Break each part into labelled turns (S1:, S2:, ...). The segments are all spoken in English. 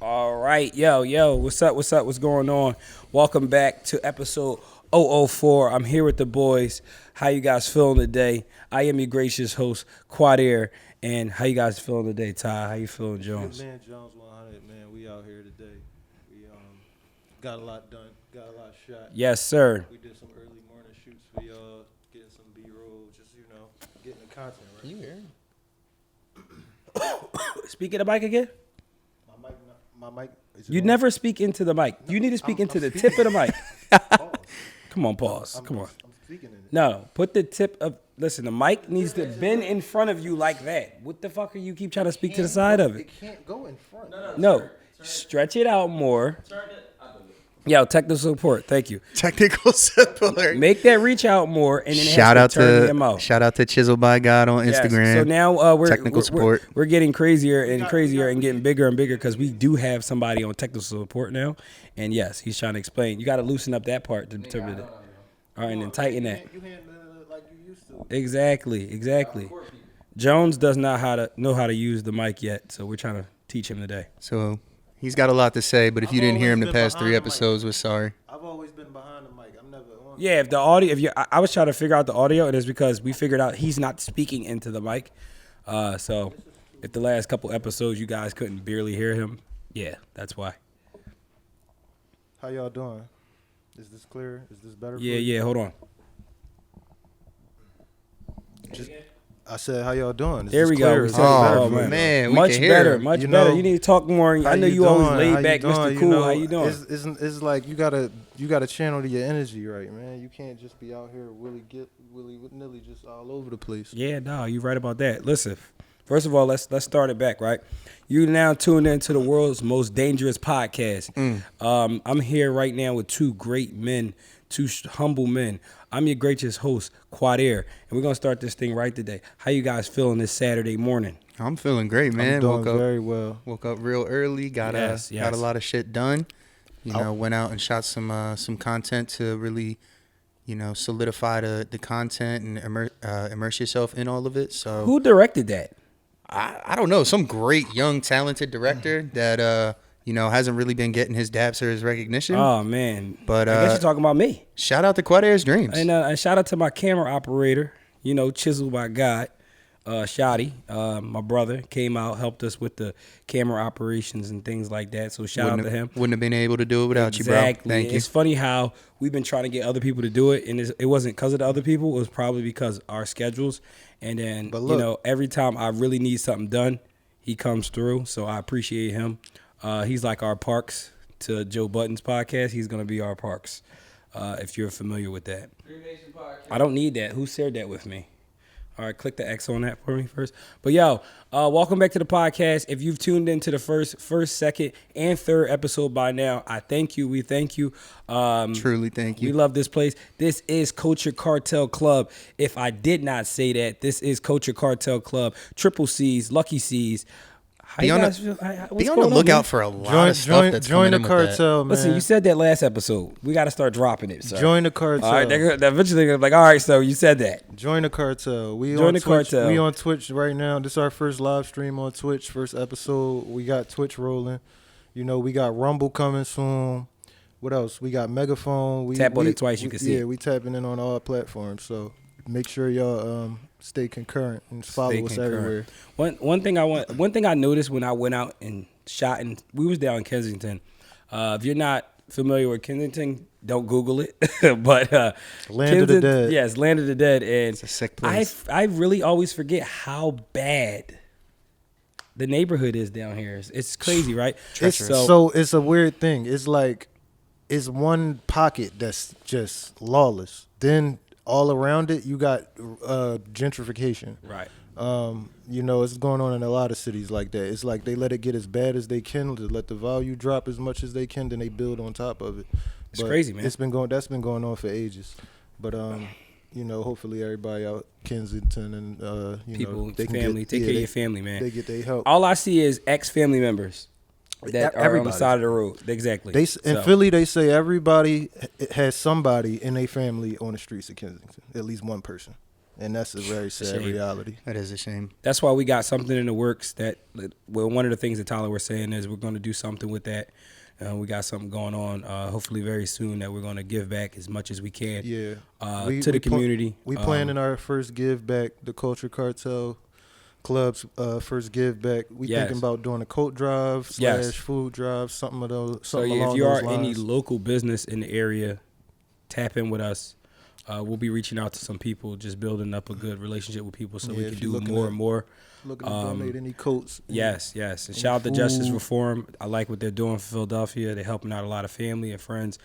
S1: All right, yo, what's up, what's going on? Welcome back to episode 004. I'm here with the boys. How you guys feeling today? I am your gracious host, Quadair, and how you guys feeling today, Ty? How you feeling, Jones?
S2: Good man, Jones 100, man. We out here today. We got a lot done, got a lot shot.
S1: Yes, sir.
S2: We did some early morning shoots for y'all, getting some B-roll, just, getting the content right.
S3: You hear?
S1: Speak in the mic again.
S2: My mic.
S1: You never speak into the mic. You need to speak into the tip of the mic. Come on, pause. Come on.
S2: I'm speaking in it.
S1: No, put the tip of. Listen, the mic needs to bend in front of you like that. What the fuck are you keep trying to speak to the side of it?
S2: It can't go in front.
S1: No, stretch it out more. Yo, technical support. Thank you.
S3: Technical support.
S1: Make that reach out more, and then
S3: Shout out
S1: to
S3: Chisel by God on Instagram.
S1: Yes. So now we're getting crazier and crazier and getting bigger and bigger because we do have somebody on technical support now, and yes, he's trying to explain. You got to loosen up that part to interpret it. All right, and then tighten that.
S2: You handle it like you used to.
S1: Exactly. Jones does not know how to use the mic yet, so we're trying to teach him today.
S3: So he's got a lot to say, but if you didn't hear him the past 3 episodes, we're sorry.
S2: I've always been behind the mic. I'm never on.
S1: Yeah, if the audio, I was trying to figure out the audio, and it's because we figured out he's not speaking into the mic. So if the last couple episodes you guys couldn't barely hear him, yeah, that's why.
S2: How y'all doing? Is this clear? Is this better?
S1: Yeah. Hold on.
S2: I said, how y'all doing?
S1: There we go.
S3: Oh man,
S1: much better. Much better. You need to talk more. I know you always laid back, Mr. Cool. How you doing?
S2: It's like you gotta channel your energy right, man. You can't just be out here willy nilly just all over the place.
S1: Yeah, no, you're right about that. Listen, first of all, let's start it back, right? You now tuned into the world's most dangerous podcast. I'm here right now with two great men, two humble men. I'm your gracious host, Quadair, and we're gonna start this thing right today. How you guys feeling this Saturday morning?
S3: I'm feeling great, man.
S2: I'm doing very well.
S3: Woke up real early. Got a lot of shit done. Went out and shot some content to really, solidify the content and immerse yourself in all of it. So
S1: who directed that?
S3: I don't know. Some great young talented director that hasn't really been getting his daps or his recognition.
S1: Oh man!
S3: But
S1: I guess you're talking about me.
S3: Shout out to Quadair's Dreams,
S1: and shout out to my camera operator. Chiseled by God, Shotty, my brother, came out, helped us with the camera operations and things like that. So shout out to him.
S3: Wouldn't have been able to do it without you, bro. Thank you.
S1: It's funny how we've been trying to get other people to do it, and it wasn't because of the other people. It was probably because our schedules. And then, every time I really need something done, he comes through. So I appreciate him. He's like our Parks to Joe Budden's podcast. He's going to be our Parks, if you're familiar with that. I don't need that. Who shared that with me? All right, click the X on that for me first. But welcome back to the podcast. If you've tuned into the first, second, and third episode by now, I thank you. We thank you.
S3: Truly thank you.
S1: We love this place. This is Culture Cartel Club. If I did not say that, this is Culture Cartel Club. Triple C's, Lucky C's.
S3: Be on the lookout for a lot of stuff that's
S2: join
S3: coming
S2: the
S3: in with
S2: cartel, man.
S1: Listen, you said that last episode. We got to start dropping it. So.
S2: Join the cartel.
S1: All right, they're eventually going to be like, all right, so you said that.
S2: Join the cartel. We
S1: on
S2: Twitch right now. This is our first live stream on Twitch, first episode. We got Twitch rolling. We got Rumble coming soon. What else? We got Megaphone.
S1: Tap on it twice, you can see it.
S2: Yeah, we tapping in on all platforms. So make sure y'all stay concurrent and follow us everywhere.
S1: One thing I noticed when I went out and shot, and we was down in Kensington. If you're not familiar with Kensington, don't Google it. But
S2: Land of the Dead.
S1: Yes, Land of the Dead, and
S3: it's a sick place.
S1: I really always forget how bad the neighborhood is down here. It's crazy, right?
S2: So it's a weird thing. It's like it's one pocket that's just lawless. Then all around it, you got gentrification.
S1: Right.
S2: It's going on in a lot of cities like that. It's like they let it get as bad as they can to let the value drop as much as they can, then they build on top of it.
S1: It's crazy, man.
S2: That's been going on for ages. But hopefully everybody out Kensington and
S1: people, take care of your family, man.
S2: They get their help.
S1: All I see is ex-family members that are on the side of the road. Exactly.
S2: In Philly, they say everybody has somebody in their family on the streets of Kensington. At least one person. And that's a very sad reality.
S3: That is a shame.
S1: That's why we got something in the works that, well, one of the things that Tyler was saying is we're going to do something with that. We got something going on, hopefully very soon, that we're going to give back as much as we can to the community.
S2: We planning our first give back, the Culture Cartel Club's first give back. We thinking about doing a coat drive / food drive, something of those.
S1: So if you are any local business in the area, tap in with us. We'll be reaching out to some people, just building up a good relationship with people so we can do more and more.
S2: Looking to donate any coats.
S1: Yes. And shout out to Justice Reform. I like what they're doing for Philadelphia. They're helping out a lot of family and friends.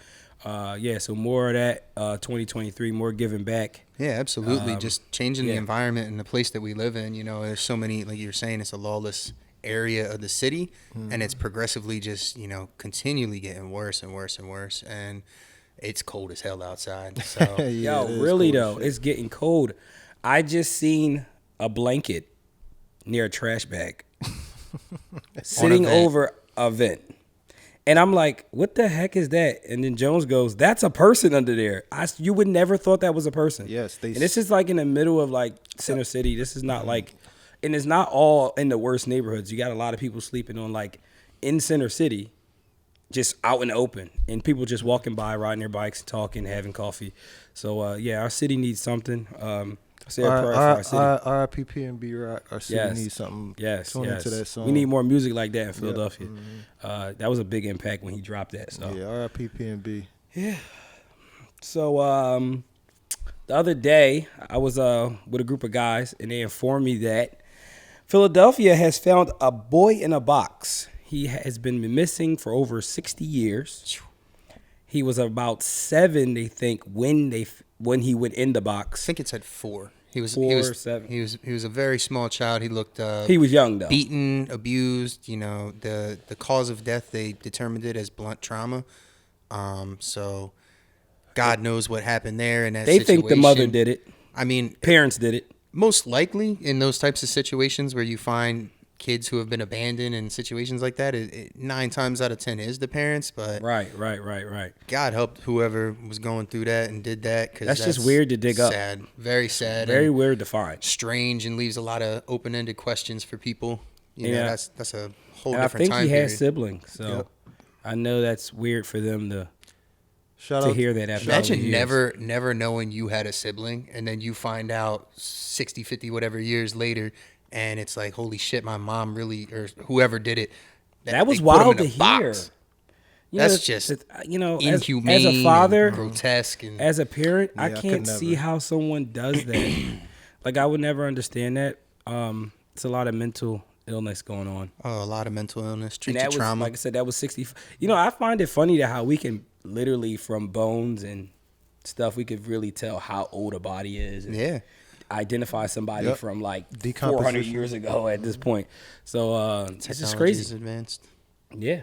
S1: So more of that, 2023, more giving back.
S3: Yeah, absolutely. Just changing the environment and the place that we live in. You know, there's so many, like you're saying, it's a lawless area of the city, and it's progressively just, continually getting worse and worse and worse. And it's cold as hell outside. So
S1: really though, it's getting cold. I just seen a blanket near a trash bag sitting over a vent. And I'm like, what the heck is that? And then Jones goes, that's a person under there. You would never thought that was a person.
S2: Yes.
S1: And this is like in the middle of like Center City. This is not like, and it's not all in the worst neighborhoods. You got a lot of people sleeping on like in Center City, just out in the open, and people just walking by, riding their bikes, talking, having coffee. So our city needs something. Say a prayer for our city.
S2: R.I.P. P&B Rock. Our city needs something. Tune into that song.
S1: We need more music like that in Philadelphia. That was a big impact when he dropped that. So
S2: R.I.P. P&B.
S1: Yeah. So the other day I was with a group of guys, and they informed me that Philadelphia has found a boy in a box. He has been missing for over 60 years. He was about 7, they think, when he went in the box.
S3: I think it said 4. He was
S1: 4 or 7.
S3: He was a very small child. He looked.
S1: He was young though.
S3: Beaten, abused. The cause of death, they determined it as blunt trauma. So God knows what happened there in that situation.
S1: They think the mother did it.
S3: I mean,
S1: parents did it.
S3: Most likely in those types of situations where you find kids who have been abandoned in situations like that, 9 times out of 10 is the parents. But
S1: right.
S3: God helped whoever was going through that and did that, because
S1: that's just weird to dig up.
S3: Sad, very sad,
S1: very weird to find.
S3: Strange, and leaves a lot of open-ended questions for people. You know, that's a whole different time period.
S1: I think he has siblings, so I know that's weird for them to hear that. After
S3: imagine never knowing you had a sibling, and then you find out 60, 50, whatever years later. And it's like, holy shit, my mom really, or whoever did it.
S1: That was wild to hear.
S3: That's just, inhumane,
S1: as a father,
S3: grotesque. And
S1: as a parent, I can't see how someone does that. Like, I would never understand that. It's a lot of mental illness going on.
S3: Oh, a lot of mental illness. Treat your trauma.
S1: Like I said, that was 60. I find it funny that how we can literally, from bones and stuff, we could really tell how old a body is. And identify somebody from like 400 years ago at this point. So it's just crazy.
S3: Technology is advanced.
S1: Yeah.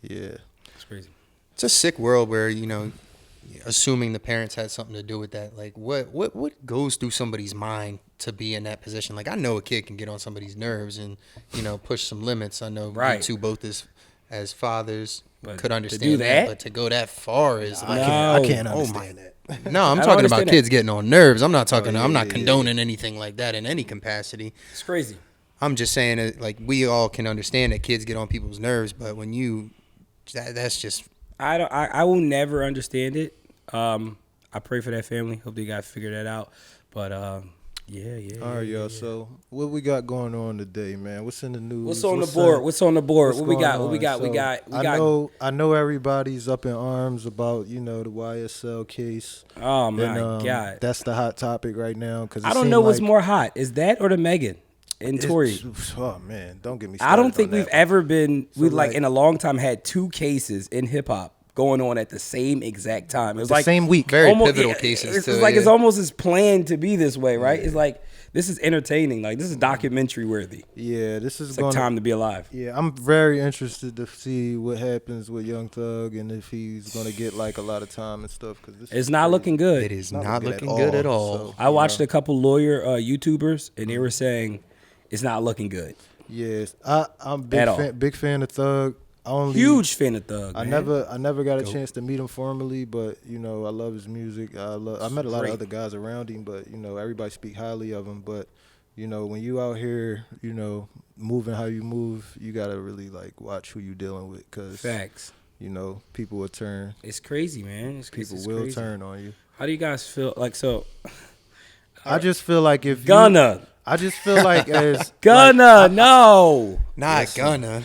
S3: It's crazy. It's a sick world where, assuming the parents had something to do with that. Like, what goes through somebody's mind to be in that position? Like, I know a kid can get on somebody's nerves and, push some limits. I know you two both as fathers could understand that, but to go that far is like,
S2: I can't understand that.
S3: No, I'm talking about kids getting on nerves. I'm not talking. I'm not condoning anything like that in any capacity.
S1: It's crazy.
S3: I'm just saying that, like, we all can understand that kids get on people's nerves, but when that's just.
S1: I will never understand it. I pray for that family. Hope they got figured that out. But All
S2: right, y'all. So what we got going on today, man? What's in the news?
S1: What's on the board? What we got?
S2: I know everybody's up in arms about the YSL case.
S1: Oh my God,
S2: that's the hot topic right now. Because
S1: I don't know what's more hot, is that or the Megan and Tory?
S2: Oh man, don't get me started.
S1: I don't think we've ever been in a long time had 2 cases in hip hop going on at the same exact time. It was like
S2: same week.
S3: Very pivotal cases.
S1: It's like it's almost as planned to be this way, right? It's like, this is entertaining. Like, this is documentary worthy.
S2: Yeah, this is
S1: like time to be alive.
S2: Yeah, I'm very interested to see what happens with Young Thug and if he's gonna get like a lot of time and stuff. Because
S1: it's not looking good.
S3: It is not looking good at all.
S2: So,
S1: I watched a couple lawyer YouTubers, and they were saying it's not looking good.
S2: Yes, I'm big fan of Thug.
S1: Huge fan of Thug.
S2: I never got a chance to meet him formally, but I love his music. I met a lot of other guys around him, but everybody speak highly of him. But when you out here, moving how you move, you gotta really like watch who you dealing with, cause
S1: facts.
S2: People will turn.
S1: It's crazy, man.
S2: People will turn on you.
S1: How do you guys feel? Like so.
S2: I just feel like if
S1: Gunna.
S2: I just feel like as
S1: Gunna, no,
S3: not Gunna.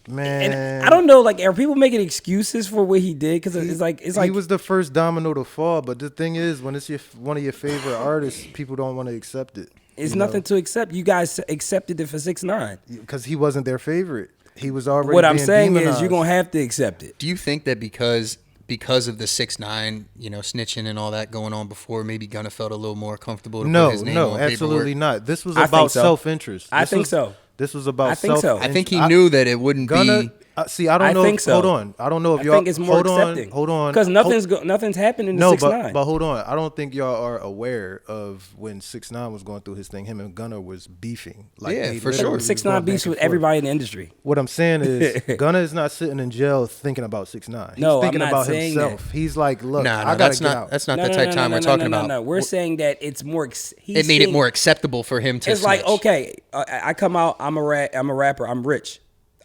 S2: Man,
S1: and I don't know. Like, are people making excuses for what he did? Because it's like
S2: he was the first domino to fall. But the thing is, when it's one of your favorite artists, people don't want to accept it.
S1: It's nothing to accept. You guys accepted it for 6ix9ine
S2: because he wasn't their favorite. He was already.
S1: What I'm saying
S2: demonized.
S1: is, you're gonna have to accept it.
S3: Do you think that because of the 6ix9ine, snitching and all that going on before, maybe Gunna felt a little more comfortable to put his name on
S2: absolutely
S3: paperwork?
S2: not. This was about self-interest.
S1: I think so.
S2: This was about
S1: I think so.
S3: I think he knew that it wouldn't be.
S2: See, I don't know.
S1: Think so.
S2: Hold on. I don't know if y'all.
S1: I think it's more accepting.
S2: Hold on.
S1: Because nothing's happened in the 6ix9ine.
S2: But hold on. I don't think y'all are aware of when 6ix9ine was going through his thing. Him and Gunna was beefing.
S3: Like, for sure.
S1: 6ix9ine beefs with everybody in the industry.
S2: What I'm saying is, Gunna is not sitting in jail thinking about 6ix9ine. He's thinking about himself. That. He's like, look, I gotta get out.
S3: That's not the type of time we're talking about.
S1: No, we're saying that it's more.
S3: It made it more acceptable for him to.
S1: It's
S3: snitch.
S1: like, okay, I come out. I'm a rapper. I'm rich.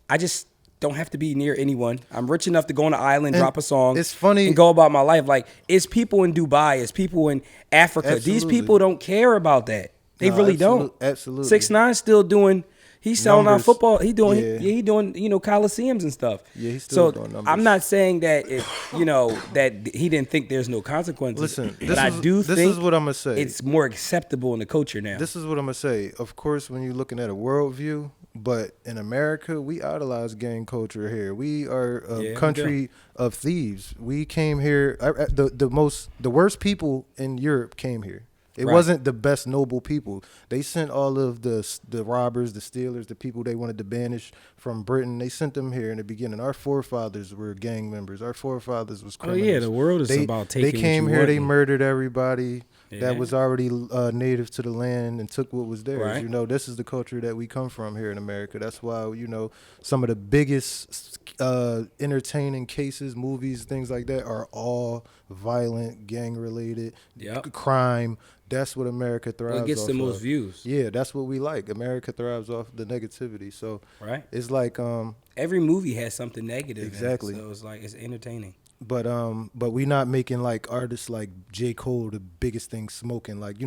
S1: I just don't have to be near anyone. I'm rich enough to go on an island, drop a song.
S2: It's funny.
S1: And go about my life. Like, it's people in Dubai. It's people in Africa.
S2: Absolutely.
S1: These people don't care about that. They really don't.
S2: Absolutely.
S1: 6ix9ine still doing. He's selling out football. He doing.
S2: Yeah.
S1: He doing. Coliseums and stuff.
S2: Yeah, he's still doing numbers.
S1: I'm not saying that that he didn't think there's no consequences.
S2: Listen,
S1: this
S2: is what I'm gonna say.
S1: It's more acceptable in the culture now.
S2: This is what I'm gonna say. Of course, when you're looking at a worldview. But in America, we idolize gang culture here. We are a country of thieves. We came here. The worst people in Europe came here. It wasn't the best noble people. They sent all of the robbers, the stealers, the people they wanted to banish from Britain. They sent them here in the beginning. Our forefathers were gang members. Our forefathers was criminals.
S1: Oh yeah, the world is about taking.
S2: They came here. They murdered everybody that was already native to the land and took what was theirs.
S1: Right.
S2: This is the culture that we come from here in America. That's why some of the biggest entertaining cases, movies, things like that are all violent, gang related, crime. That's what America thrives off.
S1: It gets the most views.
S2: Yeah, that's what we like. America thrives off the negativity. So it's like
S1: every movie has something negative.
S2: Exactly.
S1: In it, so it's like it's entertaining.
S2: But we not making like artists like J. Cole the biggest thing smoking. Like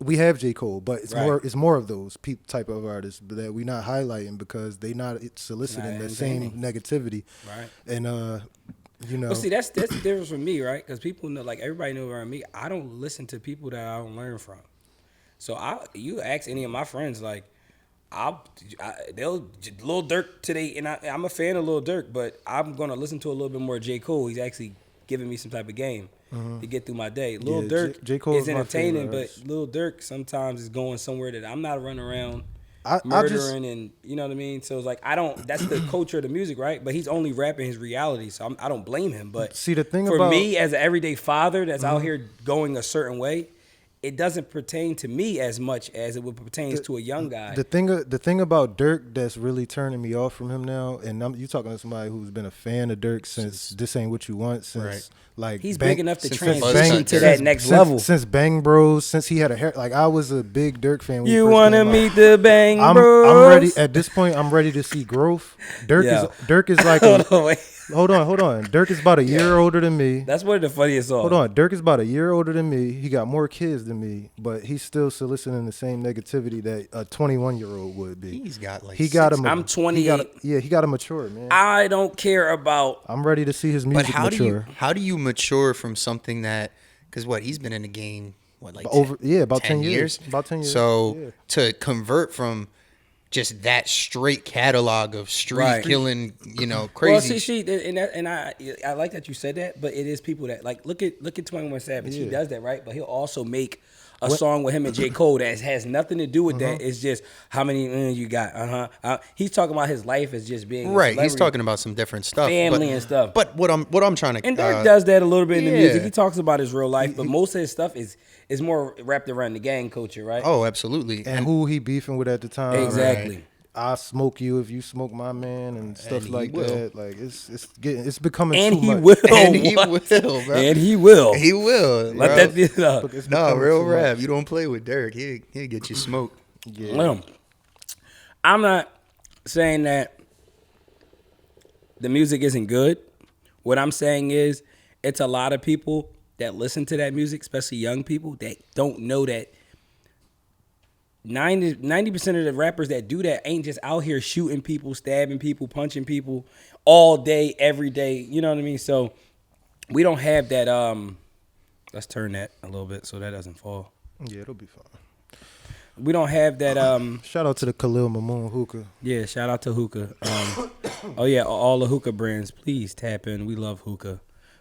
S2: we have J. Cole, but it's more of those type of artists that we not highlighting because they not soliciting the same negativity.
S1: Right.
S2: And
S1: Well, see, that's the difference for me, right? Because people know, like everybody knows around me, I don't listen to people that I don't learn from. So you ask any of my friends, like, they'll Lil Durk today, and I'm a fan of Lil Durk, but I'm gonna listen to a little bit more J. Cole. He's actually giving me some type of game to get through my day. Lil Durk
S2: J. Cole
S1: is entertaining, but Lil Durk sometimes is going somewhere that I'm not running around. And you know what I mean. So it's like that's the culture of the music, right? But he's only rapping his reality, so I don't blame him. But
S2: see, the thing
S1: for me as an everyday father that's out here going a certain way, it doesn't pertain to me as much as it would pertain to a young guy.
S2: The thing about Durk that's really turning me off from him now, and you talking to somebody who's been a fan of Durk since This Ain't What You Want, since like
S1: he's big enough to transition to that next level.
S2: Since Bang Bros, since he had a hair, like I was a big Durk fan. When
S1: you want to meet the Bang Bros?
S2: I'm ready at this point. I'm ready to see growth. Durk is like hold on. Durk is about a year older than me.
S1: That's one of the funniest songs.
S2: Hold on. Durk is about a year older than me. He got more kids than me, but he's still soliciting the same negativity that a 21-year-old would be.
S3: He's got like
S1: I'm 28.
S2: He got to mature, man.
S1: I don't care about.
S2: I'm ready to see his music mature.
S3: How do you mature from something that? Because he's been in the game about
S2: 10 years. About 10 years.
S3: So to convert from just that straight catalog of street killing, crazy.
S1: Well, I like that you said that, but it is people that like look at 21 Savage. He does that, right? But he'll also make a song with him and J. Cole that has nothing to do with that. It's just how many you got. He's talking about his life as just being
S3: right. He's talking about some different stuff,
S1: family and stuff.
S3: But what I'm trying to
S1: and Durk does that a little bit in the music. He talks about his real life, but most of his stuff is more wrapped around the gang culture, right?
S3: Oh, absolutely.
S2: And who he beefing with at the time.
S1: Exactly.
S2: I smoke you if you smoke my man and stuff
S3: and
S2: like
S3: will.
S2: that. Like it's becoming
S1: and
S2: too
S1: he
S2: much.
S1: will.
S3: And he will, bro.
S1: And he will.
S3: He will.
S1: Let
S3: bro.
S1: that be.
S3: No, real rap. You don't play with Derek. He'll get you smoked.
S2: Yeah.
S1: Well, I'm not saying that the music isn't good. What I'm saying is it's a lot of people that listen to that music, especially young people, that don't know that 90% of the rappers that do that ain't just out here shooting people, stabbing people, punching people all day, every day. You know what I mean? So we don't have that. Let's turn that a little bit so that doesn't fall.
S2: Yeah, it'll be fine.
S1: We don't have that.
S2: Shout out to the Khalil Mamoon hookah.
S1: Yeah, shout out to hookah. Oh yeah, all the hookah brands, please tap in. We love hookah.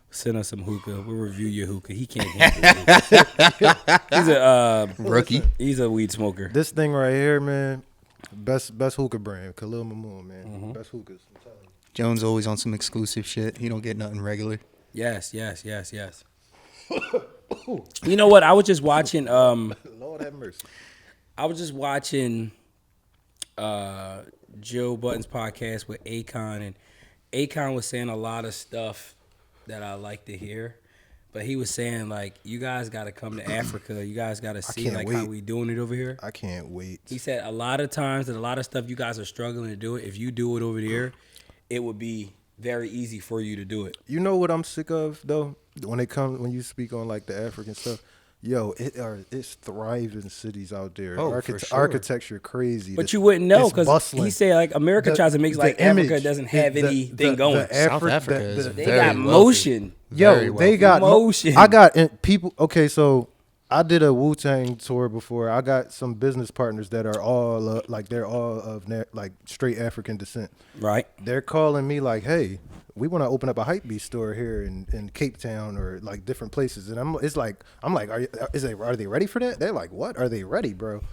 S1: Send us some hookah. We'll review your hookah. He can't handle hookah. He's a
S3: Rookie.
S1: He's a weed smoker.
S2: This thing right here, man, best hookah brand, Khalil Mamoon, man. Mm-hmm. Best hookahs. I'm telling you.
S3: Jones always on some exclusive shit. He don't get nothing regular.
S1: Yes. You know what? I was just watching.
S2: Lord have mercy.
S1: I was just watching Joe Budden's podcast with Akon, and Akon was saying a lot of stuff that I like to hear. But he was saying, like, you guys got to come to Africa. You guys got to see, like, how we doing it over here.
S2: I can't wait.
S1: He said a lot of times that a lot of stuff you guys are struggling to do it. If you do it over there, it would be very easy for you to do it.
S2: You know what I'm sick of, though? When you speak on, like, the African stuff. Yo, it's thriving cities out there.
S3: Oh, for sure.
S2: Architecture crazy.
S1: But you wouldn't know because he said like America tries to make like Africa doesn't have anything going.
S3: South Africa is
S1: they
S3: very
S1: got
S3: wealthy.
S1: motion.
S2: Yo, they got
S1: motion.
S2: I got people. Okay, so I did a Wu-Tang tour before. I got some business partners that are all they're all of like straight African descent.
S1: Right.
S2: They're calling me like, hey, we want to open up a hypebeast store here in Cape Town or like different places. And I'm like, are they ready for that? They're like, what? Are they ready, bro?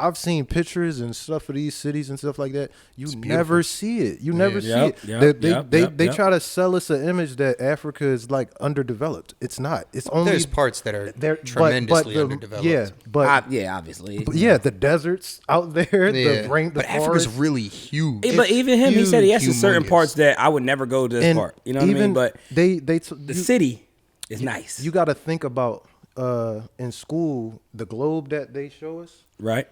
S2: I've seen pictures and stuff of these cities and stuff like that. You never see it. You never see it. They try to sell us an image that Africa is like underdeveloped. It's not. It's only
S3: there's parts that are tremendously underdeveloped.
S2: Yeah, but
S1: obviously.
S2: But yeah, the deserts out there.
S3: Yeah.
S2: The
S3: Africa's
S2: forest.
S3: really huge.
S1: But even him, he said he has certain
S3: humongous.
S1: parts that I would never go to this part. You know what I mean? But the city is nice.
S2: You got to think about in school the globe that they show us.
S1: Right.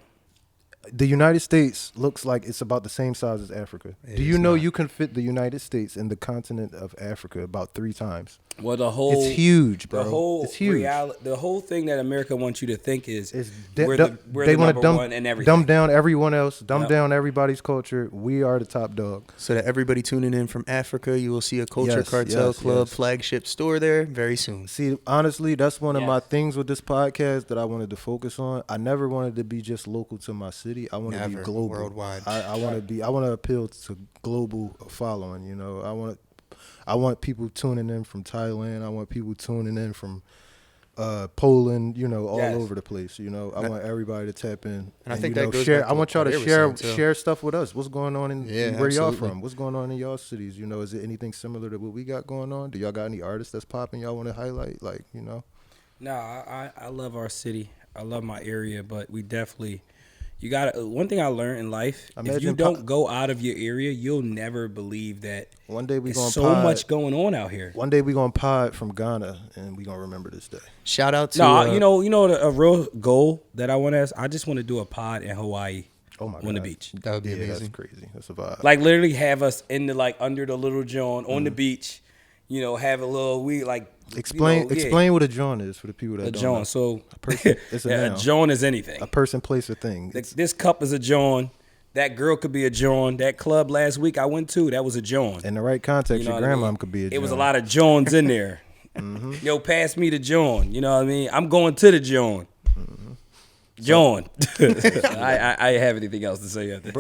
S2: The United States looks like it's about the same size as Africa. Do you know you can fit the United States in the continent of Africa about 3 times?
S1: Well,
S2: it's huge, bro.
S1: It's huge. The whole thing that America wants you to think is
S2: we're
S1: the number one and everything.
S2: Dumb down everyone else. Dumb down everybody's culture. We are the top dog.
S3: So that everybody tuning in from Africa, you will see a Culture Cartel Club flagship store there very soon.
S2: See, honestly, that's one of my things with this podcast that I wanted to focus on. I never wanted to be just local to my city. I want to be global,
S3: worldwide.
S2: I want to appeal to global following. You know, I want people tuning in from Thailand. I want people tuning in from Poland. You know, all over the place. You know, I want everybody to tap in.
S3: And I think that goes
S2: share.
S3: back
S2: I want y'all to
S3: share
S2: share stuff with us. What's going on in where y'all
S3: absolutely.
S2: from? What's going on in y'all cities? You know, is it anything similar to what we got going on? Do y'all got any artists that's popping? Y'all want to highlight? Like, you know.
S1: No, I love our city. I love my area, but we definitely. You got one thing I learned in life. If you don't go out of your area, you'll never believe that.
S2: One day
S1: there's so much going on out here.
S2: One day we gonna pod from Ghana, and we gonna remember this day.
S3: Shout out to
S1: you know a real goal that I want to ask. I just want to do a pod in Hawaii.
S2: Oh my God.
S1: On the beach.
S3: That would be amazing.
S2: That's crazy. That's a vibe.
S1: Like literally have us in the under the little John on the beach. You know, have a little
S2: Explain what a John is for the people that don't know.
S1: So
S2: a person, it's a
S1: John is anything.
S2: A person, place, or thing.
S1: This cup is a John. That girl could be a John. That club last week I went to, that was a John.
S2: In the right context, your grandmom could be a John.
S1: It was a lot of Johns in there. Yo, pass me the John. You know what I mean? I'm going to the John. John. I have anything else to say after.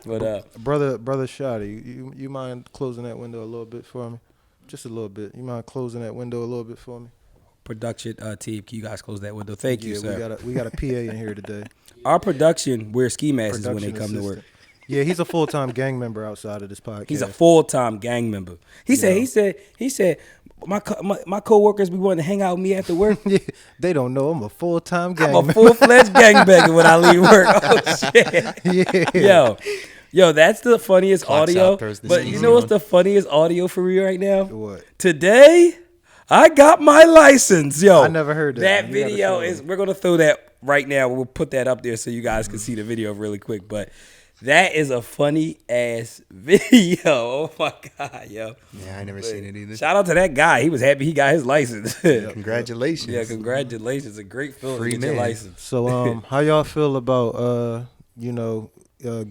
S1: But
S2: brother Shotty, you mind closing that window a little bit for me? Just a little bit. You mind closing that window a little bit for me?
S1: Production team, can you guys close that window? Thank you, sir.
S2: We got a PA in here today.
S1: Our production wear ski masks when they come to work.
S2: Yeah, he's a full-time gang member outside of this podcast.
S1: He's a full-time gang member. He said, my coworkers be wanting to hang out with me after work.
S2: Yeah, they don't know I'm a full-time gang
S1: member. I'm a full-fledged gangbanger when I leave work. Oh shit.
S2: Yeah.
S1: Yo. Yo, that's the funniest
S3: Clocks
S1: audio.
S3: out, throws the
S1: But you know what's the funniest audio for me right now?
S2: What?
S1: Today, I got my license. Yo,
S2: I never heard that.
S1: That video is. We're gonna throw that right now. We'll put that up there so you guys can see the video really quick. But that is a funny ass video. Oh my god, yo.
S3: Yeah, I never seen it either.
S1: Shout out to that guy. He was happy he got his license.
S3: Congratulations.
S1: Yeah, congratulations. A great feeling to get your license.
S2: So, how y'all feel about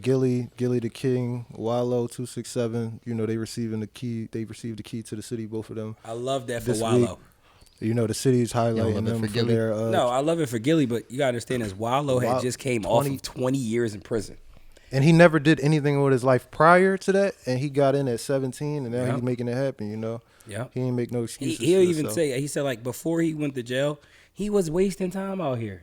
S2: Gilly the King, Wallow 267? You know, they received the key to the city, both of them.
S1: I love that for
S2: this
S1: Wallow.
S2: Week. You know, the city's highlighting them for their.
S1: No, I love it for Gilly, but you gotta understand is Wallow had just came off of 20 years in prison.
S2: And he never did anything with his life prior to that, and he got in at 17, and now he's making it happen, you know?
S1: Yeah.
S2: He ain't make no excuses.
S1: He'll even say, he said, like, before he went to jail, he was wasting time out here.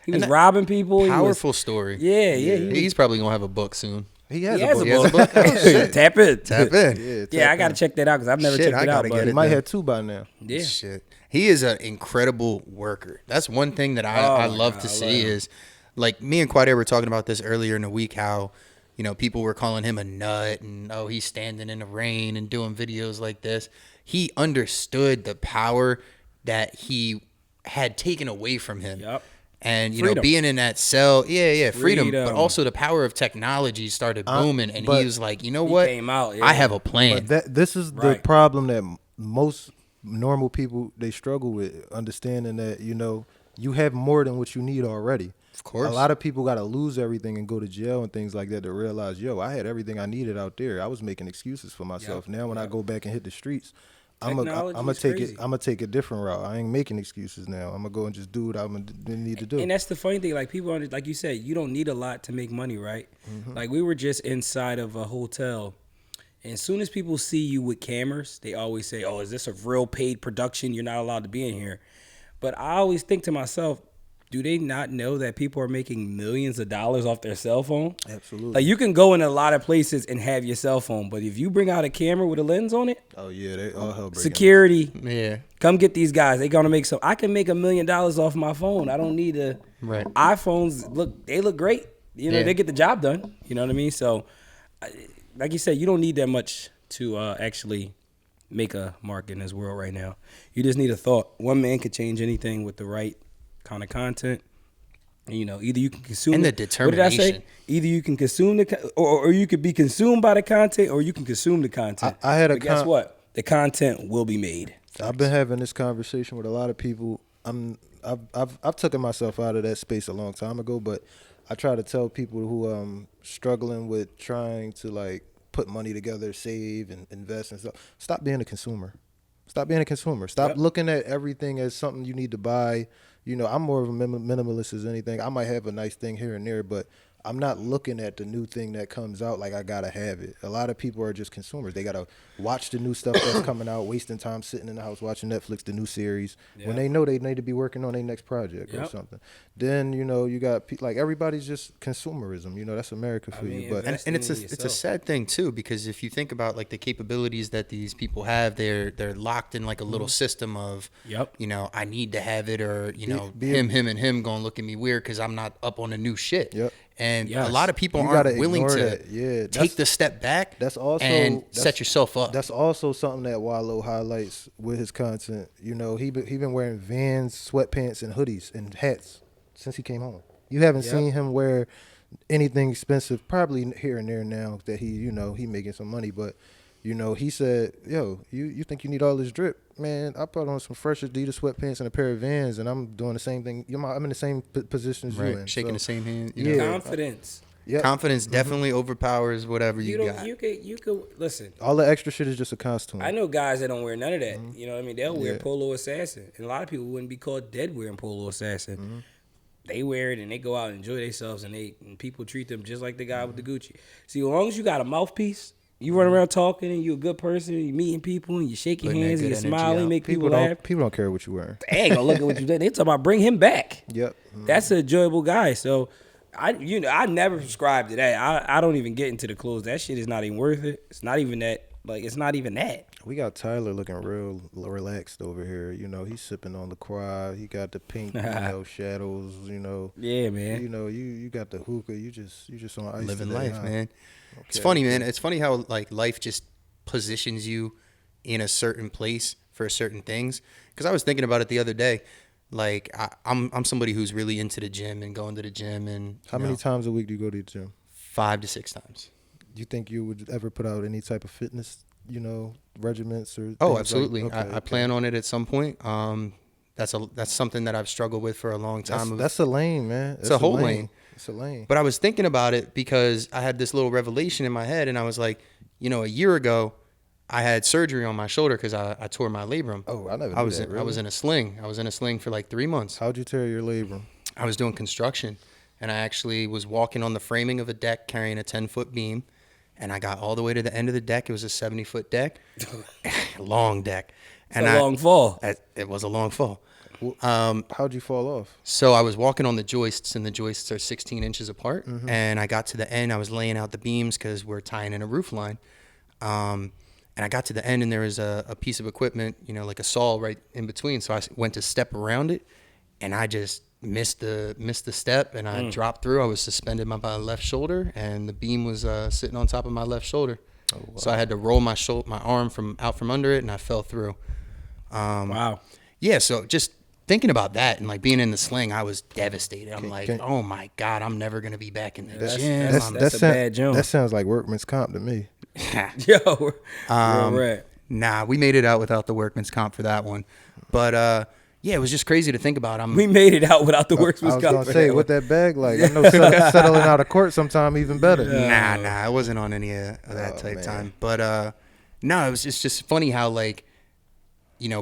S1: He was robbing people.
S3: Powerful story.
S1: Yeah.
S3: He's probably going to have a book soon.
S2: He has a book.
S3: He has a book.
S1: Tap in.
S3: Tap in.
S1: Yeah, I got to check that out because I've never checked it out. But
S2: he might have 2 by now.
S1: Yeah.
S3: Shit. He is an incredible worker. That's one thing that I love to see is, like, me and Quade were talking about this earlier in the week, how, you know, people were calling him a nut and, oh, he's standing in the rain and doing videos like this. He understood the power that he had taken away from him.
S1: Yep.
S3: And, you know, being in that cell, freedom. But also the power of technology started booming. And he was like, you know what?
S1: Came out,
S3: I have a plan.
S2: But this is the problem that most normal people, they struggle with, understanding that, you know, you have more than what you need already.
S3: Of course.
S2: A lot of people got to lose everything and go to jail and things like that to realize, yo, I had everything I needed out there. I was making excuses for myself. Now when I go back and hit the streets, I'm gonna take a different route. I ain't making excuses now. I'm gonna go and just do what I'm gonna need to do.
S1: And that's the funny thing. Like, people, like you said, you don't need a lot to make money, right? Mm-hmm. Like, we were just inside of a hotel, and as soon as people see you with cameras, they always say, "Oh, is this a real paid production? You're not allowed to be in here." But I always think to myself, do they not know that people are making millions of dollars off their cell phone?
S2: Absolutely.
S1: Like, you can go in a lot of places and have your cell phone, but if you bring out a camera with a lens on it,
S2: oh yeah, they all hell breaking.
S1: Security, come get these guys. They gonna make some. I can make $1 million off my phone. I don't need a iPhones. They look great. You know, they get the job done. You know what I mean? So, like you said, you don't need that much to actually make a mark in this world right now. You just need a thought. One man could change anything with the right kind of content. You know, either you can consume
S3: and the determination.
S1: What did I say? Either you can consume or you could be consumed by the content, or you can consume the content.
S2: I had
S1: guess what? The content will be made.
S2: I've been having this conversation with a lot of people. I've taken myself out of that space a long time ago, but I try to tell people who struggling with trying to, like, put money together, save and invest and stuff. Stop being a consumer. Stop being a consumer. Stop looking at everything as something you need to buy. You know, I'm more of a minimalist as anything. I might have a nice thing here and there, but I'm not looking at the new thing that comes out like I gotta have it. A lot of people are just consumers. They gotta watch the new stuff that's coming out, wasting time sitting in the house watching Netflix, the new series, when they know they need to be working on their next project or something. Then, you know, you got like, everybody's just consumerism. You know, that's America for you. But
S3: and it's a sad thing too, because if you think about, like, the capabilities that these people have, they're locked in, like, a little system of, you know, I need to have it, or, you know, him and him gonna look at me weird because I'm not up on the new shit. And a lot of people aren't willing to take the step back.
S2: That's also
S3: and set yourself up.
S2: That's also something that Wallow highlights with his content. You know, he been wearing Vans, sweatpants, and hoodies and hats since he came home. You haven't seen him wear anything expensive, probably here and there now that he making some money. But, you know, he said, yo, you think you need all this drip? Man, I put on some fresh Adidas sweatpants and a pair of Vans, and I'm doing the same thing. I'm in the same position as you in.
S3: Shaking the same hand.
S1: You know? Confidence.
S3: Confidence definitely overpowers whatever you got.
S1: You could listen.
S2: All the extra shit is just a costume.
S1: I know guys that don't wear none of that. You know what I mean? They'll wear Polo Assassin, and a lot of people wouldn't be caught dead wearing Polo Assassin. They wear it and they go out and enjoy themselves, and people treat them just like the guy with the Gucci. See, as long as you got a mouthpiece, you run around talking and you're a good person, you're meeting people and you're shaking hands and you're smiling, make people laugh.
S2: People don't care what you're wearing.
S1: They ain't gonna look at what you did. They talk about bring him back.
S2: Mm-hmm.
S1: That's an enjoyable guy. So I never subscribe to that. I don't even get into the clothes. That shit is not even worth it. It's not even that. Like, it's not even that.
S2: We got Tyler looking real relaxed over here. You know, he's sipping on LaCroix. He got the pink, shadows. You know.
S1: Yeah, man.
S2: You know, you got the hookah. You just on ice.
S3: Living
S2: today,
S3: life, man. Okay. It's funny, man. It's funny how like life just positions you in a certain place for certain things. Because I was thinking about it the other day. Like I'm somebody who's really into the gym and going to the gym. And
S2: how many times a week do you go to the gym? 5
S3: to 6 times.
S2: Do you think you would ever put out any type of fitness, regiments or?
S3: Oh, absolutely. Like, I plan on it at some point. That's something that I've struggled with for a long time.
S2: That's a lane, man.
S3: It's a whole lane.
S2: It's a lane.
S3: But I was thinking about it because I had this little revelation in my head, and I was like, a year ago, I had surgery on my shoulder because I tore my labrum.
S2: Oh, I never knew that, really?
S3: I was in a sling. I was in a sling for like 3 months.
S2: How'd you tear your labrum?
S3: I was doing construction, and I actually was walking on the framing of a deck carrying a 10-foot beam, and I got all the way to the end of the deck. It was a 70-foot deck, long deck.
S1: And a long fall.
S3: It was a long fall.
S2: How'd you fall off?
S3: So I was walking on the joists, and the joists are 16 inches apart. Mm-hmm. And I got to the end. I was laying out the beams because we're tying in a roof line. And I got to the end, and there was a piece of equipment, like a saw right in between. So I went to step around it, and I just missed the step, and I dropped through. I was suspended by my left shoulder, and the beam was sitting on top of my left shoulder. Oh, wow. So I had to roll my arm out from under it, and I fell through.
S1: Wow.
S3: Yeah, so just thinking about that and like being in the sling, I was devastated. I'm oh my God, I'm never gonna be back in the gym.
S1: That's a bad jump.
S2: That sounds like workman's comp to me.
S1: Yo, right.
S3: Nah, we made it out without the workman's comp for that one, but yeah, it was just crazy to think about.
S1: We made it out without the workman's comp.
S2: I was gonna say, with that bag, like I know settling out of court sometime even better.
S3: Nah, I wasn't on any of that type time. But no, it was just funny how like,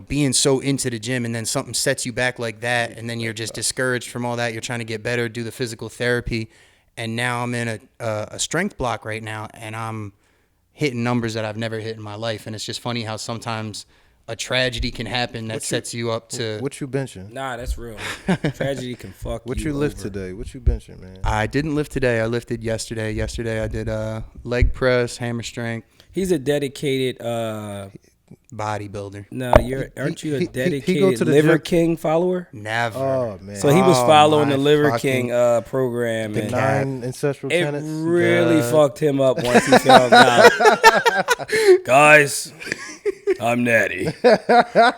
S3: being so into the gym and then something sets you back like that, and then you're just discouraged from all that. You're trying to get better, do the physical therapy, and now I'm in a strength block right now, and I'm hitting numbers that I've never hit in my life. And it's just funny how sometimes a tragedy can happen that sets you up to.
S2: What you benching?
S1: Nah, that's real. Tragedy can fuck
S2: what
S1: you
S2: lift
S1: over.
S2: Today? What you benching, man?
S3: I didn't lift today. I lifted yesterday. Yesterday I did leg press, hammer strength.
S1: He's a dedicated
S3: bodybuilder.
S1: No, aren't you a dedicated Liver King follower?
S3: Never.
S2: Oh man.
S1: So he was following the Liver King program.
S2: The 9 ancestral tenets.
S1: It really fucked him up once he found out. Guys, I'm natty.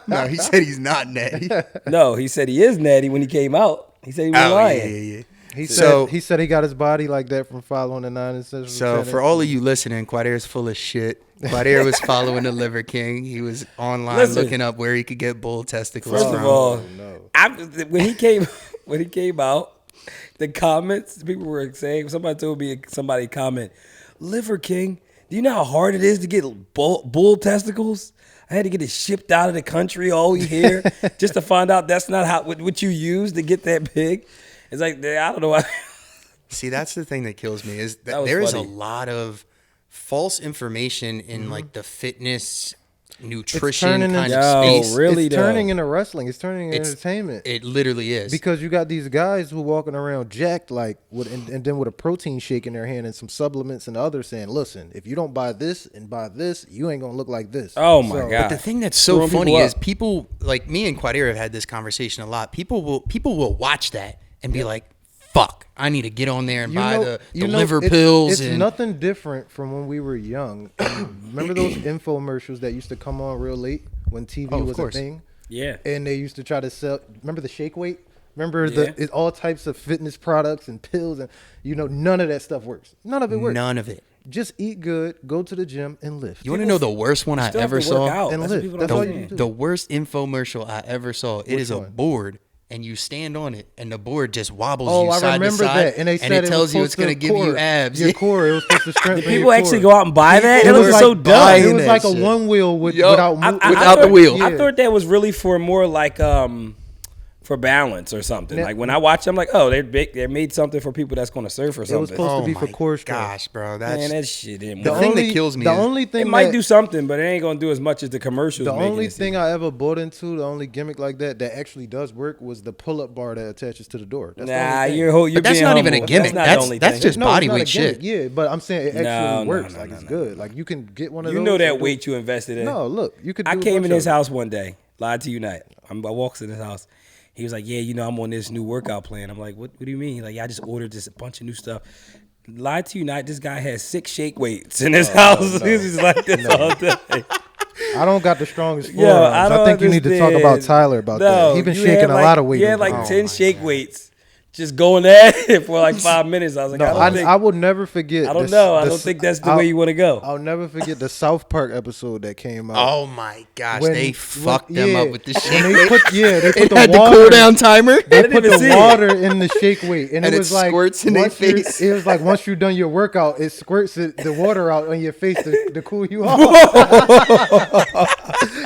S3: No, he said he's not natty.
S1: No, he said he is natty when he came out. He said he was lying.
S3: Yeah.
S2: He said he got his body like that from following the 9 ancestral tenets.
S3: So for all of you listening, Quadir's full of shit. Quadir was following the Liver King. He was online looking up where he could get bull testicles from.
S1: First of all, when he came out, the comments, people were saying, somebody comment, Liver King, do you know how hard it is to get bull testicles? I had to get it shipped out of the country all year just to find out that's not what you use to get that big. It's like, I don't know why.
S3: See, that's the thing that kills me is that there is a lot of false information in like the fitness, nutrition kind of space.
S1: Really,
S2: it's turning into wrestling. It's turning into entertainment.
S3: It literally is.
S2: Because you got these guys who walking around jacked and then with a protein shake in their hand and some supplements and others saying, listen, if you don't buy this and buy this, you ain't going to look like this.
S1: Oh, my God.
S3: But the thing that's so funny is people, like me and Quadir have had this conversation a lot. People will watch that and be like, fuck, I need to get on there and buy the liver pills.
S2: It's nothing different from when we were young. Remember those infomercials that used to come on real late when TV was a thing?
S1: Yeah.
S2: And they used to try to sell, remember the shake weight? Remember all types of fitness products and pills, and none of that stuff works. None of it works.
S3: None of it.
S2: Just eat good, go to the gym, and lift.
S3: You want to know the worst one I ever saw?
S2: And lift.
S1: That's all you do.
S3: The worst infomercial I ever saw. It is a board. And you stand on it, and the board just wobbles you side to side.
S2: That. And they said
S3: it tells you it's going to give you abs.
S2: Your core, it was supposed to strengthen your
S1: people actually go out and buy that?
S2: It
S1: was so dumb.
S2: It was like a one wheel without
S3: the wheel.
S1: I thought that was really for more like for for balance or something. Now, like when I watch, I'm like, oh, they made something for people that's going to surf or something. It was
S2: supposed to be for core strength.
S3: Gosh, bro,
S1: that shit didn't
S3: work. The thing that kills me.
S2: The only thing
S1: it might do something, but it ain't going to do as much as the commercials.
S2: The only thing I ever bought into, the only gimmick like that actually does work was the pull-up bar that attaches to the door.
S1: That's you're
S3: but that's not even a gimmick. That's just body weight shit.
S2: Yeah, but I'm saying it actually works. Like it's good. Like you can get one of those.
S1: You know that weight you invested in.
S2: No, look, you could.
S1: I came in his house one day. Lied to you not. I walks in his house. He was like, yeah, I'm on this new workout plan. I'm like, what do you mean? Like, I just ordered this a bunch of new stuff. Lied to you not, this guy has 6 shake weights in his house. No. He's just like this all day.
S2: I don't got the strongest forearms. I think you need to talk about Tyler about that. He's been shaking a lot of weight.
S1: He had like 10 shake weights. Just going at it for like 5 minutes. I was like,
S2: I will never forget.
S1: I don't know. I don't think that's the way you want to go.
S2: I'll never forget the South Park episode that came out.
S3: Oh my gosh, they fucked them up with the shake
S2: weight. They put
S3: the had water, the cool down timer.
S2: They put the water in the shake weight, and it was like
S3: squirts in their face.
S2: It was like once you've done your workout, it squirts the water out on your face to cool you off.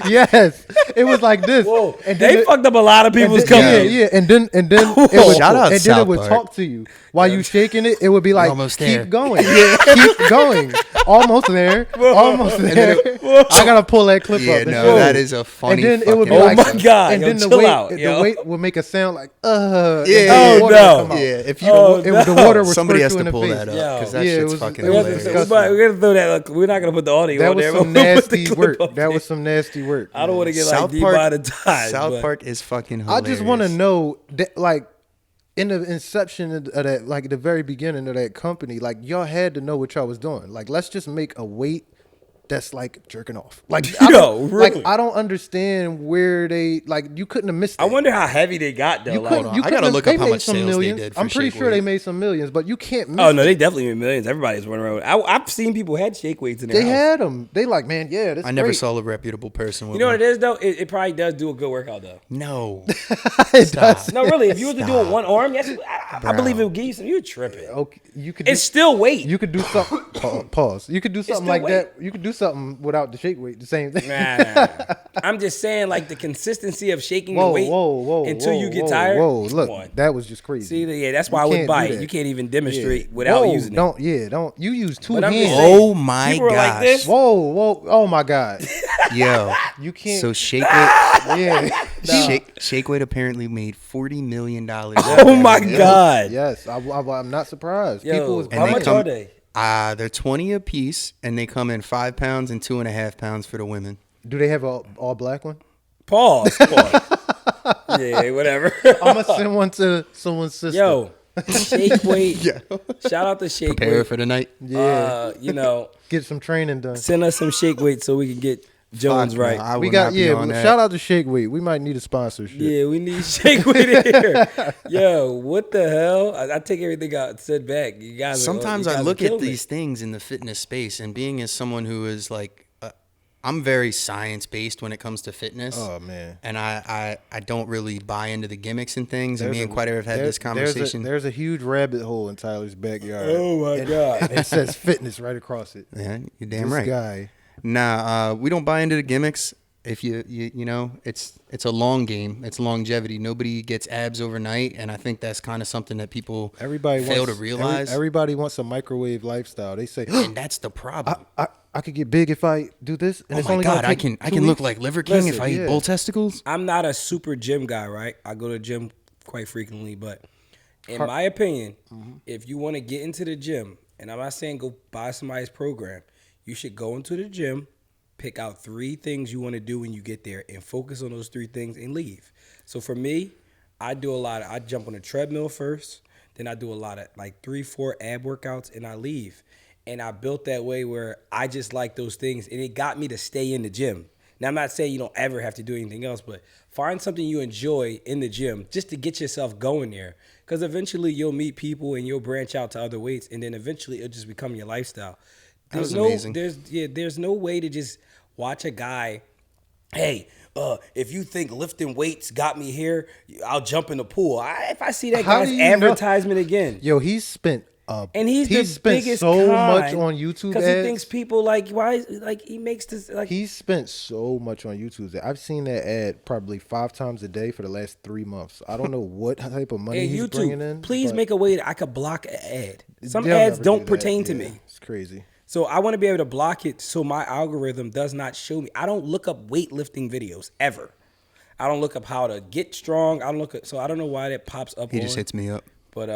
S2: Yes, it was like this.
S1: Whoa. And they fucked up a lot of people's company.
S2: Yeah, and then it would talk to you while you shaking it. It would be like, keep going, keep going, almost there, almost there. I gotta pull that clip up.
S3: No, that is a funny.
S2: And then it would be
S1: like, oh my god!
S2: And then the weight would make a sound like,
S3: yeah. If you
S2: the water would
S3: somebody has
S2: to
S3: pull that up because that shit's fucking hilarious.
S1: We're gonna throw that. We're not gonna put the audio.
S2: That was some nasty work. That was some nasty work.
S1: I don't want to get like demonetized.
S3: South Park is fucking hilarious.
S2: I just want to know that, like, in the inception of that, like the very beginning of that company, like y'all had to know what y'all was doing. Like, let's just make a weight that's like jerking off. Like,
S1: really?
S2: Like I don't understand where they you couldn't have missed that.
S1: I wonder how heavy they got though.
S3: I gotta look up how much sales they did.
S2: I'm pretty sure they made some millions, but you can't miss.
S1: Oh no, they definitely made millions. Everybody's running around. I've seen people had shake weights in their house.
S2: They had them. They like, man, yeah. This
S3: I never saw a reputable person.
S1: You know what it is though? It probably does do a good workout though.
S3: No,
S2: it does.
S1: No, really. If you were to do it one arm, yes, I believe it would give you some. You're tripping.
S2: Okay, you could.
S1: It's still weight.
S2: You could do something. Pause. You could do something like that. You could do something without the shake weight, the same thing.
S1: Nah. I'm just saying, like the consistency of shaking the weight until you get tired.
S2: Look, that was just crazy.
S1: See, that's why I wouldn't buy it. You can't even demonstrate without using it.
S2: Don't. You use 2 hands.
S3: Oh my gosh.
S1: Like this.
S2: Whoa, oh my god.
S3: Yo,
S2: you can't.
S3: So shake weight.
S2: Yeah.
S3: Shake weight apparently made $40 million.
S1: Oh my god.
S2: Yes, I'm not surprised.
S1: Yo,
S2: People was
S1: how much are they?
S3: They're 20 a piece, and they come in 5 pounds and 2.5 pounds for the women.
S2: Do they have a all black one?
S1: Pause. Yeah, whatever.
S2: I'm gonna send one to someone's sister.
S1: Yo, shake weight. Shout out to shake weight.
S3: Prepare for the night.
S2: Yeah.
S1: Get
S2: some training done.
S1: Send us some shake weight so we can get Jones right.
S2: Shout out to Shake Weight. We might need a sponsorship.
S1: Yeah, we need Shake Weight in here. Yo, what the hell? I take everything I said back. You guys.
S3: Sometimes I look at these things in the fitness space, and being as someone who is like, I'm very science based when it comes to fitness.
S2: Oh man.
S3: And I don't really buy into the gimmicks and things. And me and Quader have had this conversation.
S2: There's a huge rabbit hole in Tyler's backyard.
S1: Oh my god!
S2: And it says fitness right across it.
S3: Yeah, you're damn right.
S2: This guy.
S3: Nah, we don't buy into the gimmicks. If you know, it's a long game. It's longevity. Nobody gets abs overnight, and I think that's kind of something that people fail to realize.
S2: Everybody wants a microwave lifestyle. They say,
S3: and that's the problem.
S2: I could get big if I do this. And
S3: oh my god, I can look like Liver King if I eat bull testicles.
S1: I'm not a super gym guy, right? I go to the gym quite frequently, but in my opinion, if you want to get into the gym, and I'm not saying go buy somebody's program. You should go into the gym, pick out 3 things you want to do when you get there, and focus on those 3 things and leave. So for me, I jump on a treadmill first, then I do a lot of like 3-4 ab workouts, and I leave. And I built that way where I just like those things, and it got me to stay in the gym. Now, I'm not saying you don't ever have to do anything else, but find something you enjoy in the gym just to get yourself going there. Because eventually you'll meet people and you'll branch out to other weights, and then eventually it'll just become your lifestyle.
S3: Amazing.
S1: There's no way to just watch a guy, hey, if you think lifting weights got me here, I'll jump in the pool. If I see that guy's advertisement again.
S2: Yo, he's spent
S1: And he's the
S2: spent
S1: biggest
S2: so
S1: con
S2: much on YouTube
S1: because
S2: ads.
S1: he thinks people like why like he makes this like
S2: he spent so much on YouTube. I've seen that ad probably 5 times a day for the last 3 months. I don't know what type of money he's bringing in.
S1: Please make a way that I could block an ad. Some ads don't pertain to me.
S2: It's crazy.
S1: So I want to be able to block it so my algorithm does not show me. I don't look up weightlifting videos ever. I don't look up how to get strong. I don't know why that pops up.
S3: He just hits me up.
S1: But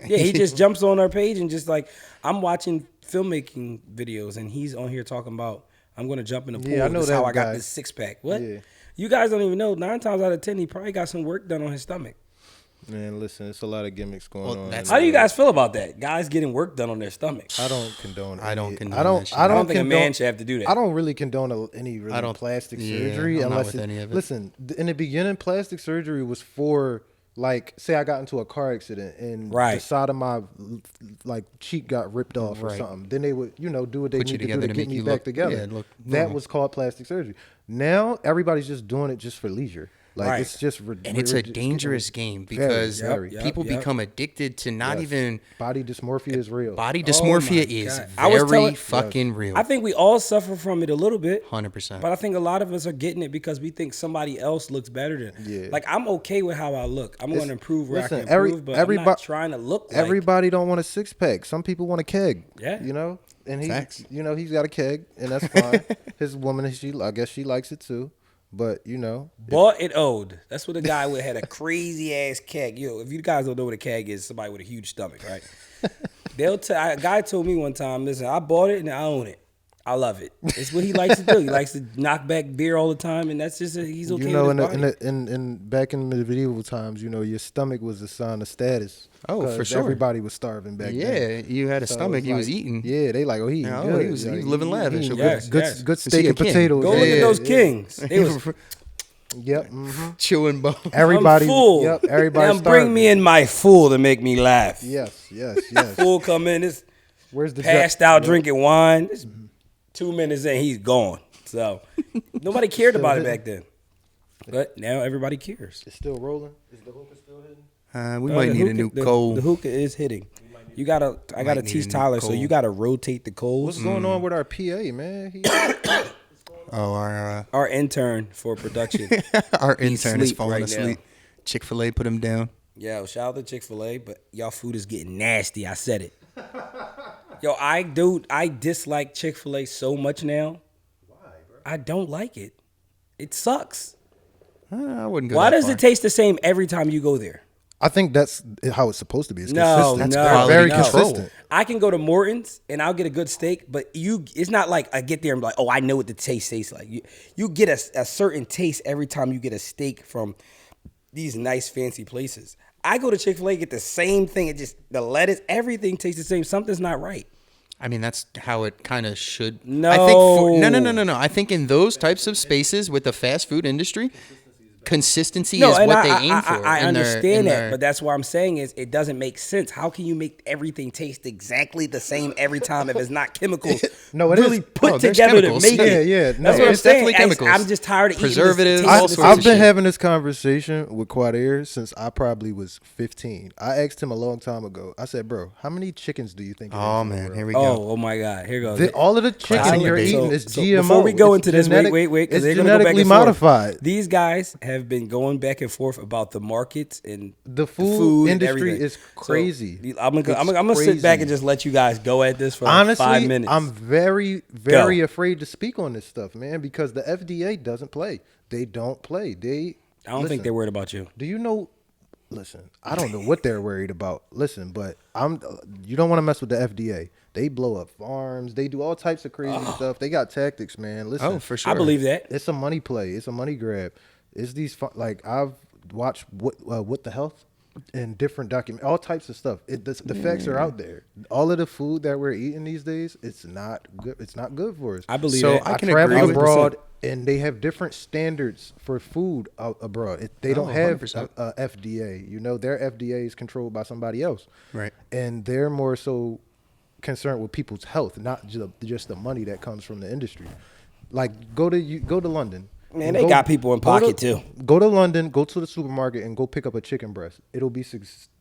S1: yeah, he just jumps on our page and just like I'm watching filmmaking videos and he's on here talking about I'm gonna jump in the pool.
S2: Yeah, I know
S1: that's
S2: that
S1: how I got
S2: guy.
S1: this 6-pack. What?
S2: Yeah.
S1: You guys don't even know. 9 times out of 10, he probably got some work done on his stomach.
S2: Man, listen, it's a lot of gimmicks going on.
S1: How do you guys feel about that? Guys getting work done on their stomach.
S2: I don't condone it.
S3: I don't condone that shit.
S1: I don't think a man should have to do that.
S2: I don't really condone any plastic surgery.
S3: I'm
S2: unless
S3: not with any of it.
S2: Listen, in the beginning, plastic surgery was for, like, say I got into a car accident and the side of my like cheek got ripped off or something. Then they would, do what they need to do to get me back together. That was called plastic surgery. Now everybody's just doing it just for leisure. Like it's just
S3: and it's a dangerous game because people become addicted to not even
S2: body dysmorphia is real.
S3: Body dysmorphia is very fucking real.
S1: I think we all suffer from it a little bit,
S3: 100%.
S1: But I think a lot of us are getting it because we think somebody else looks better than. Yeah. Like I'm okay with how I look. I'm going to improve where I can improve, but I'm not trying to look.
S2: Everybody don't want a 6-pack. Some people want a keg.
S1: Yeah.
S2: And he's got a keg, and that's fine. His woman, I guess she likes it too. But
S1: bought it owed. That's what a guy would had a crazy ass keg. If you guys don't know what a keg is, somebody with a huge stomach, right? A guy told me one time, listen, I bought it and I own it. I love it. It's what he likes to do. He likes to knock back beer all the time, and that's just he's okay. With his body.
S2: In back in the medieval times, your stomach was a sign of status.
S3: Oh, for sure.
S2: Everybody was starving back then.
S3: Yeah, you had a stomach. You was eating.
S2: Yeah, they like, he eating good.
S3: He was living lavish.
S2: Good steak and potatoes.
S1: Go look at those kings. They was
S2: Yep.
S3: Chewing bone.
S2: Everybody.
S1: I'm full.
S2: Yep. Everybody.
S1: Now bring me in my fool to make me laugh.
S2: Yes.
S1: Fool come in. It's
S2: where's the
S1: passed out drinking wine. It's 2 minutes in, he's gone. So nobody cared about it back then. But now everybody cares.
S2: It's still rolling. Is the hookah still hitting?
S3: We might need a new coal.
S1: The hookah is hitting. I gotta teach Tyler, so you gotta rotate the coals.
S2: What's going on with our PA, man?
S3: Our
S1: intern for production.
S3: Our intern is falling asleep. Chick-fil-A put him down.
S1: Yo, shout out to Chick-fil-A, but y'all food is getting nasty. I said it. Yo, I dislike Chick-fil-A so much now.
S2: Why, bro?
S1: I don't like it. It sucks.
S3: I wouldn't go.
S1: Why does it taste the same every time you go there?
S2: I think that's how it's supposed to be. It's
S1: consistent.
S2: Very consistent.
S1: I can go to Morton's and I'll get a good steak, but it's not like I get there and be like, oh, I know what the taste tastes like. You get a certain taste every time you get a steak from these nice fancy places. I go to Chick-fil-A, get the same thing. It just, the lettuce, everything tastes the same. Something's not right.
S3: I mean, that's how it kind of should.
S1: No.
S3: I think no. I think in those types of spaces with the fast food industry, consistency is what they aim for.
S1: I understand that, but that's what I'm saying is it doesn't make sense. How can you make everything taste exactly the same every time if it's not chemicals put together to make it?
S2: Yeah.
S1: That's what I'm saying. I'm just tired of
S3: preservatives.
S2: I've been having this conversation with Quadir since I probably was 15. I asked him a long time ago. I said, bro, how many chickens do you think?
S3: Oh man, here we go.
S1: Oh my God, here goes.
S2: All of the chicken you're eating is GMO.
S1: Before we go into this, wait,
S2: it's genetically modified.
S1: These guys have been going back and forth about the markets and
S2: the food industry
S1: is
S2: crazy.
S1: So I'm gonna sit back and just let you guys go at this for
S2: honestly,
S1: 5 minutes.
S2: I'm very, very afraid to speak on this stuff, man, because the FDA doesn't play. They don't play.
S1: I don't think they're worried about you.
S2: Do you know? Listen, I don't know what they're worried about. Listen, but you don't want to mess with the FDA. They blow up farms. They do all types of crazy stuff. They got tactics, man. Listen,
S3: oh, for sure.
S1: I believe that.
S2: It's a money play. It's a money grab. It's these I've watched what the health and different all types of stuff. The facts are out there. All of the food that we're eating these days, it's not good. It's not good for us.
S1: I believe
S3: so
S1: that.
S3: I can
S2: travel
S3: agree
S2: abroad, and they have different standards for food abroad. They don't have FDA. Their FDA is controlled by somebody else,
S3: right?
S2: And they're more so concerned with people's health, not just the money that comes from the industry. Like go to London.
S1: Man, they got people in pocket too.
S2: Go to London, go to the supermarket, and go pick up a chicken breast. It'll be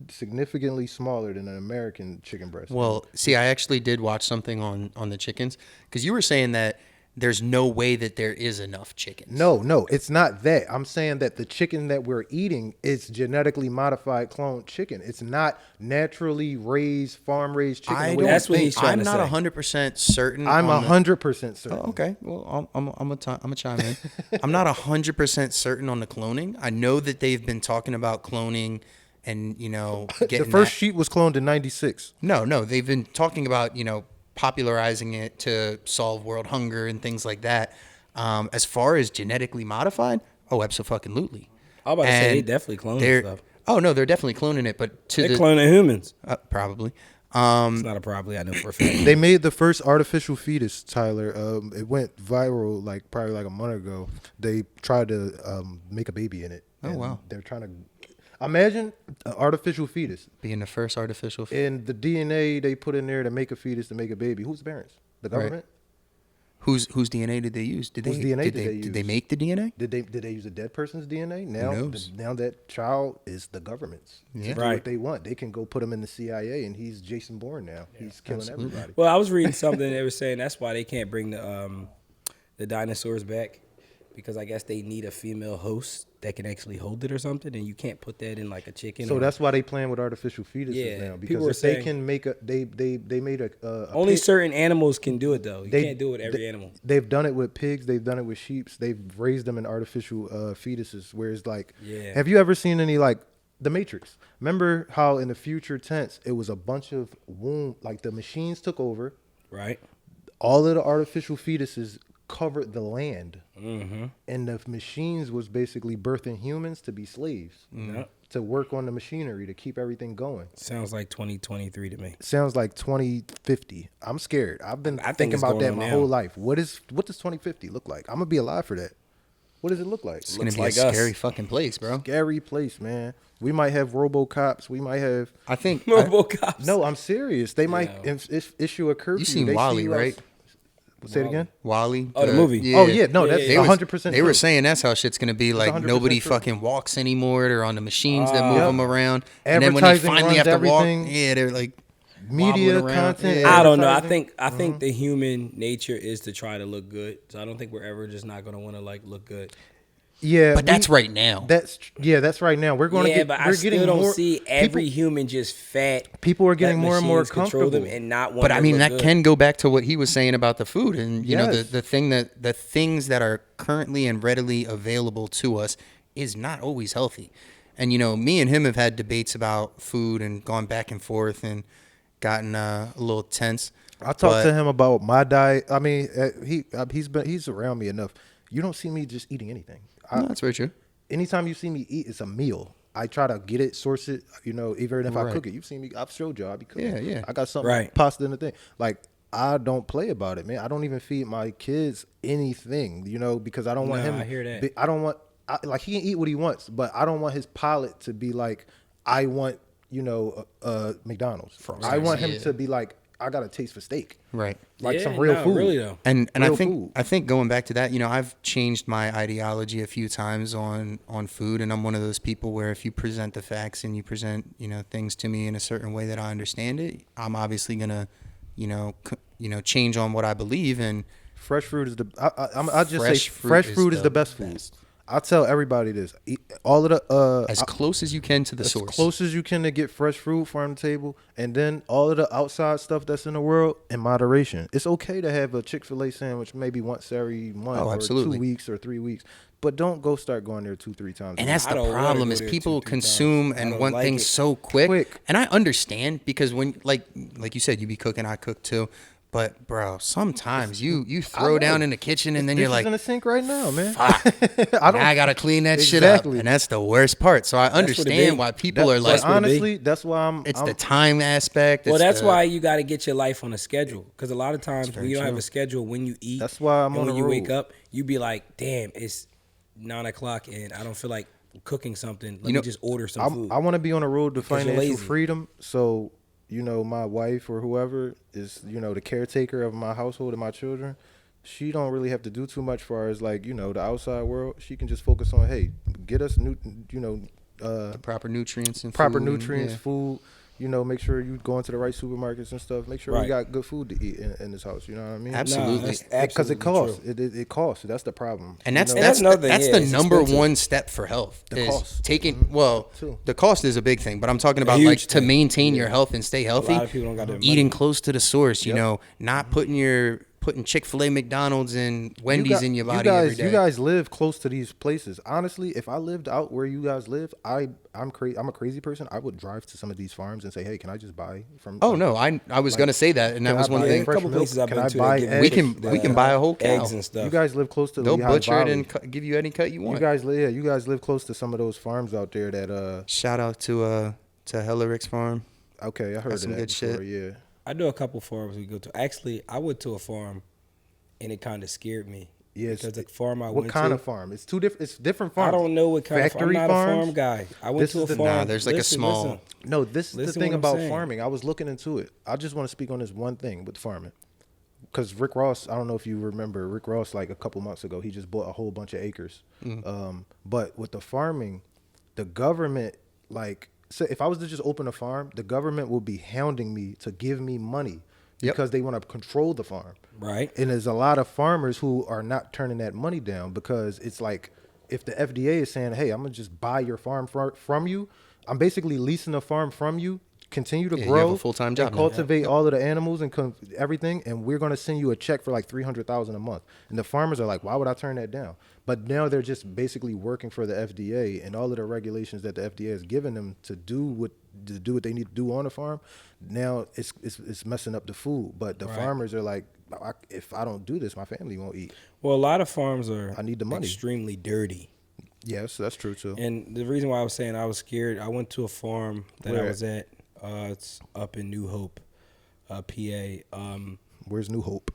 S2: significantly smaller than an American chicken breast.
S3: Well, see, I actually did watch something on the chickens, because you were saying that there's no way that there is enough chickens.
S2: No, it's not that. I'm saying that the chicken that we're eating is genetically modified cloned chicken. It's not naturally raised, farm-raised chicken.
S1: That's what he's trying to say.
S3: I'm not 100% certain.
S2: I'm 100% certain.
S3: Oh, okay, well, I'm a chime in. I'm not 100% certain on the cloning. I know that they've been talking about cloning and, getting
S2: the first sheep was cloned in 96.
S3: No, they've been talking about, popularizing it to solve world hunger and things like that. As far as genetically modified, absolutely.
S1: I'm about to say they definitely cloning stuff.
S3: Oh no, they're definitely cloning it, but
S1: they're cloning humans.
S3: Probably.
S1: It's not a probably. I know for a fact.
S2: They made the first artificial fetus, Tyler. It went viral probably a month ago. They tried to make a baby in it.
S3: Oh wow!
S2: They're trying to. Imagine an artificial fetus.
S3: Being the first artificial fetus.
S2: And the DNA they put in there to make a fetus to make a baby. Who's the parents? The government?
S3: Right. Whose DNA did they use? Did they make the DNA?
S2: Did they use a dead person's DNA? Now that child is the government's.
S3: Yeah.
S2: Right. What they want. They can go put him in the CIA and he's Jason Bourne now. Yeah, he's killing everybody.
S1: Well, I was reading something they were saying that's why they can't bring the dinosaurs back, because I guess they need a female host that can actually hold it or something, and you can't put that in like a chicken.
S2: So that's why they playing with artificial fetuses now, because if they can make they made a
S1: only certain animals can do it though. You can't do it with every animal.
S2: They've done it with pigs. They've done it with sheep. They've raised them in artificial fetuses. Whereas have you ever seen any The Matrix? Remember how in the future tense it was a bunch of womb, the machines took over,
S1: right?
S2: All of the artificial fetuses covered the land,
S1: mm-hmm.
S2: and the machines was basically birthing humans to be slaves, to work on the machinery to keep everything going.
S1: Sounds like 2023 to me.
S2: Sounds like 2050. I'm scared. I've been thinking about that my whole life. What does 2050 look like? I'm gonna be alive for that. What does it look like?
S3: It's gonna be a scary fucking place, bro.
S2: Scary place, man. We might have RoboCops. We might have.
S3: I think
S1: RoboCops.
S2: No, I'm serious. They might issue a curfew.
S3: You seen Wally, right?
S2: Say it again.
S3: Wally.
S1: The movie.
S2: Yeah. Oh yeah, no, that's 100%.
S3: They were saying that's how shit's gonna be. Like nobody fucking walks anymore. They're on the machines that move them around. And then when they finally have to walk, they're like
S2: media content.
S1: I don't know. I think the human nature is to try to look good. So I don't think we're ever just not gonna want to look good.
S2: Yeah,
S3: but that's right now.
S2: That's right now. We're going to get.
S1: But I still don't see every human just fat.
S2: People are getting more and more comfortable
S1: them and not want.
S3: But I mean, that
S1: good.
S3: can go back to what he was saying about the food, and you know, the things that are currently and readily available to us is not always healthy. And you know, me and him have had debates about food and gone back and forth and gotten a little tense.
S2: I talked to him about my diet. I mean, he's around me enough. You don't see me just eating anything.
S3: No, that's very true.
S2: Anytime you see me eat, it's a meal. I try to get it, source it, you know, even if I cook it. You've seen me, I've showed y'all.
S3: Yeah.
S2: I got something pasta in the thing. I don't play about it, man. I don't even feed my kids anything, you know, because I don't want him.
S1: I hear that.
S2: I don't want, he can eat what he wants, but I don't want his palate to be like, I want, you know, McDonald's. I want him to be like, I got a taste for steak.
S3: Right.
S2: Some real food.
S1: Really though.
S3: And I think going back to that, you know, I've changed my ideology a few times on food, and I'm one of those people where if you present the facts and you present, you know, things to me in a certain way that I understand it, I'm obviously going to, you know, change on what I believe in.
S2: Fresh fruit is fresh fruit is the best food. I tell everybody this. Eat all of the
S3: as close as you can to the source.
S2: As close as you can to get fresh fruit farm to table, and then all of the outside stuff that's in the world in moderation. It's okay to have a Chick-fil-A sandwich maybe once every month or 2 weeks or 3 weeks, but don't start going there 2-3 times.
S3: And that's the problem is people consume and want things so quick. And I understand because when like you said, you be cooking, I cook too. But bro, sometimes you throw down in the kitchen and then you're like,
S2: in the sink right now, man.
S3: I gotta clean that shit up, and that's the worst part. So I understand why people are like,
S2: honestly, that's why
S3: It's the time aspect.
S1: Well, that's why you got to get your life on a schedule, because a lot of times when you don't have a schedule when you eat,
S2: that's why I'm on the road.
S1: When you wake up, you be like, damn, it's 9:00 and I don't feel like cooking something. Let me just order some food.
S2: I want to be on the road to financial freedom, so. You know, my wife or whoever is, you know, the caretaker of my household and my children. she don't really have to do too much for as like, the outside world. She can just focus on, hey, get us
S3: the proper nutrients and
S2: food. Make sure you go into the right supermarkets and stuff. Make sure we got good food to eat in this house. You know what I mean?
S3: Absolutely.
S2: Because it costs. It costs. That's the problem.
S3: And that's the number one step for health.
S2: The cost.
S3: The cost is a big thing, but I'm talking about like to maintain your health and stay healthy.
S1: A lot of people don't got that
S3: eating
S1: money.
S3: close to the source. Not putting Chick-fil-A, McDonald's, and Wendy's in your body every day.
S2: You guys live close to these places. Honestly, if I lived out where you guys live, I'm a crazy person. I would drive to some of these farms and say, hey, can I just buy from?
S3: Oh no, I was gonna say that, and that was one thing.
S1: A couple places I've been to.
S3: We can buy a whole cow.
S1: Eggs and stuff.
S2: You guys live close to.
S3: They'll butcher it and give you any cut you want.
S2: You guys live close to some of those farms out there that.
S3: Shout out to Hellerix Farm.
S2: Okay, I heard
S3: some good
S2: before,
S3: shit.
S2: Yeah.
S1: I know a couple farms we go to. Actually, I went to a farm, and it kind of scared me.
S2: Yeah,
S1: because the farm I went to.
S2: What kind of farm? It's it's different farms.
S1: I don't know what kind
S2: Factory
S1: of farm. I'm not a farm guy. I went to a farm.
S3: Nah, there's like a small.
S2: No, this is the thing about farming. I was looking into it. I just want to speak on this one thing with farming. Because Rick Ross, I don't know if you remember, Rick Ross, like a couple months ago, he just bought a whole bunch of acres. But with the farming, the government, so if I was to just open a farm, the government will be hounding me to give me money because they want to control the farm.
S1: Right.
S2: And there's a lot of farmers who are not turning that money down because it's like if the FDA is saying, hey, I'm going to just buy your farm from you, I'm basically leasing a farm from you, continue to grow,
S3: you have a full-time job
S2: and cultivate all of the animals and everything, and we're going to send you a check for like $300,000 a month. And the farmers are like, why would I turn that down? But now they're just basically working for the FDA and all of the regulations that the FDA has given them to do what they need to do on the farm. Now it's messing up the food. But the farmers are like, if I don't do this, my family won't eat.
S1: Well, a lot of farms are
S2: I need the money.
S1: Extremely dirty.
S2: Yes, that's true too.
S1: And the reason why I was saying I was scared, I went to a farm that I was at. It's up in New Hope, PA.
S2: Where's New Hope?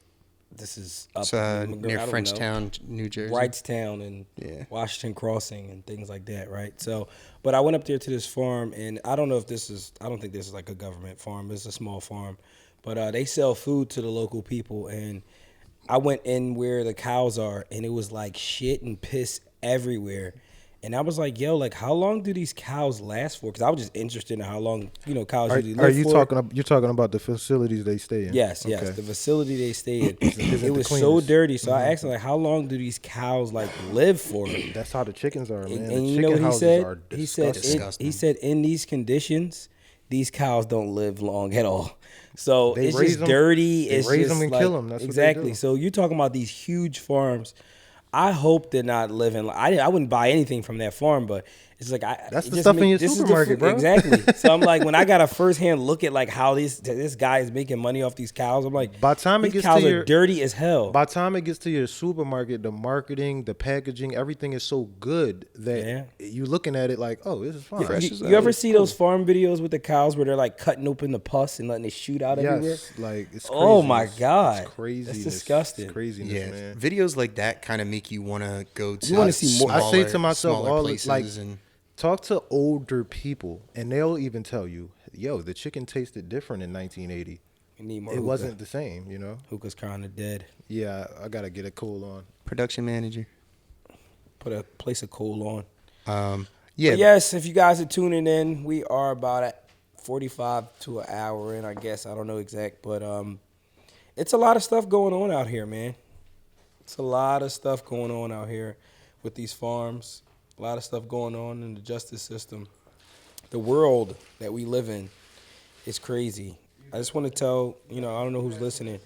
S1: This is up
S3: near Frenchtown, New Jersey.
S1: Wrightstown and Washington Crossing and things like that, right? So, but I went up there to this farm, and I don't think this is like a government farm. It's a small farm. But they sell food to the local people, and I went in where the cows are, and it was like shit and piss everywhere. And I was like, yo, like, how long do these cows last for? Because I was just interested in how long, cows usually live for.
S2: You're talking about the facilities they stay in?
S1: Yes, okay. Yes. The facility they stay in. It was so dirty. So I asked him, like, how long do these cows, like, live for?
S2: That's how the chickens are, man.
S1: And you know what he said? He said, in these conditions, these cows don't live long at all. So it's just dirty.
S2: They raise them and kill them. That's
S1: exactly.
S2: What they do.
S1: So you're talking about these huge farms. I hope they're not living. I wouldn't buy anything from that farm, but it's like
S2: that's the stuff in your supermarket, bro.
S1: Exactly. So I'm like, when I got a firsthand look at like how this guy is making money off these cows, I'm like,
S2: by the time
S1: these cows are dirty as hell.
S2: By the time it gets to your supermarket, the marketing, the packaging, everything is so good that you're looking at it like, oh, this is fine.
S1: You ever see those farm videos with the cows where they're like cutting open the pus and letting it shoot out everywhere?
S2: Like it's crazy.
S1: Oh my god,
S2: it's crazy.
S1: That's disgusting.
S2: It's craziness, man.
S3: Videos like that kind of make you want to go to.
S1: You want to see more.
S2: I say to myself, all
S3: places
S2: talk to older people, and they'll even tell you, yo, the chicken tasted different in 1980. It wasn't the same,
S1: Hookah's kind of dead.
S2: Yeah, I got to get a coal on.
S3: Production manager.
S1: Place a coal on.
S3: Yeah.
S1: But yes, if you guys are tuning in, we are about at 45 to an hour in, I guess. I don't know exact, but it's a lot of stuff going on out here, man. It's a lot of stuff going on out here with these farms. A lot of stuff going on in the justice system. The world that we live in is crazy. I just want to tell, I don't know who's listening.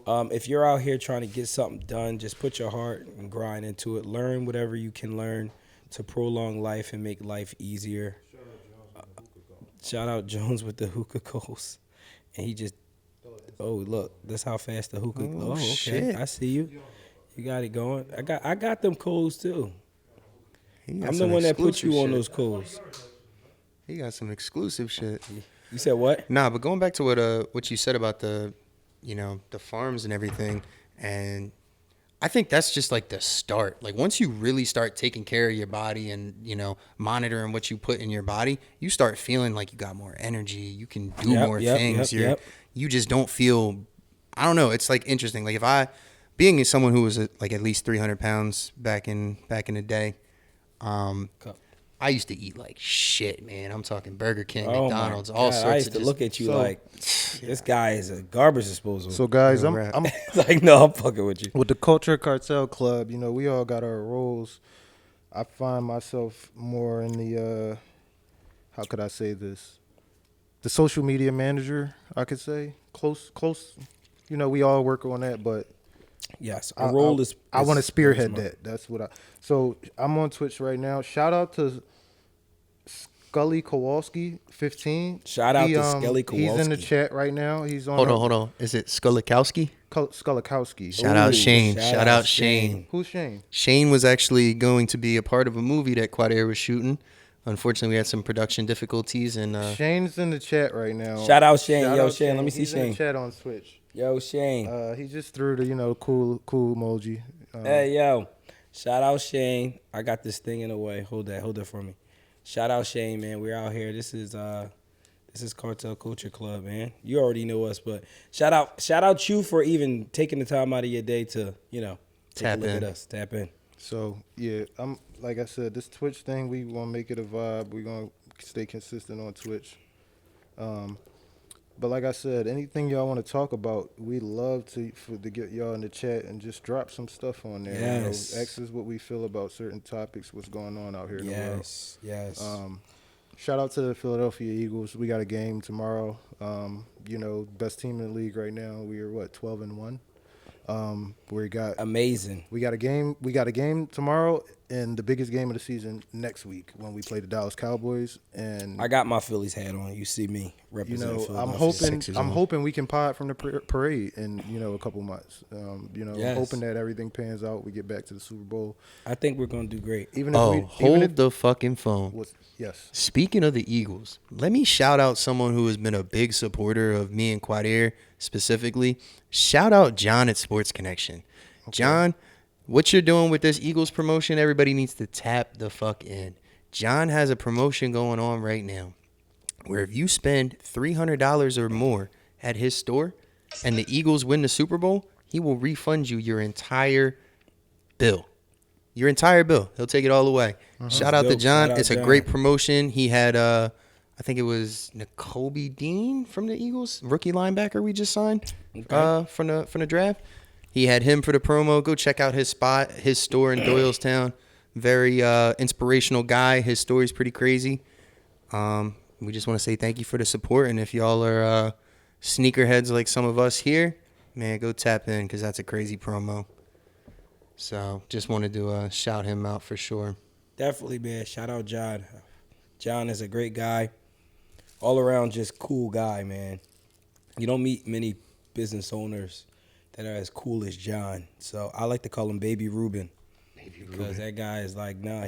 S1: If you're out here trying to get something done, just put your heart and grind into it. Learn whatever you can learn to prolong life and make life easier. Shout out Jones with the hookah coals. And he just, look, that's how fast the hookah. Oh, okay.
S3: Shit.
S1: I see you. You got it going. I got them coals too. I'm the one that put you on those coals.
S3: He got some exclusive shit.
S1: You said what?
S3: Nah, but going back to what you said about the farms and everything, and I think that's just like the start. Like once you really start taking care of your body and, monitoring what you put in your body, you start feeling like you got more energy. You can do more things. You just don't feel, I don't know. It's like interesting. Like if I being someone who was like at least 300 pounds back in the day, I used to eat like shit, man. I'm talking Burger King, McDonald's, all sorts of.
S1: I used to look at you like, this guy is a garbage disposal.
S2: So guys, I'm
S1: like, no, I'm fucking with you.
S2: With the Culture Cartel Club, you know, we all got our roles. I find myself more in the how could I say this? The social media manager, I could say. Close. You know, we all work on that, but
S1: yes, our role is
S2: I want to spearhead that. That's what So I'm on Twitch right now. Shout out to Scully Kowalski 15.
S1: Shout out to Scully Kowalski.
S2: He's in the chat right now. He's on.
S3: Hold on. Is it Skulikowski?
S2: Skulikowski.
S3: Shout out Shane. Shout out Shane.
S2: Who's Shane?
S3: Shane was actually going to be a part of a movie that Quad Air was shooting. Unfortunately, we had some production difficulties, and
S2: Shane's in the chat right now.
S3: Shout out Shane. Shane. Let me see
S2: He's
S3: Shane.
S2: in the chat on Twitch.
S1: Yo, Shane.
S2: He just threw the cool emoji.
S1: Hey, yo. Shout out Shane. I got this thing in the way. Hold that for me. Shout out Shane, man. We're out here. This is Cartel Culture Club, man. You already know us, but shout out you for even taking the time out of your day to, take a look at us. Tap in.
S2: So yeah, I'm like I said, this Twitch thing, we want to make it a vibe. We're gonna stay consistent on Twitch. But like I said, anything y'all want to talk about, we love to get y'all in the chat and just drop some stuff on there.
S1: Yes.
S2: Ask us what we feel about certain topics, what's going on out here in the world.
S1: Yes.
S2: Shout out to the Philadelphia Eagles. We got a game tomorrow. Best team in the league right now. We are 12-1. We got
S1: amazing.
S2: We got a game tomorrow, and the biggest game of the season next week when we play the Dallas Cowboys. And
S1: I got my Phillies hat on. You see me representing Philadelphia.
S2: I'm hoping we can pod from the parade in a couple months. Hoping that everything pans out. We get back to the Super Bowl.
S1: I think we're gonna do great.
S3: Hold the fucking phone.
S2: Yes.
S3: Speaking of the Eagles, let me shout out someone who has been a big supporter of me and Quad Air specifically. Shout out John at Sports Connection. Okay. John, what you're doing with this Eagles promotion, everybody needs to tap the fuck in. John has a promotion going on right now where if you spend $300 or more at his store and the Eagles win the Super Bowl, he will refund you your entire bill. Your entire bill. He'll take it all away. Shout out to John. It's a great promotion. He had, I think it was Nakobe Dean from the Eagles, rookie linebacker we just signed from the draft. He had him for the promo. Go check out his spot, his store in Doylestown. Very inspirational guy. His story's pretty crazy. We just want to say thank you for the support. And if y'all are sneakerheads like some of us here, man, go tap in because that's a crazy promo. So just wanted to shout him out for sure.
S1: Definitely, man. Shout out John. John is a great guy. All around just cool guy, man. You don't meet many business owners that are as cool as John. So I like to call him Baby Ruben. Because that guy is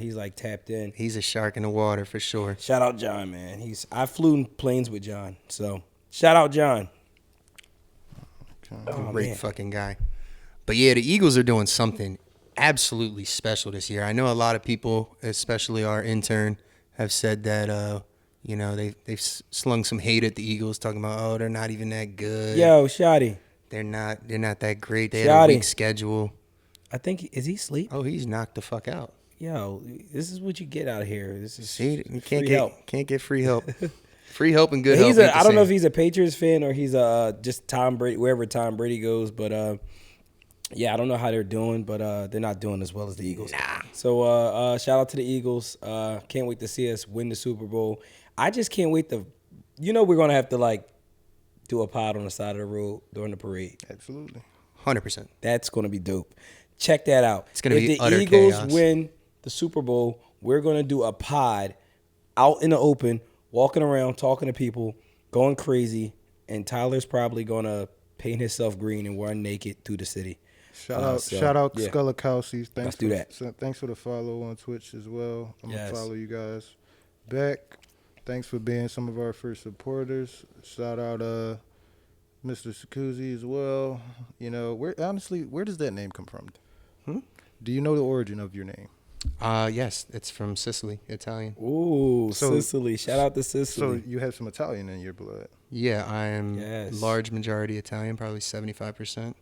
S1: he's like tapped in.
S3: He's a shark in the water for sure.
S1: Shout out John, man. I flew in planes with John. So shout out John.
S3: Great fucking guy. But yeah, the Eagles are doing something absolutely special this year. I know a lot of people, especially our intern, have said that they've slung some hate at the Eagles, talking about they're not even that good.
S1: Yo, Shotty.
S3: They're not that great. They had a weak schedule.
S1: I think is he asleep?
S3: Oh, he's knocked the fuck out.
S1: Yo, this is what you get out here. This is
S3: you can't get free help. Free help and good help.
S1: I don't know if he's a Patriots fan or he's just Tom Brady, wherever Tom Brady goes, but yeah, I don't know how they're doing, but they're not doing as well as the Eagles.
S3: Nah.
S1: So shout out to the Eagles. Can't wait to see us win the Super Bowl. I just can't wait to, we're gonna have to do a pod on the side of the road during the parade.
S2: Absolutely,
S3: 100%.
S1: That's gonna be dope. Check that out.
S3: It's gonna be utter
S1: chaos. If the Eagles
S3: chaos.
S1: win the Super Bowl, we're gonna do a pod out in the open, walking around, talking to people, going crazy, and Tyler's probably gonna paint himself green and run naked through the city.
S2: Shout out to Skulikowski.
S1: Let's do that.
S2: Thanks for the follow on Twitch as well. I'm gonna follow you guys back. Thanks for being some of our first supporters. Shout out Mr. Sacuzzi as well. Where does that name come from? Do you know the origin of your name?
S3: Yes, it's from Sicily, Italian.
S1: Ooh, Sicily. Shout out to Sicily.
S2: So you have some Italian in your blood.
S3: Yeah, I am large majority Italian, probably 75%.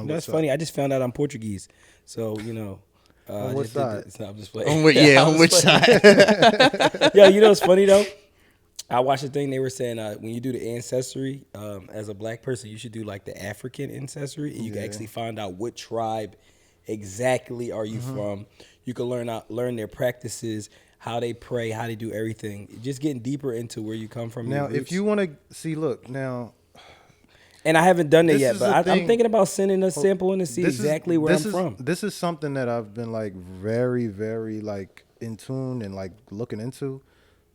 S1: That's funny. I just found out I'm Portuguese, so
S2: on what side?
S1: It's not just playing.
S3: On which side?
S1: Yo, you know what's funny though? I watched the thing. They were saying when you do the Ancestry, as a black person, you should do like the African Ancestry, and you can actually find out what tribe exactly are you from. You can learn their practices, how they pray, how they do everything. Just getting deeper into where you come from.
S2: Now, if you want to see, look now.
S1: And I haven't done it yet, but I'm thinking about sending a sample in to see exactly where I'm from.
S2: This is something that I've been like very, very like in tune and like looking into.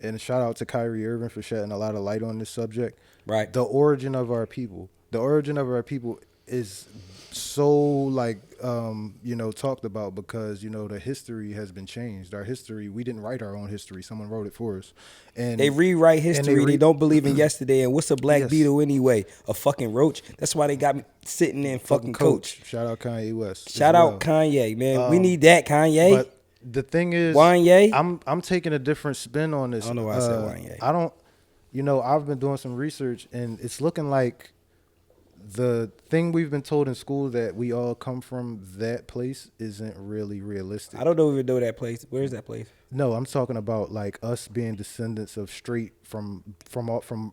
S2: And shout out to Kyrie Irving for shedding a lot of light on this subject.
S1: Right.
S2: The origin of our people. The origin of our people is so like talked about because the history has been changed. Our history, we didn't write our own history. Someone wrote it for us. And
S1: they rewrite history. They don't believe in yesterday. And what's a black beetle anyway? A fucking roach. That's why they got me sitting in fucking coach.
S2: Shout out Kanye West.
S1: Shout out Kanye, man. We need that, Kanye.
S2: But the thing is,
S1: Wanye?
S2: I'm taking a different spin on this.
S1: I don't know why I said Wanye.
S2: I don't, I've been doing some research and it's looking like the thing we've been told in school that we all come from that place isn't really realistic.
S1: I don't even know that place. Where is that place?
S2: No, I'm talking about like us being descendants of straight from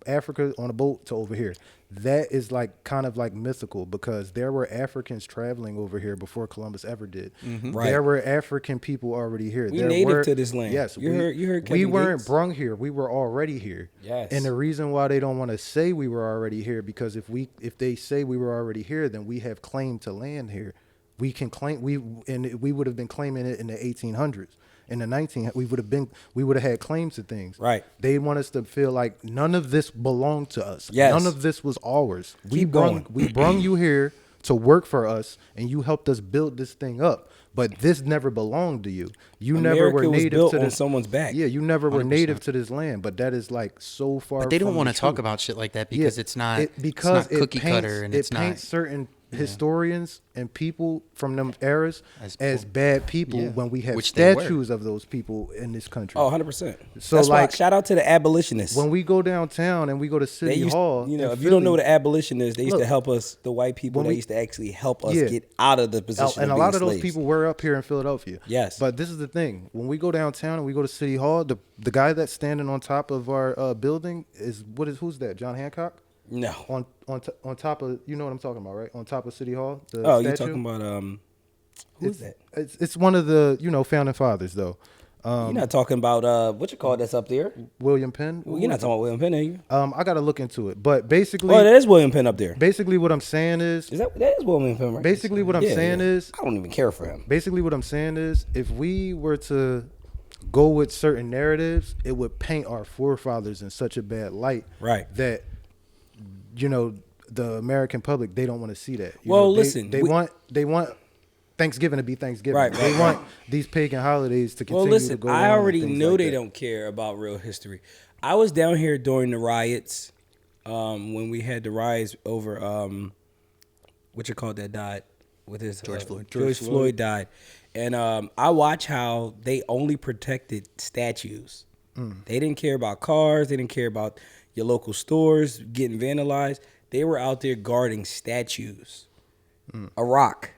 S2: Africa on a boat to over here. That is like kind of like mythical because there were Africans traveling over here before Columbus ever did.
S1: Right.
S2: There were African people already here.
S1: We native to this land.
S2: Yes,
S1: you heard.
S2: We weren't brung here. We were already here.
S1: Yes.
S2: And the reason why they don't want to say we were already here because if they say we were already here, then we have claim to land here. We can claim we would have been claiming it in the 1800s. In the 1900s, we would have had claims to things.
S1: Right.
S2: They want us to feel like none of this belonged to us.
S1: Yes.
S2: None of this was ours. We
S1: going.
S2: brung you here to work for us, and you helped us build this thing up. But this never belonged to you. You never were native to this.
S1: On someone's back.
S2: Yeah, you never
S3: 100%.
S2: were native to this land. But that is like so far.
S3: But they don't
S2: want
S3: to talk about shit like that because it's not cookie cutter and it's not.
S2: It paints certain historians and people from them eras as bad people when we have statues of those people in this country.
S1: Oh, 100%.
S2: So
S1: that's
S2: like,
S1: why shout out to the abolitionists.
S2: When we go downtown and we go to City Hall,
S1: if you don't know what the abolitionists, they used to help us, the white people, they used to actually help us get out of the position
S2: and
S1: of
S2: a lot
S1: being
S2: of those
S1: slaves.
S2: people were up here in Philadelphia.
S1: Yes.
S2: But this is the thing. When we go downtown and we go to City Hall, the guy that's standing on top of our building who's that? John Hancock?
S1: No.
S2: On top of, you know what I'm talking about, right? On top of City Hall.
S1: You're talking about who's that?
S2: It's one of the founding fathers though.
S1: You're not talking about what you call that's up there?
S2: William Penn.
S1: Well, you're not talking about William Penn, are you?
S2: I got to look into it, but basically,
S1: that is William Penn up there.
S2: Basically, what I'm saying is
S1: that is William Penn, right?
S2: Basically, what I'm saying is
S1: I don't even care for him.
S2: Basically, what I'm saying is if we were to go with certain narratives, it would paint our forefathers in such a bad light,
S1: right?
S2: That the American public, they don't want to see that.
S1: Listen,
S2: they want Thanksgiving to be Thanksgiving.
S1: Right.
S2: They want these pagan holidays to continue to go on.
S1: I already know they don't care about real history. I was down here during the riots, when we had the riots over that died with his
S3: George Floyd.
S1: George Floyd died, and I watched how they only protected statues. They didn't care about cars. They didn't care about your local stores getting vandalized. They were out there guarding statues. A rock.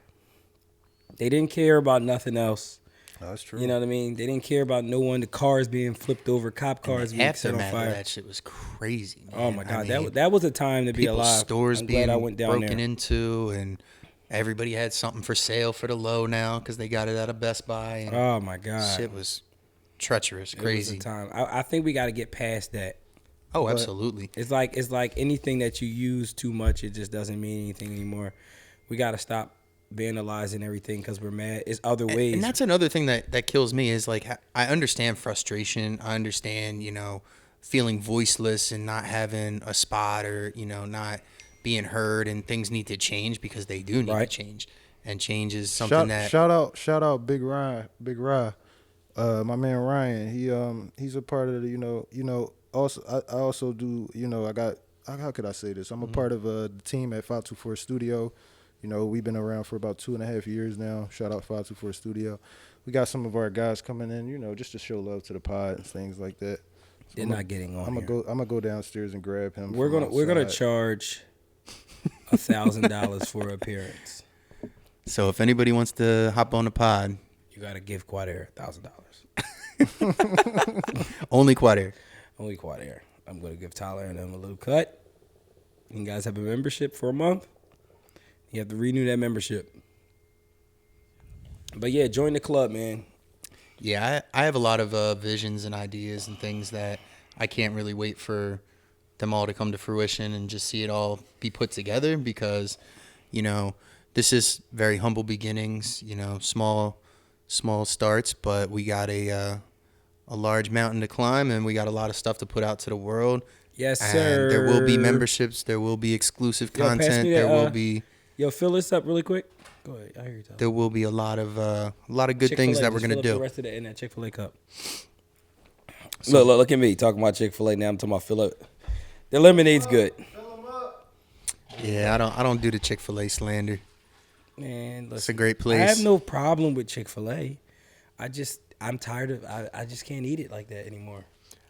S1: They didn't care about nothing else.
S2: Oh, that's true.
S1: You know what I mean? They didn't care about no one. The cars being flipped over, cop cars being set on fire.
S3: That shit was crazy, man.
S1: Oh my god, that was a time to be alive.
S3: Stores
S1: I'm
S3: being
S1: glad I went down
S3: broken into, and everybody had something for sale for the low now because they got it out of Best Buy. And
S1: oh my god,
S3: shit was treacherous, crazy.
S1: It was a time. I think we got to get past that.
S3: Oh, absolutely.
S1: It's like anything that you use too much, it just doesn't mean anything anymore. We got to stop vandalizing everything because we're mad. It's other ways.
S3: And that's another thing that kills me is like, I understand frustration. I understand, feeling voiceless and not having a spot or, not being heard, and things need to change because they do need to change. And change is something
S2: shout out Big Ryan, my man Ryan. He's a part of the, also I also do, how could I say this? I'm a part of the team at 524 Studio. We've been around for about 2.5 years now. Shout out 524 Studio. We got some of our guys coming in, just to show love to the pod and things like that. So
S1: They're not getting on.
S2: I'm gonna go downstairs and grab him.
S1: We're gonna charge $1,000 for appearance.
S3: So if anybody wants to hop on the pod,
S1: you gotta give Quad Air $1,000.
S3: Only Quad Air.
S1: Only Quad Air. I'm gonna give Tyler and them a little cut. You guys have a membership for a month. You have to renew that membership. But yeah, join the club, man.
S3: Yeah, I have a lot of visions and ideas and things that I can't really wait for them all to come to fruition and just see it all be put together because, you know, this is very humble beginnings, you know, small starts, but we got a large mountain to climb and we got a lot of stuff to put out to the world.
S1: Yes,
S3: and
S1: sir.
S3: There will be memberships. There will be exclusive content. There will be.
S1: Yo, fill this up really quick. Go ahead. I hear you talking.
S3: There will be a lot of good
S1: Chick-fil-A,
S3: things that we're gonna do.
S1: The rest of it in that Chick-fil-A cup. So, look at me talking about Chick-fil-A. Now I'm talking about fill up. The lemonade's good.
S3: Yeah, I don't do the Chick-fil-A slander.
S1: Man, listen,
S3: it's a great place.
S1: I have no problem with Chick-fil-A. I'm tired of. I just can't eat it like that anymore.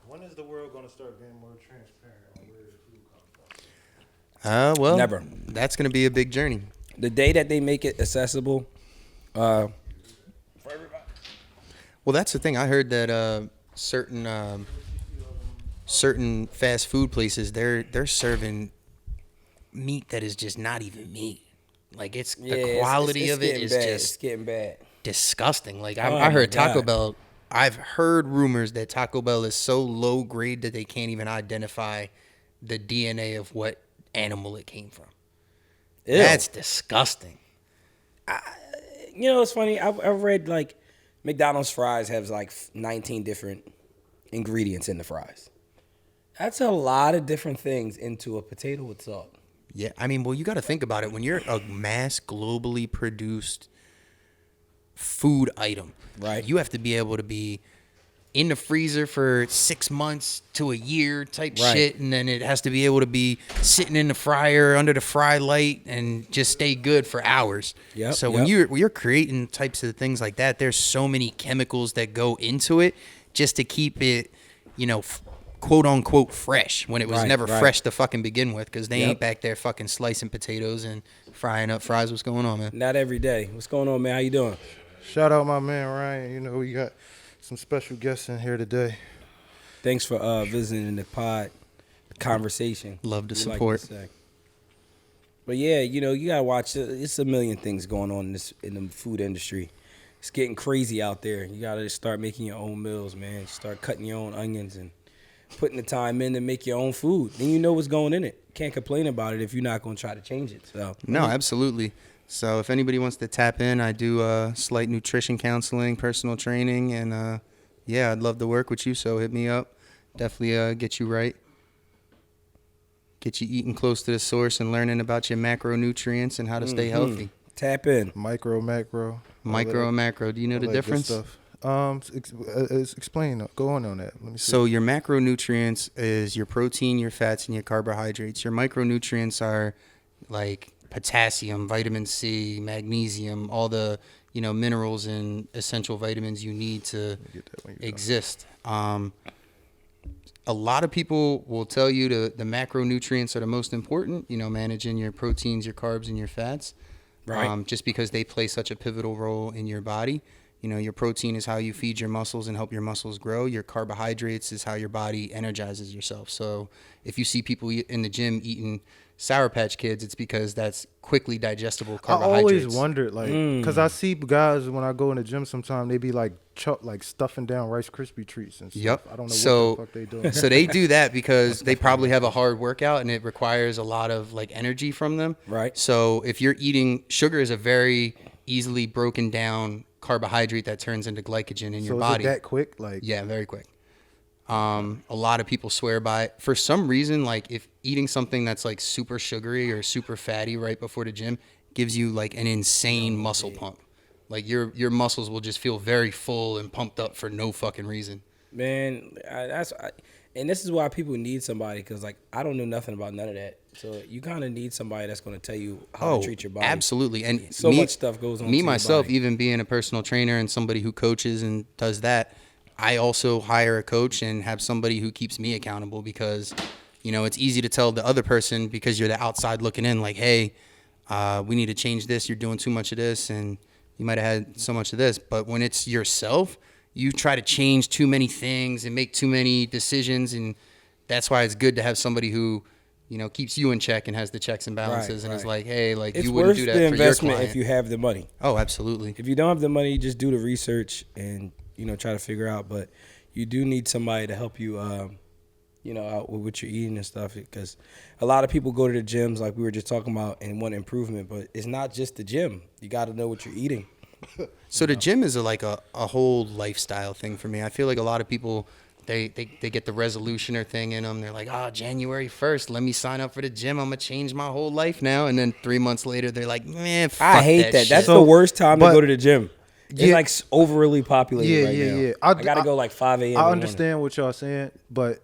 S2: When is the world gonna start being more transparent on where the food comes from?
S3: Well,
S1: never.
S3: That's gonna be a big journey.
S1: The day that they make it accessible, for everybody.
S3: Well, that's the thing. I heard that certain fast food places they're serving meat that is just not even meat. Like the quality of it is just
S1: getting bad.
S3: Disgusting. Like I heard Taco Bell. I've heard rumors that Taco Bell is so low grade that they can't even identify the DNA of what animal it came from. Ew. That's disgusting.
S1: You know, it's funny. I've read like McDonald's fries has like 19 different ingredients in the fries. That's a lot of different things into a potato with salt.
S3: Yeah, I mean, well, you got to think about it. When you're a mass globally produced food item,
S1: right?
S3: You have to be able to be in the freezer for 6 months to a year type shit, and then it has to be able to be sitting in the fryer under the fry light and just stay good for hours.
S1: Yep,
S3: so when you're creating types of things like that, there's so many chemicals that go into it just to keep it, you know, quote unquote fresh when it was never fresh to fucking begin with, because they ain't back there fucking slicing potatoes and frying up fries. What's going on, man?
S1: Not every day. What's going on, man? How you doing?
S2: Shout out my man Ryan. You know, we got some special guests in here today.
S1: Thanks for visiting the pod conversation.
S3: Love the support.
S1: But yeah, you know, you gotta watch. It's a million things going on in the food industry. It's getting crazy out there. You gotta just start making your own meals, man. Start cutting your own onions and putting the time in to make your own food. Then you know what's going in it. Can't complain about it if you're not gonna try to change it. So
S3: no, absolutely. So if anybody wants to tap in, I do slight nutrition counseling, personal training, and yeah, I'd love to work with you. So hit me up. Definitely get you right. Get you eating close to the source and learning about your macronutrients and how to stay healthy.
S1: Tap in.
S2: Micro, macro.
S3: Micro and macro. Do you know the difference?
S2: Explain. Go on that. Let me see.
S3: So your macronutrients is your protein, your fats, and your carbohydrates. Your micronutrients are like potassium, vitamin C, magnesium, all the, you know, minerals and essential vitamins you need to exist. A lot of people will tell you the macronutrients are the most important, you know, managing your proteins, your carbs, and your fats, just because they play such a pivotal role in your body. You know, your protein is how you feed your muscles and help your muscles grow. Your carbohydrates is how your body energizes yourself. So if you see people in the gym eating Sour Patch Kids, it's because that's quickly digestible carbohydrates.
S2: I always wondered, like, because I see guys when I go in the gym sometimes, they be like stuffing down Rice Krispie treats and stuff.
S3: Yep.
S2: I don't know what the fuck they doing.
S3: So they do that because they probably have a hard workout and it requires a lot of like energy from them.
S1: Right.
S3: So if you're eating, sugar is a very easily broken down carbohydrate that turns into glycogen in your body.
S2: So is it that quick? Like,
S3: yeah, very quick. A lot of people swear by it. For some reason, like if eating something that's like super sugary or super fatty right before the gym gives you like an insane muscle pump. Like your muscles will just feel very full and pumped up for no fucking reason.
S1: Man, and this is why people need somebody, because like I don't know nothing about none of that. So you kind of need somebody that's going to tell you how to treat your body.
S3: Absolutely. And
S1: so much stuff goes on.
S3: Me myself, even being a personal trainer and somebody who coaches and does that, I also hire a coach and have somebody who keeps me accountable, because, you know, it's easy to tell the other person because you're the outside looking in, like, hey, we need to change this. You're doing too much of this, and you might have had so much of this. But when it's yourself, you try to change too many things and make too many decisions, and that's why it's good to have somebody who, you know, keeps you in check and has the checks and balances, and is like, hey, like, you wouldn't do that for your client. It's worth the investment
S1: if you have the money.
S3: Oh, absolutely.
S1: If you don't have the money, just do the research and, you know, try to figure out. But you do need somebody to help you, you know, out with what you're eating and stuff, because a lot of people go to the gyms like we were just talking about and want improvement, but it's not just the gym. You got to know what you're eating.
S3: So the gym is like a whole lifestyle thing for me. I feel like a lot of people, they get the resolutioner thing in them. They're like, January 1st, let me sign up for the gym. I'm going to change my whole life now. And then 3 months later, they're like, man, fuck
S1: I hate that.
S3: shit.
S1: That's the worst time to go to the gym. It's like overly populated right now. Yeah. I got to go like 5 a.m.
S2: I understand what y'all saying, but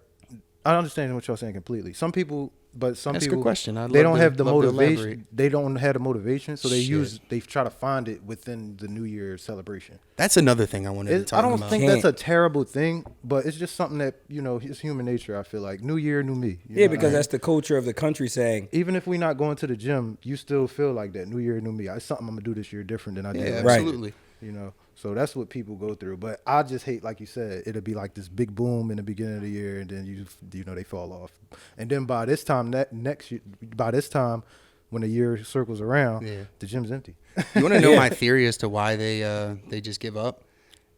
S2: I understand what y'all saying completely. Some people, that's a good question. They don't have the motivation. They don't have the motivation, so they try to find it within the New Year celebration.
S3: That's another thing I wanted to talk about.
S2: I don't think that's a terrible thing, but it's just something that, you know, it's human nature. I feel like New Year, new me.
S1: Yeah, because that's the culture of the country saying.
S2: Even if we're not going to the gym, you still feel like that. New Year, new me. It's something I'm gonna do this year different than I did.
S3: Yeah, absolutely.
S2: You know, so that's what people go through. But I just hate, like you said, it'll be like this big boom in the beginning of the year, and then you know they fall off. And then by this time when the year circles around, the gym's empty.
S3: You want to know my theory as to why they just give up?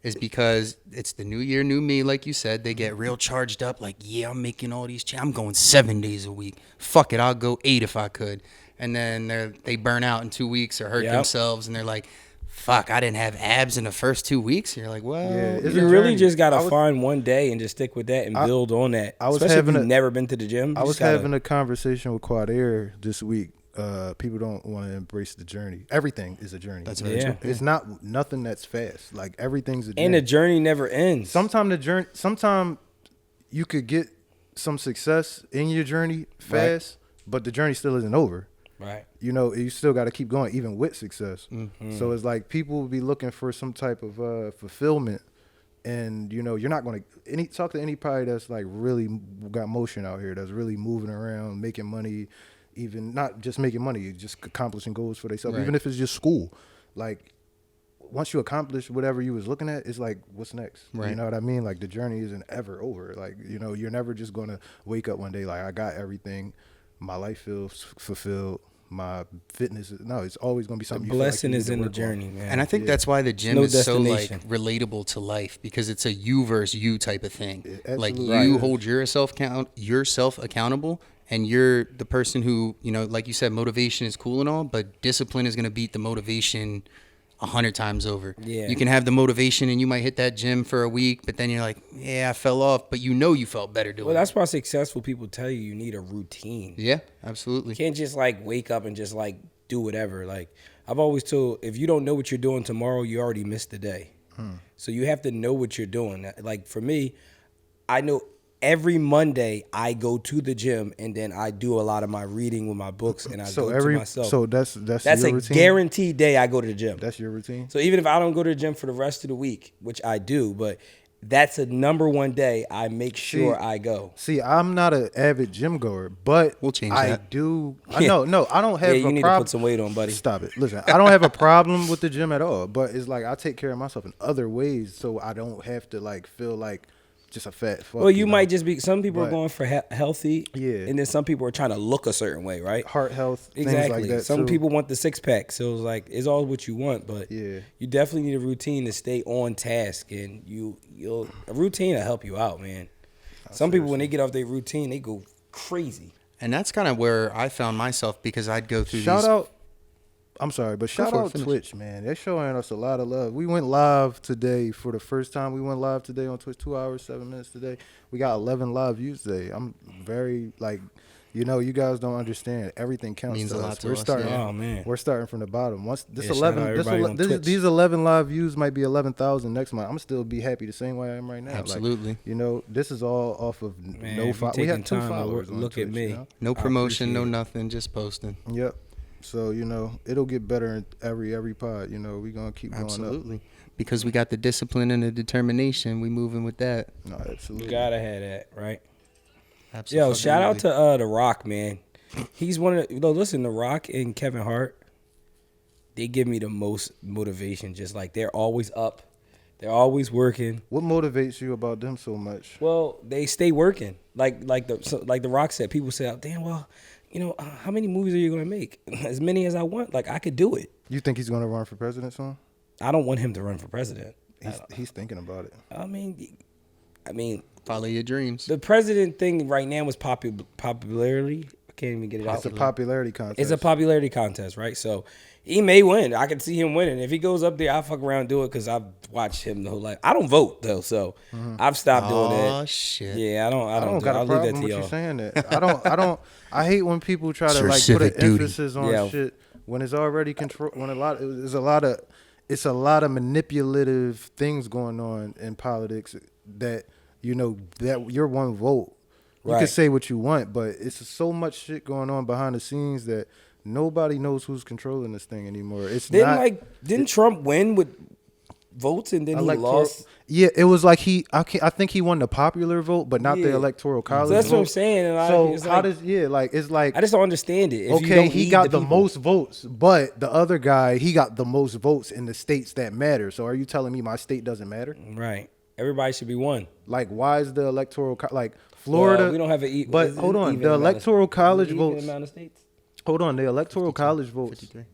S3: Is because it's the new year, new me, like you said. They get real charged up, like, yeah, I'm making all these I'm going 7 days a week. Fuck it, I'll go 8 if I could. And then they burn out in 2 weeks or hurt themselves, and they're like, fuck, I didn't have abs in the first 2 weeks. And you're like, well,
S1: you really just got to find one day and just stick with that and build on that. Especially if you've never been to the gym.
S2: I was having a conversation with Quad Air this week. People don't want to embrace the journey. Everything is a journey.
S3: That's very true.
S2: It's nothing that's fast. Like, everything's a journey.
S1: And the journey never ends.
S2: Sometimes you could get some success in your journey fast, but the journey still isn't over.
S1: Right.
S2: You know, you still got to keep going, even with success. Mm-hmm. So it's like people will be looking for some type of fulfillment, and you know, you're not going to talk to anybody that's like really got motion out here, that's really moving around, making money, even not just making money, just accomplishing goals for themselves, even if it's just school. Like, once you accomplish whatever you was looking at, it's like, what's next? Right. You know what I mean? Like, the journey isn't ever over. Like, you know, you're never just going to wake up one day like, I got everything. My life feels fulfilled. My fitness, it's always going to be something.
S1: The blessing is in the journey, man.
S3: And I think that's why the gym is so like relatable to life, because it's a you versus you type of thing. Like, you hold yourself accountable, and you're the person who, you know, like you said, motivation is cool and all, but discipline is going to beat the motivation 100 times over. Yeah. You can have the motivation and you might hit that gym for a week, but then you're like, yeah, I fell off, but you know you felt better doing it.
S1: Well, that's why successful people tell you need a routine.
S3: Yeah, absolutely.
S1: You can't just like wake up and just like do whatever. Like, I've always told, if you don't know what you're doing tomorrow, you already missed the day. So you have to know what you're doing. Like, for me, I know every Monday I go to the gym and then I do a lot of my reading with my books and I go to myself.
S2: So that's
S1: your routine? Guaranteed day I go to the gym.
S2: That's your routine?
S1: So even if I don't go to the gym for the rest of the week, which I do, but that's a number one day I make sure I go.
S2: See, I'm not an avid gym goer, but
S3: we'll change that.
S2: I do. No, I don't have a problem.
S1: You need to put some weight on, buddy.
S2: Stop it. Listen, I don't have a problem with the gym at all, but it's like I take care of myself in other ways so I don't have to like feel like just a fat fuck.
S1: Well, you might just be. Some people are going for healthy, and then some people are trying to look a certain way, right?
S2: Heart health,
S1: exactly.
S2: Things like that.
S1: Some people want the 6-pack, so it's like it's all what you want, but you definitely need a routine to stay on task, and a routine will help you out, man. Some people, when they get off their routine, they go crazy,
S3: and that's kind of where I found myself, because I'd go through.
S2: Shout out Twitch, man. They're showing us a lot of love. We went live today for the first time. We went live today on Twitch, 2 hours, 7 minutes today. We got 11 live views today. I'm very, like, you know, you guys don't understand. Everything counts.
S3: Means
S2: to
S3: a lot
S2: us.
S3: to
S2: We're
S3: us.
S2: starting.
S1: Oh, man.
S2: We're starting from the bottom. Once these 11 live views might be 11,000 next month. I'm gonna still be happy the same way I am right now.
S3: Absolutely.
S2: Like, you know, this is all off of no followers. We have 2 followers.
S1: Look at me.
S2: You know?
S3: No promotion, no nothing, just posting.
S2: Yep. So, you know, it'll get better in every pod. You know, we're going to keep going up.
S3: Absolutely. Because we got the discipline and the determination. We moving with that.
S2: No, absolutely.
S1: You got to have that, right?
S3: Absolutely.
S1: Yo, shout out to The Rock, man. He's one of the, listen, The Rock and Kevin Hart, they give me the most motivation. Just like they're always up. They're always working.
S2: What motivates you about them so much?
S1: Well, they stay working. Like The Rock said, people say, oh, damn, well, how many movies are you going to make? As many as I want. Like, I could do it.
S2: You think he's going to run for president soon?
S1: I don't want him to run for president.
S2: He's thinking about it.
S1: I mean,
S3: follow your dreams.
S1: The president thing right now was popularity. I can't even get it out.
S2: It's a popularity contest.
S1: It's a popularity contest, right? So he may win. I can see him winning. If he goes up there, I'll fuck around and do it because I've watched him the whole life. I don't vote though, so I've stopped doing that.
S3: Oh shit!
S1: Yeah, I don't
S2: got a problem with you saying that. I hate when people try to like put an emphasis on shit when it's already control. When it's a lot of manipulative things going on in politics that that your one vote. You can say what you want, but it's so much shit going on behind the scenes that nobody knows who's controlling this thing anymore.
S1: Didn't Trump win with votes and then he lost?
S2: Yeah, it was like I think he won the popular vote, but not the electoral college.
S1: So that's
S2: vote.
S1: What I'm saying.
S2: I
S1: just don't understand it.
S2: Okay, he got the most votes, but the other guy, he got the most votes in the states that matter. So are you telling me my state doesn't matter?
S1: Right. Everybody should be one.
S2: Like, why is the electoral Florida?
S1: We don't have
S2: but hold on, the electoral college votes.
S1: Amount of states?
S2: Hold on, the electoral
S3: 52,
S2: college votes.
S3: 53.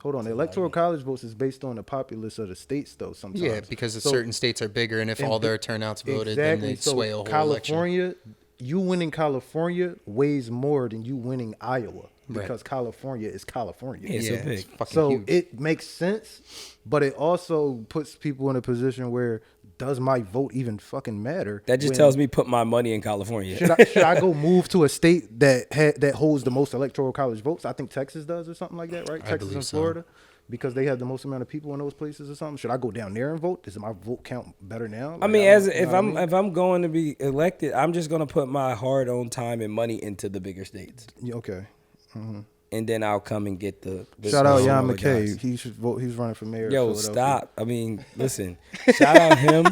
S2: Hold on, the electoral college votes is based on the populace of the states, though. Sometimes,
S3: yeah, because certain states are bigger, and if all their turnouts voted, then they sway a whole
S2: California,
S3: election.
S2: You winning California weighs more than you winning Iowa because California is California.
S1: Yeah, so big.
S2: So
S3: huge.
S2: it makes sense, but it also puts people in a position where does my vote even fucking matter?
S1: That just tells me put my money in California.
S2: Should I go move to a state that holds the most electoral college votes? I think Texas does or something like that, right? Texas and Florida. So. Because they have the most amount of people in those places or something. Should I go down there and vote? Does my vote count better now?
S1: Like, if I'm going to be elected, I'm just going to put my hard-earned time and money into the bigger states.
S2: Yeah, okay. Mm-hmm.
S1: And then I'll come and get the
S2: shout out Jan McKay. He should vote. He's running for mayor.
S1: Yo, stop. I mean, listen. Shout out him.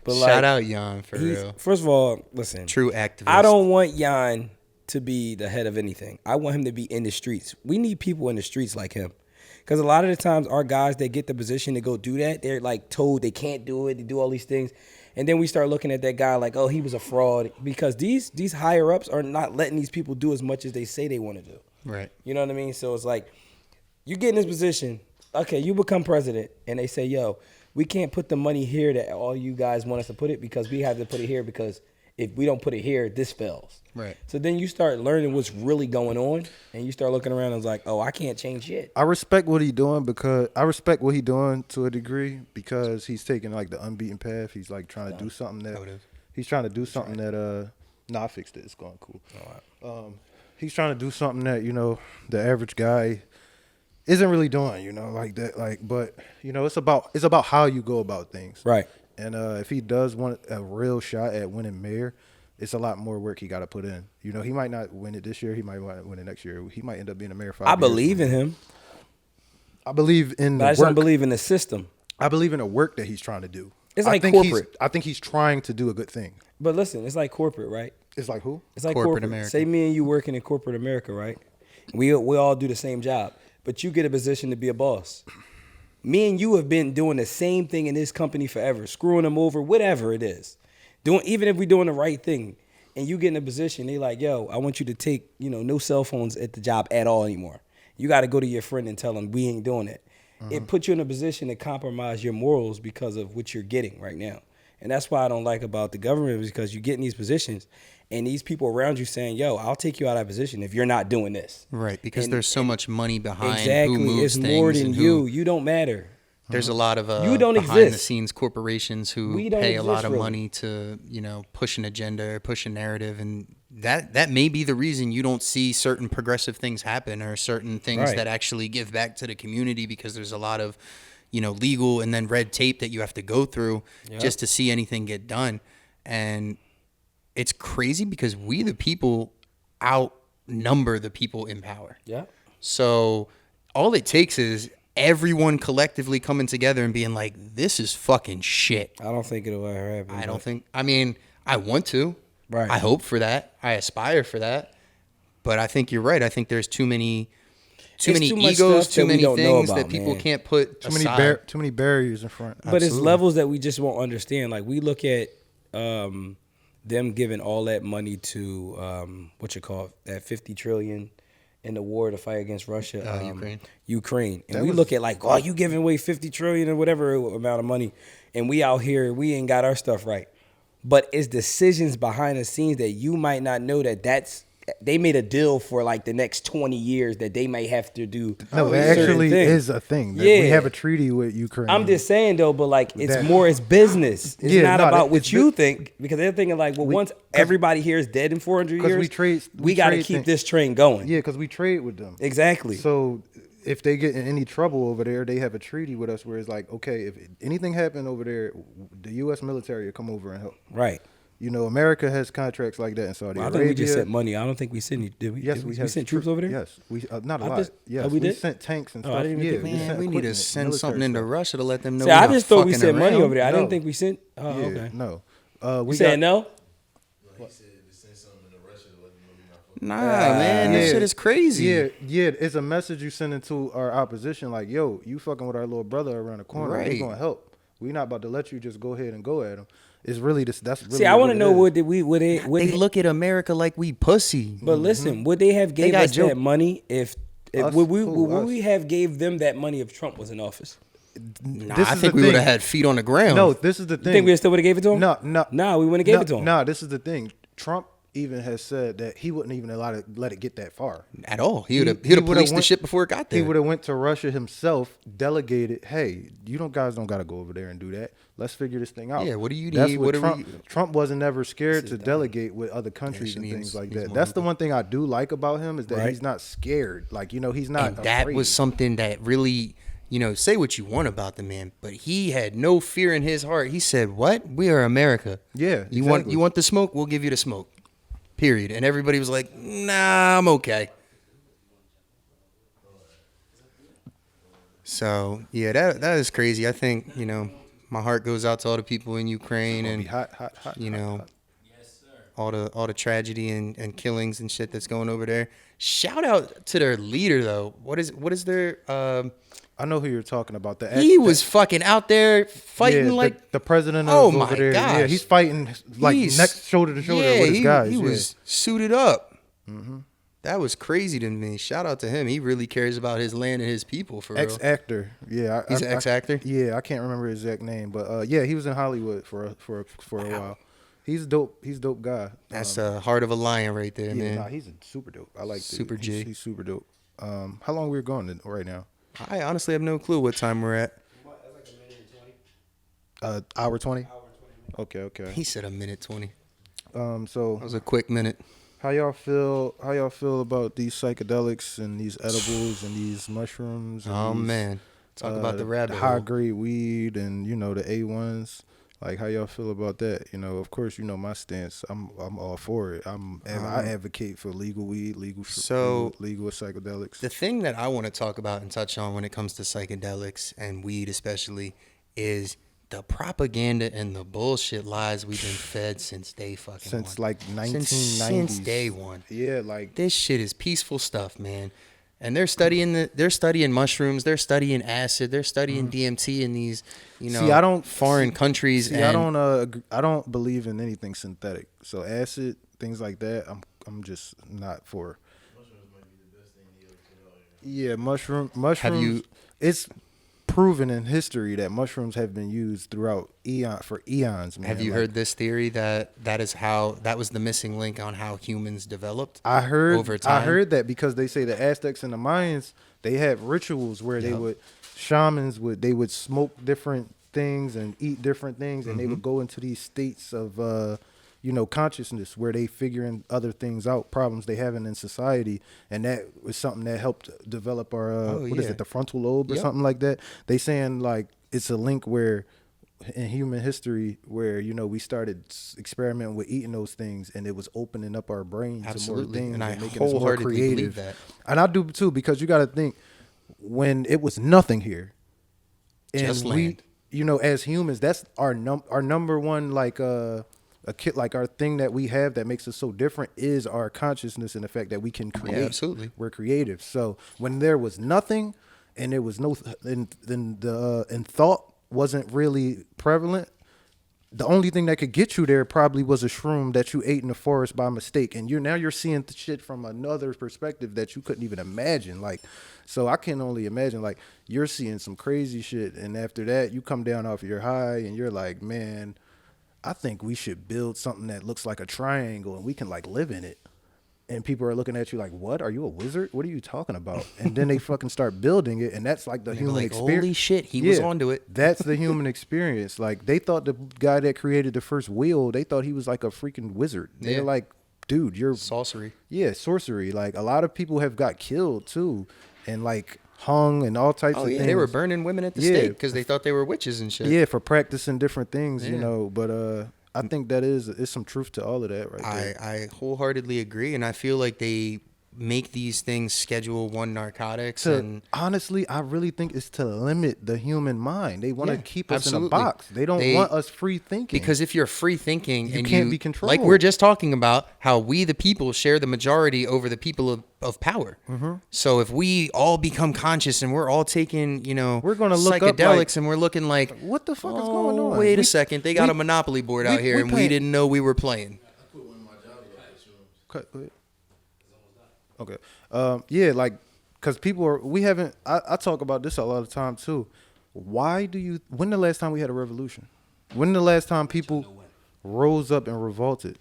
S3: But shout out Jan for real.
S1: First of all, listen.
S3: True activist.
S1: I don't want Jan to be the head of anything. I want him to be in the streets. We need people in the streets like him. Because a lot of the times our guys that get the position to go do that, they're like told they can't do it. They do all these things. And then we start looking at that guy like, oh, he was a fraud. Because these higher ups are not letting these people do as much as they say they want to do.
S3: Right.
S1: You know what I mean? So it's like, you get in this position, okay, you become president, and they say, yo, we can't put the money here that all you guys want us to put it because we have to put it here because if we don't put it here, this fails.
S3: Right.
S1: So then you start learning what's really going on, and you start looking around and it's like, oh, I can't change shit.
S2: I respect what he's doing to a degree because he's taking like the unbeaten path. He's like trying to do something that I fixed it. It's going cool. All right. He's trying to do something that, the average guy isn't really doing, like that. Like, but, it's about how you go about things.
S1: Right.
S2: And if he does want a real shot at winning mayor, it's a lot more work he got to put in. He might not win it this year. He might win it next year. He might end up being a mayor 5 years.
S1: I believe in him.
S2: I believe in the
S1: work. I just don't believe in the system.
S2: I believe in the work that he's trying to do.
S1: It's like corporate.
S2: I think he's trying to do a good thing.
S1: But listen, it's like corporate, right?
S2: It's like who?
S1: It's like corporate America. Say me and you working in corporate America, right? We all do the same job, but you get a position to be a boss. Me and you have been doing the same thing in this company forever, screwing them over, whatever it is. Even if we're doing the right thing, and you get in a position, they like, yo, I want you to take, no cell phones at the job at all anymore. You got to go to your friend and tell them we ain't doing it. Mm-hmm. It puts you in a position to compromise your morals because of what you're getting right now. And that's why I don't like about the government because you get in these positions and these people around you saying, yo, I'll take you out of that position if you're not doing this.
S3: Right, because there's so much money behind
S1: exactly,
S3: who moves
S1: it's more
S3: things
S1: than you. You don't matter.
S3: There's a lot of
S1: you don't
S3: behind-the-scenes corporations who pay a lot of
S1: really.
S3: money to, push an agenda or push a narrative. And that may be the reason you don't see certain progressive things happen or certain things that actually give back to the community because there's a lot of legal and then red tape that you have to go through just to see anything get done. And it's crazy because we, the people, outnumber the people in power. Yeah. So all it takes is everyone collectively coming together and being like, this is fucking shit.
S1: I don't think it'll ever happen.
S3: I want to. Right. I hope for that. I aspire for that. But I think you're right. I think there's too many
S1: egos,
S3: too many things that people can't put aside.
S2: Too many barriers in front.
S1: But it's levels that we just won't understand. Like we look at them giving all that money to that $50 trillion in the war to fight against Russia, Ukraine, and we look at like, oh, you giving away $50 trillion or whatever amount of money, and we out here we ain't got our stuff right. But it's decisions behind the scenes that you might not know that's. They made a deal for like the next 20 years that they may have to do.
S2: No, it actually is a thing. We have a treaty with Ukraine.
S1: I'm just saying though, but like it's business. It's not about what you think, because they're thinking like, well, once everybody here is dead in 400 years, we got to keep this train going.
S2: Yeah, because we trade with them.
S1: Exactly.
S2: So if they get in any trouble over there, they have a treaty with us where it's like, okay, if anything happened over there, the U.S. military will come over and help.
S1: Right.
S2: You know, America has contracts like that in Saudi Arabia.
S1: I think we just sent money. I don't think we sent any. Did we?
S2: Yes,
S1: we sent troops over there.
S2: Yes, we not a lot. Yes,
S1: we
S2: sent tanks and stuff.
S3: We need to send something into Russia to let them know.
S1: See, I just thought we sent money over there. I didn't think we sent. Oh, okay.
S2: No.
S1: We said no.
S3: Nah, man, this shit is crazy.
S2: Yeah, it's a message you sending to our opposition, like, yo, you fucking with our little brother around the corner. Right. We're gonna help. We're not about to let you just go ahead and go at him. It's really this. That's really.
S1: See, I want to know would they
S3: look at America like we pussy.
S1: But listen, would they have gave us that money if would we have gave them that money if Trump was in office?
S3: Nah, I think we would have had feet on the ground.
S2: No, this is the thing.
S1: You think we still would have gave it to him?
S2: No,
S1: we wouldn't have gave it to him.
S2: No, this is the thing. Trump even has said that he wouldn't even let it get that far
S3: at all. He would have policed the shit before it got there.
S2: He would have went to Russia himself, delegated. Hey, guys don't got to go over there and do that. Let's figure this thing out.
S3: Yeah, what do you
S2: That's
S3: need?
S2: What Trump wasn't ever scared to delegate with other countries and things like that. That's the one thing I do like about him is that he's not scared. Like, he's not. And
S3: that was something that really, say what you want about the man, but he had no fear in his heart. He said, "What? We are America.
S2: Yeah,
S3: you want the smoke? We'll give you the smoke." Period. And everybody was like, "Nah, I'm okay." So yeah, that is crazy. I think my heart goes out to all the people in Ukraine and
S2: hot.
S3: Yes, sir. all the tragedy and killings and shit that's going over there. Shout out to their leader though. What is their
S2: I know who you're talking about.
S3: He was fucking out there fighting like
S2: the president of over there.
S3: Gosh.
S2: Yeah, he's fighting like next shoulder to shoulder with his guys.
S3: He was suited up. Mm-hmm. That was crazy to me. Shout out to him. He really cares about his land and his people for real.
S2: Ex-actor. Yeah.
S3: He's an ex-actor?
S2: Yeah, I can't remember his exact name. But yeah, he was in Hollywood for a while. He's dope. He's a dope guy.
S3: That's the heart of a lion right there, man.
S2: Nah, he's super dope. I like
S3: Super G.
S2: He's super dope. How long we're going right now?
S3: I honestly have no clue what time we're at.
S1: That's like a minute and 20.
S2: Hour 20?
S1: Hour 20 minutes.
S2: Okay.
S3: He said a minute 20.
S2: So
S3: that was a quick minute.
S2: How y'all feel about these psychedelics and these edibles and these mushrooms? And
S3: man. Talk about the rabbit hole.
S2: High grade weed and the A1s. Like, how y'all feel about that? Of course, my stance. I'm all for it. I advocate for legal weed, legal psychedelics.
S3: The thing that I want to talk about and touch on when it comes to psychedelics and weed especially is the propaganda and the bullshit lies we've been fed since day fucking
S2: since
S3: one.
S2: Like 1990s.
S3: Since day one.
S2: Yeah, like
S3: this shit is peaceful stuff, man. And they're studying mushrooms, they're studying acid, they're studying DMT in these, foreign countries.
S2: I don't believe in anything synthetic. So acid, things like that, I'm just not for.
S4: Mushrooms might be the best thing you ever put out here.
S2: Yeah, mushrooms. It's proven in history that mushrooms have been used throughout eons. Man.
S3: Have you heard this theory that was the missing link on how humans developed?
S2: I heard
S3: over time.
S2: I heard that because they say the Aztecs and the Mayans, they had rituals where shamans would smoke different things and eat different things, and they would go into these states of consciousness where they figuring other things out, problems they having in society, and that was something that helped develop our the frontal lobe or something like that. They saying like it's a link where in human history where we started experimenting with eating those things, and it was opening up our brains to more things
S3: and
S2: making us more creative.
S3: Believe that.
S2: And I do too, because you got to think when it was nothing here, and
S3: just land.
S2: As humans, that's our number one like our thing that we have that makes us so different is our consciousness and the fact that we can create.
S3: Yeah, absolutely.
S2: We're creative. So when there was nothing and there was no, and thought wasn't really prevalent, the only thing that could get you there probably was a shroom that you ate in the forest by mistake. And you're seeing the shit from another perspective that you couldn't even imagine. Like, so I can only imagine, like, you're seeing some crazy shit. And after that, you come down off your high and you're like, man, I think we should build something that looks like a triangle and we can like live in it. And people are looking at you like, what? Are you a wizard? What are you talking about? And then they fucking start building it. And that's like the human experience.
S3: Holy shit, he was onto it.
S2: That's the human experience. Like, they thought the guy that created the first wheel, they thought he was like a freaking wizard. They're like, dude, you're...
S3: Sorcery.
S2: Yeah, sorcery. Like, a lot of people have got killed too. And like hung and all types of things.
S3: They were burning women at the stake because they thought they were witches and shit.
S2: Yeah, for practicing different things, you know. But I think that is some truth to all of that right there.
S3: I wholeheartedly agree, and I feel like they make these things Schedule 1 narcotics. And
S2: honestly, I really think it's to limit the human mind. They want to keep us
S3: absolutely.
S2: in a box. They don't want us free thinking.
S3: Because if you're free thinking and
S2: can't be controlled.
S3: Like we're just talking about how we the people share the majority over the people of power. Mm-hmm. So if we all become conscious and we're all taking, we're going to look psychedelics and we're looking like,
S2: what the fuck is going on?
S3: Wait a second, they got a Monopoly board out here and we didn't know we were playing.
S4: I put one of my jobs on this.
S2: Okay. Yeah, like, because people are, I talk about this a lot of the time too. When the last time we had a revolution? When the last time people rose up and revolted?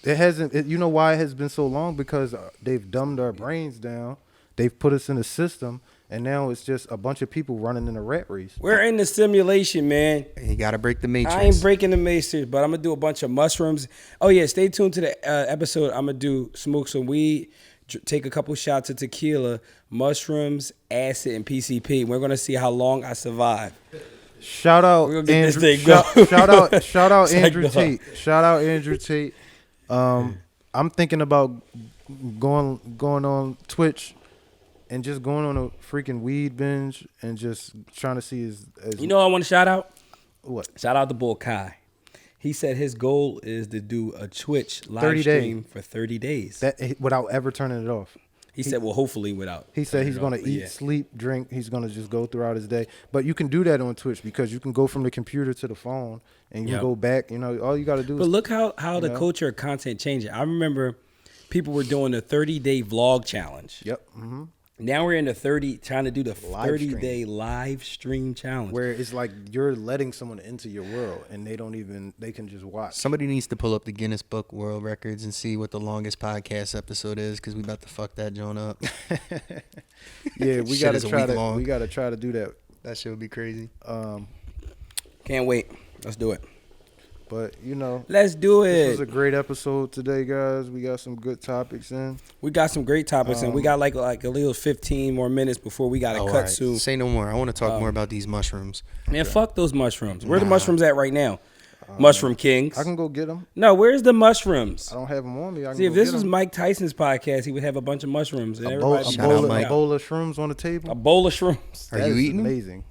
S2: It hasn't, you know why it has been so long? Because they've dumbed our brains down. They've put us in a system, and now it's just a bunch of people running in a rat race.
S1: We're in the simulation, man.
S3: You got to break the matrix.
S1: I ain't breaking the matrix, but I'm going to do a bunch of mushrooms. Oh, yeah, stay tuned to the episode. I'm going to smoke some weed, take a couple shots of tequila, mushrooms, acid, and PCP. We're going to see how long I survive.
S2: Shout out Andrew. Shout out Andrew Tate. Shout out Andrew Tate. I'm thinking about going on Twitch and just going on a freaking weed binge and just trying to see as
S1: you know what I want to shout out?
S2: What?
S1: Shout out to Bull Kai. He said his goal is to do a Twitch live stream for 30 days.
S2: That without ever turning it off.
S1: He said, well, hopefully without.
S2: He said he's going to eat, sleep, drink. He's going to just go throughout his day. But you can do that on Twitch because you can go from the computer to the phone and you can go back. All you got to do is...
S1: But look how the culture of content changing. I remember people were doing the 30-day vlog challenge.
S2: Yep. Mm-hmm.
S1: Now we're in the trying to do the 30-day live stream challenge.
S2: Where it's like you're letting someone into your world and they can just watch.
S3: Somebody needs to pull up the Guinness Book World Records and see what the longest podcast episode is because we about to fuck that joint up.
S2: Yeah, we got to try to do that.
S3: That shit would be crazy.
S1: Can't wait. Let's do it.
S2: But,
S1: let's do it.
S2: This was a great episode today, guys. We got some good topics in.
S1: We got some great topics in. We got like a little 15 more minutes before we got to cut soon.
S3: Say no more. I want to talk more about these mushrooms.
S1: Man, fuck those mushrooms. Where the mushrooms at right now? Mushroom Kings.
S2: I can go get them.
S1: No, where's the mushrooms?
S2: I don't have them on me.
S1: See, if this was Mike Tyson's podcast, he would have a bunch of mushrooms. And
S2: a bowl of shrooms on the table.
S1: A bowl of shrooms.
S3: Are you eating?
S2: Amazing.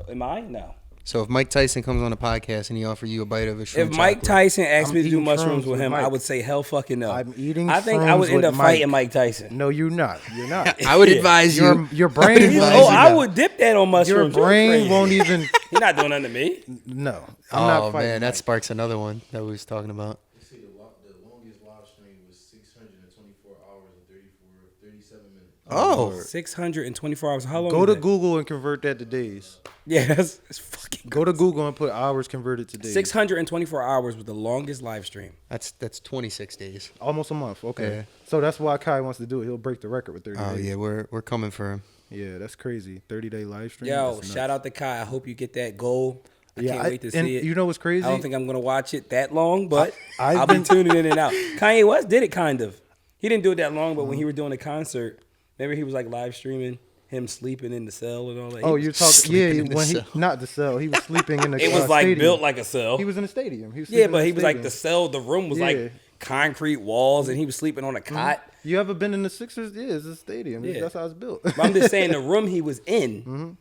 S1: Am I? No.
S3: So if Mike Tyson comes on a podcast and he offer you a bite of a shroom
S1: if Mike Tyson asked me to do mushrooms with him, I would say hell fucking no.
S2: I'm eating.
S1: I think I would end up fighting Mike Tyson.
S2: No, you're not. You're not.
S3: I would advise you.
S2: Your brain.
S1: I would dip that on mushrooms.
S2: Your brain won't even.
S1: You're not doing nothing to me.
S2: No, I'm not fighting.
S3: Man, that sparks another one that we was talking about.
S4: See, the longest live stream was 624 hours and 37 minutes.
S3: Oh,
S1: 624 hours. How long?
S2: Go to Google and convert that to days.
S1: Yeah, that's fucking.
S2: Go to Google and put hours converted to days.
S1: 624 hours was the longest live stream.
S3: That's 26 days.
S2: Almost a month. Okay,
S3: yeah.
S2: So that's why Kai wants to do it. He'll break the record with 30 days.
S3: Oh yeah, we're coming for him.
S2: Yeah, that's crazy. 30-day live stream.
S1: Yo, shout out to Kai. I hope you get that goal. I can't wait to see it.
S2: You know what's crazy?
S1: I don't think I'm gonna watch it that long, but I'll be tuning in and out. Kanye West did it kind of. He didn't do it that long, but when he was doing a concert, maybe he was like live streaming him sleeping in the cell and all that.
S2: Oh, you're talking? Yeah, not the cell. He was sleeping in the.
S1: It was like stadium. Built like a cell.
S2: He was in a stadium. He was
S1: but he was like the cell. The room was like concrete walls, and he was sleeping on a cot.
S2: You ever been in the Sixers? Yeah, it's a stadium. Yeah. That's how it's built.
S1: But I'm just saying the room he was in,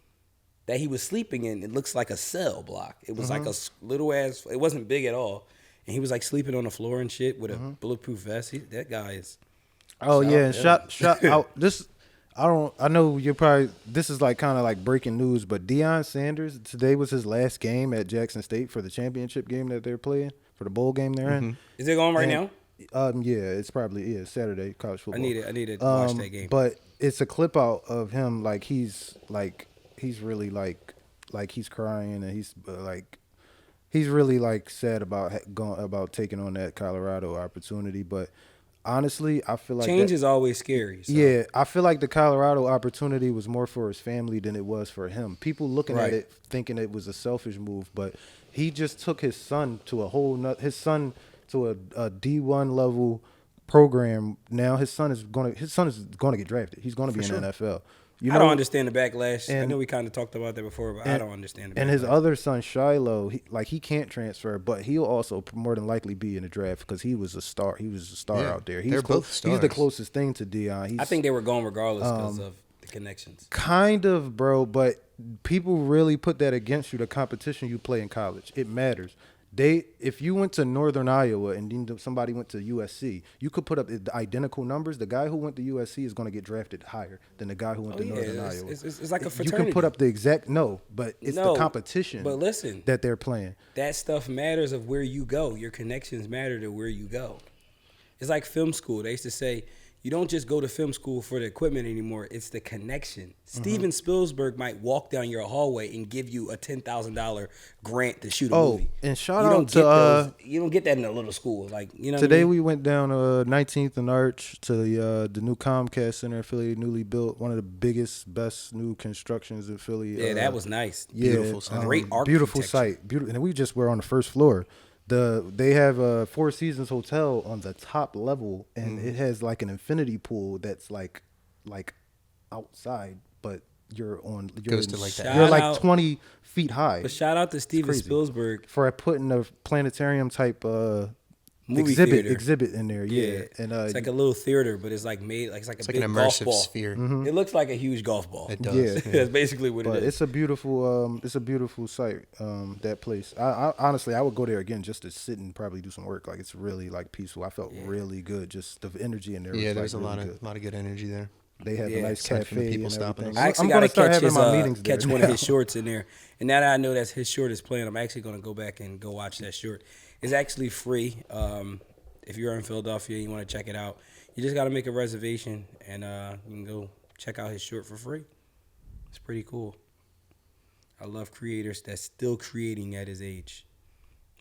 S1: that he was sleeping in, it looks like a cell block. It was like a little ass. It wasn't big at all. and he was like sleeping on the floor and shit with a bulletproof vest. That guy is.
S2: Oh yeah, and shot out this. I know you're probably. This is like kind of like breaking news, but Deion Sanders today was his last game at Jackson State for the championship game that they're playing for the bowl game they're in.
S1: Is it going right now?
S2: Yeah, it's probably Saturday college football.
S1: I need to watch that game.
S2: But it's a clip out of him like he's really like he's crying and he's really like sad about taking on that Colorado opportunity, but. Honestly, I feel like
S1: change is always scary. So.
S2: Yeah, I feel like the Colorado opportunity was more for his family than it was for him. People looking at it thinking it was a selfish move, but he just took his son to a D1 level program. Now his son is going to get drafted. He's going to be in the NFL.
S1: I don't understand the backlash. I know we kind of talked about that before, but I don't understand the backlash.
S2: And his other son, Shiloh, he can't transfer, but he'll also more than likely be in the draft because he was a star. He was a star out there.
S3: They're both stars.
S2: He's the closest thing to Deion.
S1: I think they were going regardless because of the connections.
S2: Kind of, bro, but people really put that against you, the competition you play in college. It matters. If you went to Northern Iowa and then somebody went to USC, you could put up the identical numbers. The guy who went to USC is going to get drafted higher than the guy who went to Northern Iowa.
S1: It's like a fraternity.
S2: You can put up the exact but it's the competition.
S1: But listen,
S2: that they're playing.
S1: That stuff matters of where you go. Your connections matter to where you go. It's like film school. They used to say, you don't just go to film school for the equipment anymore. It's the connection. Steven Spielberg might walk down your hallway and give you a $10,000 grant to shoot a movie.
S2: And shout out to
S1: you don't get that in a little school. Like
S2: today we went down 19th and Arch to the new Comcast Center in Philly, newly built, one of the biggest, best new constructions in Philly.
S1: Yeah, that was nice.
S2: Beautiful
S1: site. Great architecture.
S2: Beautiful site. And we just were on the first floor. They have a Four Seasons hotel on the top level, and it has like an infinity pool that's like outside, but you're like 20 feet high.
S1: But shout out to Steven Spielberg
S2: for putting a planetarium type
S1: movie
S2: exhibit in there. Yeah. And
S1: it's like a little theater, but it's like made like it's like a big
S3: an
S1: golf
S3: immersive
S1: ball.
S3: sphere.
S1: It looks like a huge golf ball.
S3: It does.
S2: Yeah.
S1: That's basically what it is.
S2: It's a beautiful site. That place. I honestly I would go there again just to sit and probably do some work. Like it's really like peaceful. I felt really good. Just the energy in there.
S3: Yeah,
S2: was
S3: there's a lot of good energy there.
S2: They have a nice cafe
S3: people
S2: and
S3: stopping
S2: everything.
S1: I actually
S2: I'm going to start
S1: catch
S2: having my meetings
S1: catch
S2: there
S1: one
S2: now.
S1: of his shorts in there. And now that I know that his short is playing, I'm actually going to go back and go watch that short. It's actually free. If you're in Philadelphia and you want to check it out, you just got to make a reservation and you can go check out his short for free. It's pretty cool. I love creators that's still creating at his age.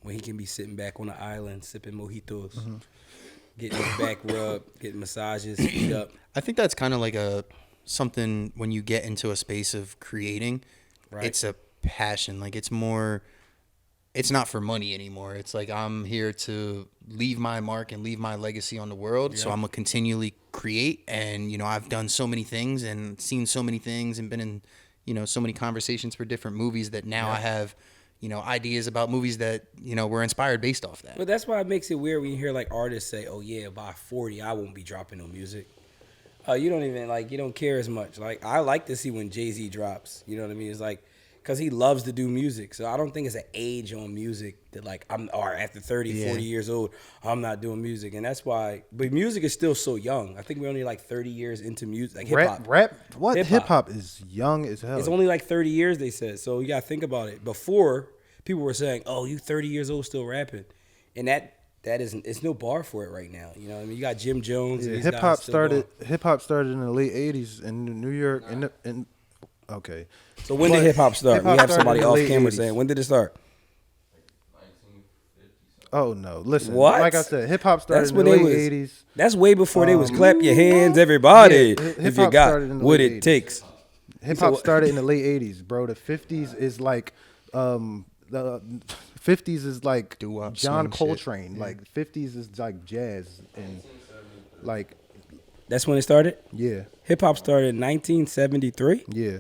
S1: When he can be sitting back on the island sipping mojitos, getting his back rubbed, getting massages, feet up.
S3: I think that's kind of like something when you get into a space of creating, it's a passion. Like it's not for money anymore. It's like I'm here to leave my mark and leave my legacy on the world. Yeah. So I'm going to continually create. And, I've done so many things and seen so many things and been in, so many conversations for different movies that now I have, ideas about movies that, were inspired based off that.
S1: But that's why it makes it weird when you hear like artists say, oh yeah, by 40, I won't be dropping no music. You don't even you don't care as much. Like I like to see when Jay-Z drops, you know what I mean? It's like, because he loves to do music. So I don't think it's an age on music that after 30, 40 years old, I'm not doing music. And that's why, but music is still so young. I think we're only 30 years into music, like hip-hop.
S2: Rap? What? Hip-hop is young as hell.
S1: It's only 30 years, they said. So you got to think about it. Before, people were saying, oh, you 30 years old still rapping. And that isn't, it's no bar for it right now. You know what I mean? You got Jim Jones.
S2: Yeah, hip-hop started in the late 80s in New York. Okay.
S1: So when did hip-hop start? We have somebody off camera
S2: 80s.
S1: saying, when did it start?
S2: Oh, no. Listen.
S1: What?
S2: Like I said, hip-hop started in the late 80s.
S1: That's way before they was clap your hands, everybody, if you got what it
S2: 80s.
S1: takes.
S2: Hip-hop started in the late 80s, bro. The 50s is the 50s is like
S3: Doo-wop,
S2: John
S3: swing
S2: Coltrane.
S3: shit.
S2: Like 50s is like jazz and like.
S1: That's when it started?
S2: Yeah.
S1: Hip-hop started in 1973?
S2: Yeah.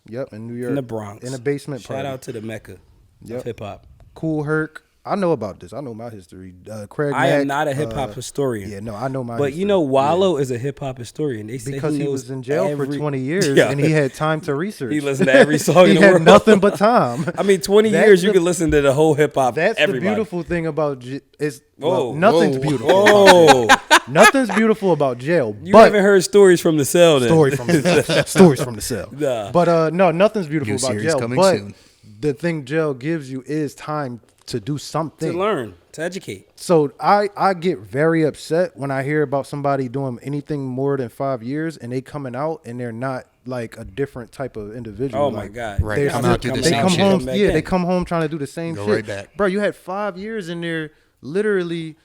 S2: Yep, in New York.
S1: In the Bronx.
S2: In a basement party.
S1: Shout out to the Mecca of hip-hop.
S2: Cool Herc, I know about this. I know my history. Craig
S1: I
S2: Mack,
S1: am not a hip hop historian.
S2: Yeah, no, I know my
S1: But
S2: history.
S1: you know, Wallow is a hip hop historian. They say
S2: because he was in jail for 20 years and he had time to research.
S1: He listened to every song in the world.
S2: He had nothing but time.
S1: I mean, 20 years you could listen to the whole hip hop.
S2: That's
S1: everybody.
S2: the beautiful thing about
S1: nothing's
S2: beautiful.
S1: Whoa.
S2: Nothing's beautiful about jail.
S1: You haven't heard stories from the cell then.
S2: Stories from the cell.
S1: Nah.
S2: But no, nothing's beautiful about jail. But
S3: soon.
S2: The thing jail gives you is time to do something.
S1: To learn, to educate.
S2: So I get very upset when I hear about somebody doing anything more than 5 years and they coming out and they're not like a different type of individual.
S1: Oh my God!
S3: Right,
S2: they come home. Yeah, they come home trying to do the same shit.
S3: Right back,
S2: bro. You had 5 years in there, literally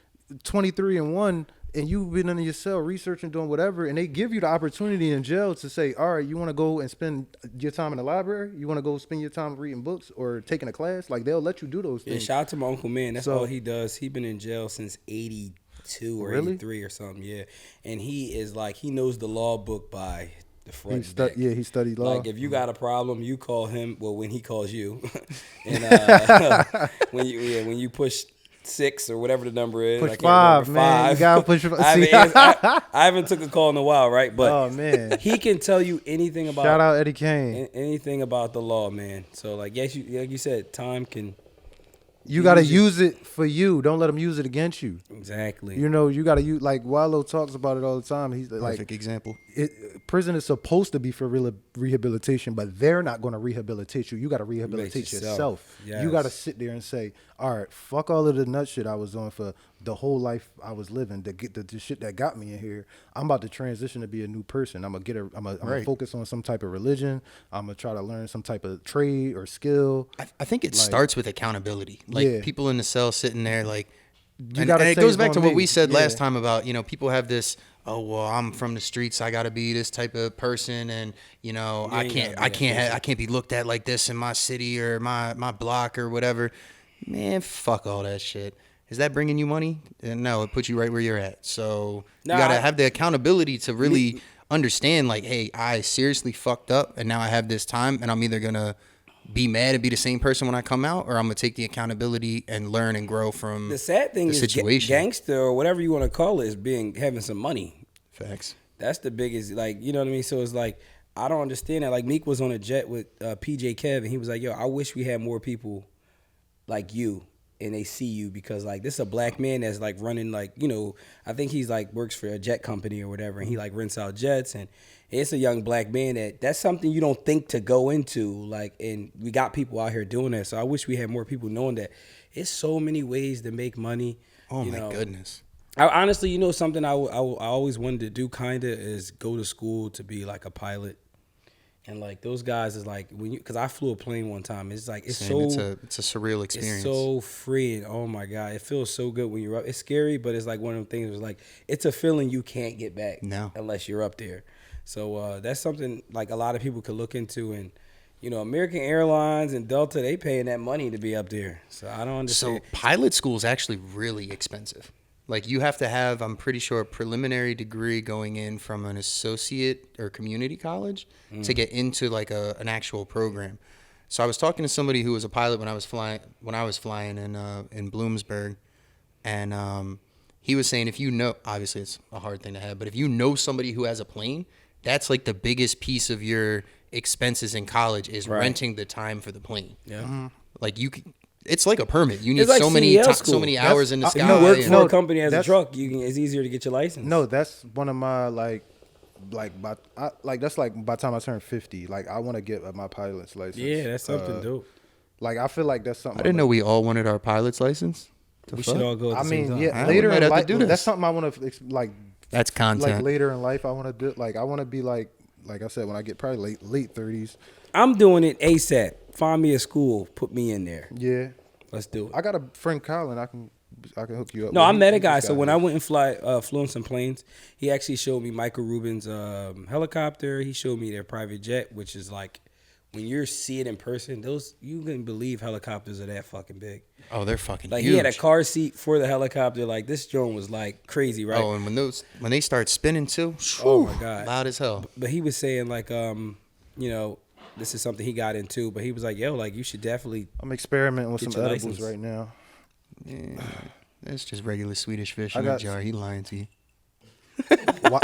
S2: 23 and 1. And you've been in your cell researching, doing whatever, and they give you the opportunity in jail to say, all right, you want to go and spend your time in the library? You want to go spend your time reading books or taking a class? Like, they'll let you do those things.
S1: Yeah, shout out to my Uncle Man. That's all he does. He been in jail since 82 or 83 or something, yeah. And he is like, he knows the law book by the front and back.
S2: Yeah, he studied law.
S1: Like, if you got a problem, you call him, well, when he calls you. And when you push 6 or whatever the number is.
S2: Push 5, man.
S1: 5.
S2: You gotta push.
S1: I haven't took a call in a while, right? But
S2: oh man,
S1: he can tell you anything about.
S2: Shout out Eddie Kane.
S1: Anything about the law, man. So like, yes, like you said, time can.
S2: You gotta use it for you. Don't let them use it against you.
S1: Exactly.
S2: You know, you gotta use. Like Wallow talks about it all the time. He's like,
S3: perfect example.
S2: Prison is supposed to be for rehabilitation, but they're not going to rehabilitate you. You got to rehabilitate yourself.
S1: Yes.
S2: You got to sit there and say, all right, fuck all of the nut shit I was on for the whole life I was living to get the shit that got me in here. I'm about to transition to be a new person. I'm gonna focus on some type of religion. I'm gonna try to learn some type of trade or skill.
S3: I think it starts with accountability. Like people in the cell sitting there, like, and it goes back to what we said last time about, you know, people have this, oh, well, I'm from the streets, I got to be this type of person, and you know, I can't be looked at like this in my city or my block or whatever. Man, fuck all that shit. Is that bringing you money? No, it puts you right where you're at. So you got to have the accountability to really understand, like, hey, I seriously fucked up and now I have this time, and I'm either going to be mad and be the same person when I come out, or I'm going to take the accountability and learn and grow from the
S1: sad thing is
S3: situation.
S1: Gangster or whatever you want to call it is having some money.
S3: Facts.
S1: That's the biggest, like, you know what I mean? So it's like, I don't understand that. Like, Meek was on a jet with PJ Kev, and he was like, yo, I wish we had more people like you, and they see you, because, like, this is a black man that's, like, running, like, you know, I think he's, like, works for a jet company or whatever, and he, like, rents out jets, and it's a young black man that's something you don't think to go into, like, and we got people out here doing that. So I wish we had more people knowing that it's so many ways to make money.
S3: Oh, my goodness.
S1: I honestly, you know, something I always wanted to do kind of is go to school to be like a pilot. And like those guys is like, when you, because I flew a plane one time. It's like, it's a
S3: surreal experience.
S1: It's so free, and oh my God, it feels so good when you're up. It's scary, but it's like one of the things. Was like, it's a feeling you can't get back unless you're up there. So that's something like a lot of people could look into. And you know, American Airlines and Delta, they paying that money to be up there. So I don't understand.
S3: So pilot school is actually really expensive. Like, you have to have, I'm pretty sure, a preliminary degree going in from an associate or community college to get into like an actual program. So I was talking to somebody who was a pilot when I was flying in Bloomsburg, and he was saying, if you know, obviously it's a hard thing to have, but if you know somebody who has a plane, that's like the biggest piece of your expenses in college is renting the time for the plane. Yeah, like you can. It's like a permit. You need like so many hours in the sky.
S1: If you work for a company as a truck, it's easier to get your license.
S2: No, that's one of my by the time I turn 50, like I want to get my pilot's license.
S1: Yeah, that's something dope.
S2: Like I feel like that's something.
S3: I didn't know we all wanted our pilot's license.
S1: We should all go. At the same time.
S2: Yeah, later in life, that's something I want to like.
S3: That's content.
S2: Like later in life, I want to do. Like I want to be like I said, when I get probably late 30s.
S1: I'm doing it ASAP. Find me a school, put me in there.
S2: Yeah,
S1: let's do it.
S2: I got a friend Colin. I can hook you up.
S1: No, I met a guy. So when I went and flew in some planes, he actually showed me Michael Rubin's helicopter. He showed me their private jet, which is like, when you see it in person, you couldn't believe helicopters are that fucking big.
S3: Oh, they're fucking
S1: like
S3: huge.
S1: He had a car seat for the helicopter. Like, this drone was like crazy, right?
S3: Oh, and when they start spinning too,
S1: oh my God,
S3: loud as hell.
S1: But he was saying like, you know, this is something he got into. But he was like, yo, like you should definitely.
S2: I'm experimenting with some edibles right now.
S3: Yeah, that's just regular Swedish fish in a jar. He lying to you.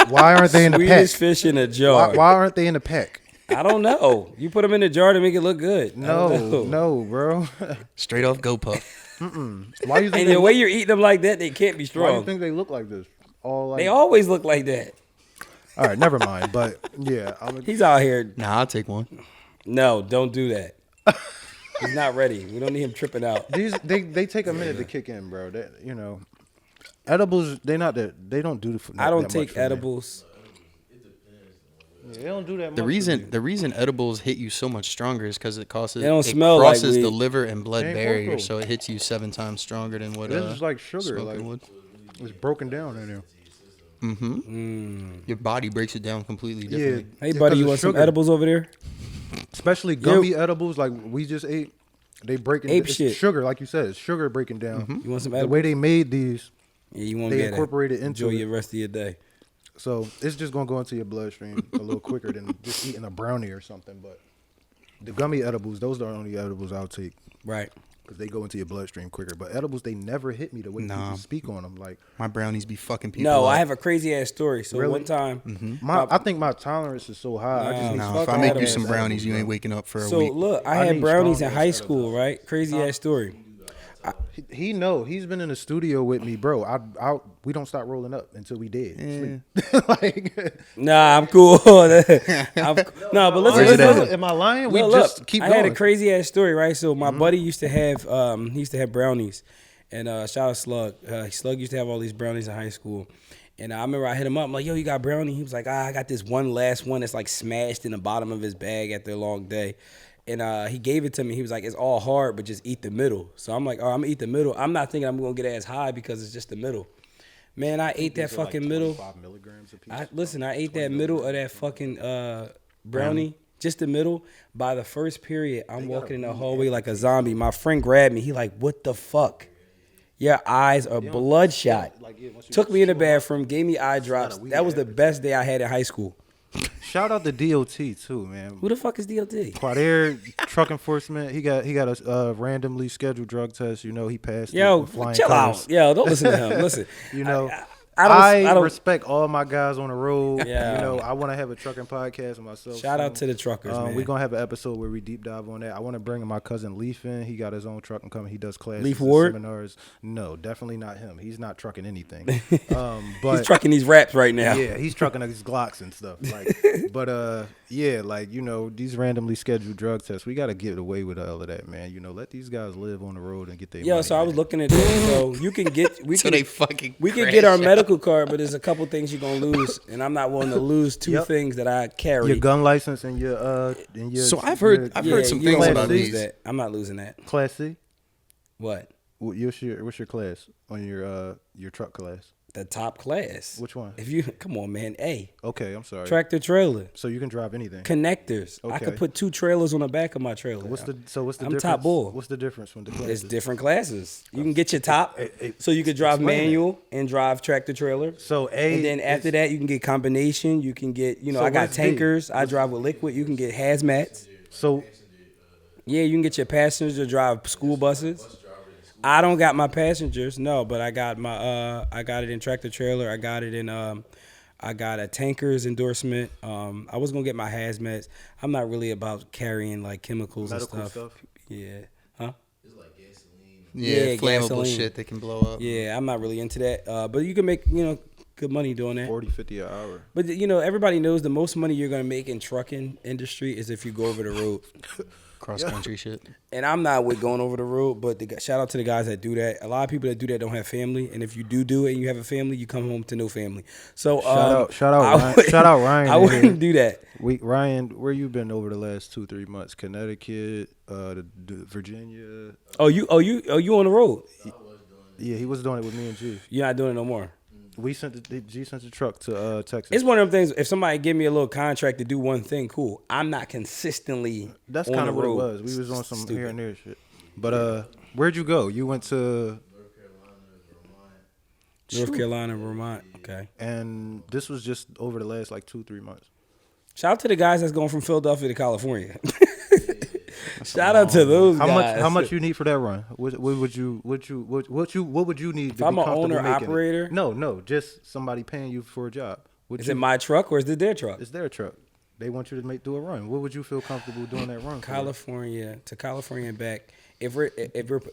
S2: Why aren't they in the pack?
S1: Swedish fish in a jar.
S2: Why aren't they in the pack?
S1: I don't know. You put them in a jar to make it look good.
S2: No, bro.
S3: Straight off GoPuff.
S2: Why you think?
S1: And the way you're eating them like that, they can't be strong.
S2: Why do you think they look like this?
S1: They always look like that.
S2: All right, never mind. But yeah,
S1: he's out here.
S3: Nah, I'll take one.
S1: No, don't do that. He's not ready. We don't need him tripping out.
S2: They take a minute to kick in, bro. Edibles. They don't do.
S1: I don't take edibles.
S2: Yeah, they don't do that.
S3: The reason edibles hit you so much stronger is because it crosses
S1: like
S3: the liver and blood barrier, so it hits you 7 times stronger than what.
S2: This is like sugar. Like, it's broken down in there.
S3: Your body breaks it down completely differently.
S1: Yeah. Hey, buddy, you want some edibles over there?
S2: Especially gummy edibles, like we just ate. They break it.
S1: Shit.
S2: Sugar, like you said, it's sugar breaking down.
S1: You want some edibles?
S2: The way they made these,
S1: you won't
S2: they incorporate it into
S1: enjoy the rest of your day.
S2: So it's just gonna go into your bloodstream a little quicker than just eating a brownie or something. But the gummy edibles, those are the only edibles I'll take.
S1: Right.
S2: Because they go into your bloodstream quicker. But edibles, they never hit me the way people speak on them. Like
S3: my brownies be fucking people.
S1: No,
S3: up.
S1: I have a crazy ass story. So
S2: really?
S1: one time,
S2: I think my tolerance is so high.
S3: If I make you some brownies, you ain't waking up for a week.
S1: So look, I had brownies in high school, right? Crazy ass story.
S2: He's been in the studio with me, bro. We don't stop rolling up until we dead.
S1: Nah, I'm cool. But listen.
S2: Am I lying?
S1: We just keep going. I had a crazy ass story, right? So my buddy used to have brownies, and shout out Slug. Slug used to have all these brownies in high school. And I remember I hit him up. I'm like, yo, you got brownie? He was like, I got this one last one that's like smashed in the bottom of his bag after a long day. And he gave it to me. He was like, it's all hard, but just eat the middle. So I'm like, I'm going to eat the middle. I'm not thinking I'm going to get as high because it's just the middle. Man, I ate that fucking middle.
S2: 25 milligrams a piece.
S1: I ate that middle of that fucking brownie, just the middle. By the first period, I'm walking in the hallway like a zombie. My friend grabbed me. He like, what the fuck? Your eyes are bloodshot. Took me in the bathroom, gave me eye drops. That was the best day I had in high school.
S2: Shout out to DOT too, man.
S1: Who the fuck is DOT?
S2: Quadair Truck Enforcement. He got a randomly scheduled drug test. You know, he passed.
S1: Yo, chill out. Yo, don't listen to him. Listen,
S2: I respect all my guys on the road.
S1: Yeah.
S2: You know, I want to have a trucking podcast myself.
S1: Shout out to the truckers, man.
S2: We're going to have an episode where we deep dive on that. I want to bring my cousin Leaf in. He got his own truck and coming. He does classes
S1: Leaf Ward?
S2: seminars. No, definitely not him. He's not trucking anything. But
S1: he's trucking these raps right now.
S2: Yeah, he's trucking these Glocks and stuff. These randomly scheduled drug tests, we got to get away with all of that, man. You know, let these guys live on the road and get their money.
S1: So I was looking at that. So you can get, we can get our medical card, but there's a couple things you're gonna lose, and I'm not willing to lose two things that I carry.
S2: Your gun license and your
S3: So I've heard some things about these.
S1: I'm not losing that.
S2: Class C.
S1: What?
S2: What's your class on your truck class?
S1: The top class.
S2: Which one?
S1: Come on, man. A.
S2: Okay, I'm sorry.
S1: Tractor trailer.
S2: So you can drive anything.
S1: Connectors.
S2: Okay.
S1: I could put 2 trailers on the back of my trailer.
S2: What's the difference?
S1: I'm top bull.
S2: What's the difference from the classes?
S1: It's different classes. You can get your top, so you could drive manual and drive tractor trailer.
S2: So and
S1: then after that you can get combination. You can get, I got tankers. I drive with liquid. You can get hazmats.
S2: So
S1: yeah, you can get your passengers to drive school buses. I don't got my passengers, no, but I got my I got it in tractor trailer. I got it in I got a tankers endorsement. I was gonna get my hazmats. I'm not really about carrying like chemicals
S2: medical
S1: and stuff. Yeah. Huh?
S4: It's like gasoline.
S3: Yeah, flammable shit that can blow up.
S1: Yeah, I'm not really into that. But you can make, good money doing that.
S2: 40, 50 an hour.
S1: But everybody knows the most money you're gonna make in trucking industry is if you go over the road.
S3: Cross country shit.
S1: And I'm not with going over the road, but shout out to the guys that do that. A lot of people that do that don't have family, and if you do it and you have a family, you come home to no family. So
S2: shout out Ryan.
S1: I wouldn't do that.
S2: Ryan, where you been over the last 2-3 months? Connecticut, Virginia.
S1: Oh, you on the road?
S2: Yeah, he was doing it with me and G.
S1: You're not doing it no more.
S2: G sent the truck to Texas.
S1: It's one of them things. If somebody give me a little contract to do one thing, cool. I'm not consistently.
S2: That's
S1: kind
S2: of what it was. We was on some here and there shit. But where'd you go? You went to
S1: North Carolina, Vermont. Okay.
S2: And this was just over the last 2-3 months.
S1: Shout out to the guys that's going from Philadelphia to California. Shout out to those guys.
S2: How much you need for that run? What would you need?
S1: If I'm an owner operator?
S2: No, just somebody paying you for a job.
S1: Is it my truck or is it their truck?
S2: It's their truck. They want you to do a run. What would you feel comfortable doing that run?
S1: California and back. If we're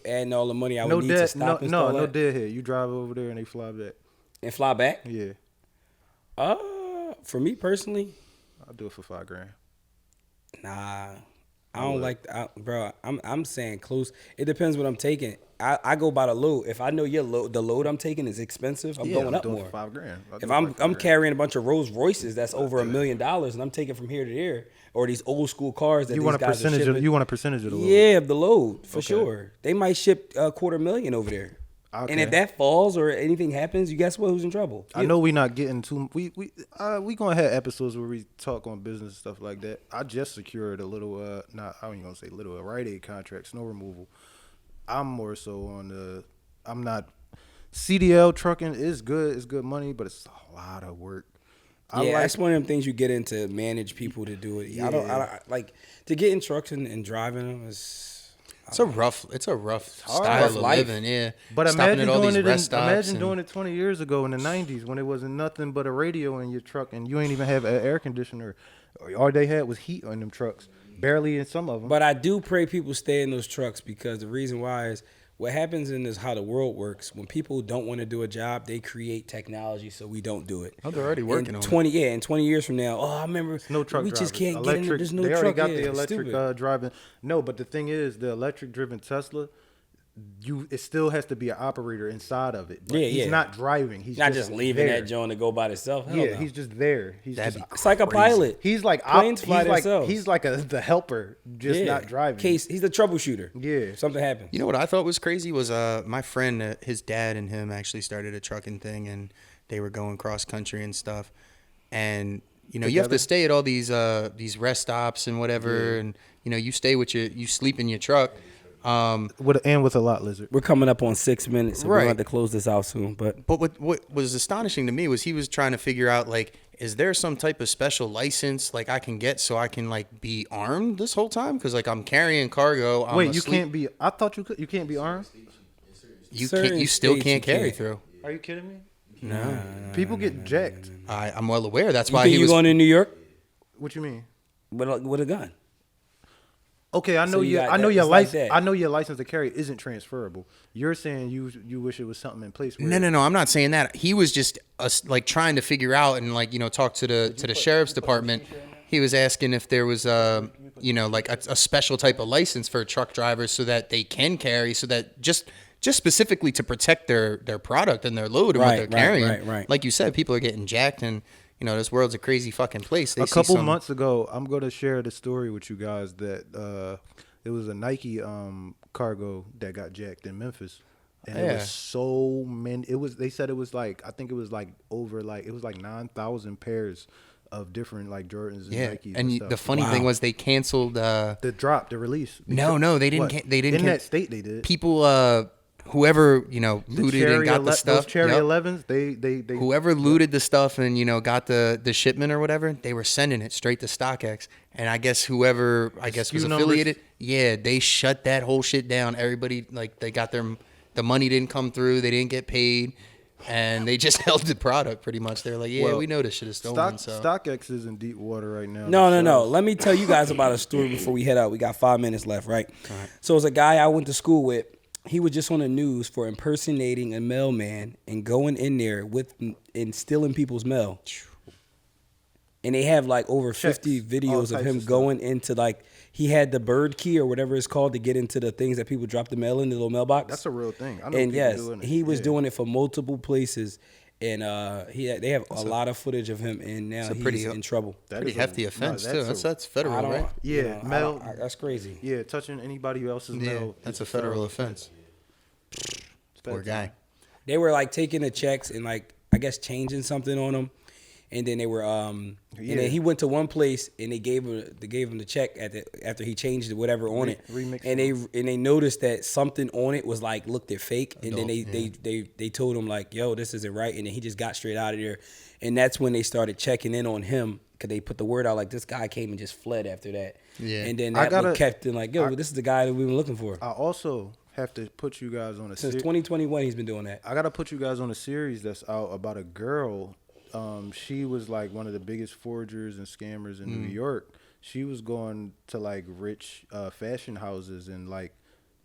S1: adding all the money, I would need to stop.
S2: No deadhead. You drive over there and they fly back.
S1: And fly back?
S2: Yeah.
S1: For me personally,
S2: I'll do it for $5,000.
S1: Nah, I don't like, bro. I'm saying close. It depends what I'm taking. I go by the load. If I know the load I'm taking is expensive, I'm going up more.
S2: $5,000.
S1: If I'm carrying a bunch of Rolls Royces that's over $1 million and I'm taking from here to there, or these old school cars that
S2: you want a percentage of the load.
S1: Yeah, of the load for sure. They might ship $250,000 over there. Okay. And if that falls or anything happens, you guess what? Who's in trouble?
S2: I know we not getting too. We gonna have episodes where we talk on business and stuff like that. I just secured a little. I don't even gonna say little. A Rite Aid contract, snow removal. I'm more so on the. I'm not. CDL trucking is good. It's good money, but it's a lot of work.
S1: That's one of them things you get into manage people to do it. Yeah. I don't like to get in trucks and driving them is.
S3: It's a rough style of living, yeah.
S2: But imagine doing it 20 years ago in the 90s when it wasn't nothing but a radio in your truck and you ain't even have an air conditioner. All they had was heat on them trucks, barely in some of them.
S1: But I do pray people stay in those trucks because the reason why is what happens in this how the world works. When people don't want to do a job, they create technology so we don't do it.
S3: Oh, they're already working on
S1: 20, it. Yeah, in 20 years from now, I remember
S2: no truck
S1: we
S2: drivers.
S1: Just can't
S2: electric,
S1: get in. There's no
S2: they
S1: truck.
S2: They already got the electric driving. No, but the thing is, the electric driven Tesla, it still has to be an operator inside of it. But he's not driving. He's
S1: not just leaving that joint to go by itself.
S2: He's just there.
S1: It's like a pilot.
S2: He's like
S1: planes fly themselves.
S2: He's like the helper, just not driving.
S1: He's the troubleshooter.
S2: Yeah,
S1: something happens.
S3: You know what I thought was crazy was my friend, his dad and him actually started a trucking thing, and they were going cross country and stuff. And you have to stay at all these rest stops and whatever, and you stay with you sleep in your truck.
S2: With a lot lizard.
S1: We're coming up on 6 minutes, so we're going to have to close this out soon. But
S3: what was astonishing to me was he was trying to figure out, like, is there some type of special license like I can get so I can like be armed this whole time? Because like I'm carrying cargo.
S2: Can't be. I thought you can't be armed.
S3: You still can't carry through.
S2: Are you kidding me?
S3: No.
S2: People get jacked.
S3: I'm well aware. That's why
S1: you going to New York?
S2: What you mean?
S1: With a gun.
S2: Okay, I know your license. I know your license to carry isn't transferable. You're saying you wish it was something in place.
S3: No. I'm not saying that. He was just like trying to figure out and like talk to the sheriff's department. He was asking if there was like a special type of license for truck drivers so that they can carry, so that just specifically to protect their product and their load and what they're carrying.
S1: Right.
S3: Like you said, people are getting jacked and. This world's a crazy fucking place.
S2: A couple months ago, I'm going to share the story with you guys that it was a Nike cargo that got jacked in Memphis. And it was so many. They said it was like, I think it was like over like, it was like 9,000 pairs of different like Jordans and Nikes.
S3: And
S2: stuff.
S3: The funny thing was they canceled
S2: the release.
S3: No, they didn't. They didn't.
S2: In that state, they did.
S3: People, whoever looted and got the stuff,
S2: those Cherry 11s, they
S3: whoever looted the stuff and got the shipment or whatever, they were sending it straight to StockX. And I guess whoever was affiliated, they shut that whole shit down. Everybody they got the money didn't come through, they didn't get paid, and they just held the product pretty much. They're like, we know this shit is stolen.
S2: StockX is in deep water right now.
S1: No. Let me tell you guys about a story before we head out. We got 5 minutes left, right? All right. So it's a guy I went to school with. He was just on the news for impersonating a mailman and going in there and stealing people's mail. And they have like over 50 videos of him going into like, he had the bird key or whatever it's called to get into the things that people drop the mail in, the little mailbox.
S2: That's a real thing. I know
S1: and yes,
S2: doing it.
S1: He was doing it for multiple places. And they have a lot of footage of him, and now he's in trouble.
S3: Pretty hefty offense too. That's federal, right?
S2: Yeah, mail.
S1: That's crazy.
S2: Yeah, touching anybody else's mail.
S3: That's a federal offense. Poor guy.
S1: They were like taking the checks and like I guess changing something on them, and then they were and then he went to one place and they gave him the check after he changed whatever on it, and they noticed that something on it was like looked at fake, and then they told him like, yo, this isn't right, and then he just got straight out of there, and that's when they started checking in on him because they put the word out like this guy came and just fled after that.
S3: Yeah.
S1: And then that kept in like, yo, this is the guy that we've been looking for.
S2: I also have to put you guys on a
S1: since 2021 he's been doing that.
S2: I gotta put you guys on a series that's out about a girl. She was like one of the biggest forgers and scammers in New York. She was going to like rich fashion houses and like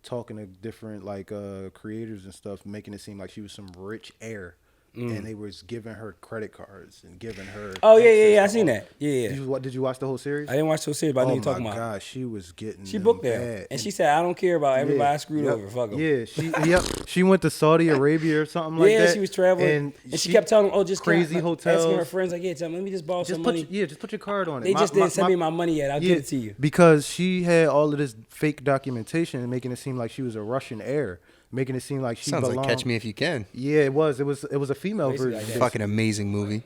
S2: talking to different like creators and stuff, making it seem like she was some rich heir. And they was giving her credit cards and giving her.
S1: Oh yeah, I seen that. Yeah.
S2: Did you watch the whole series?
S1: I didn't watch the whole series, but I know you're talking about.
S2: Oh my God, she was getting.
S1: She booked
S2: bad.
S1: there, and she said, "I don't care about everybody I screwed over. Fuck them."
S2: Yeah, she went to Saudi Arabia or something like that.
S1: Yeah, she was traveling, and she kept telling them, "Oh, just
S2: crazy hotels."
S1: Asking her friends, like, "Yeah, tell me, let me just borrow some money."
S2: Just put your card on it.
S1: They just didn't send me my money yet. I'll give it to you.
S2: Because she had all of this fake documentation and making it seem like she was a Russian heir. Making it seem like she
S3: sounds
S2: belonged.
S3: like Catch Me If You Can.
S2: Yeah, it was a female version.
S3: Like fucking amazing movie.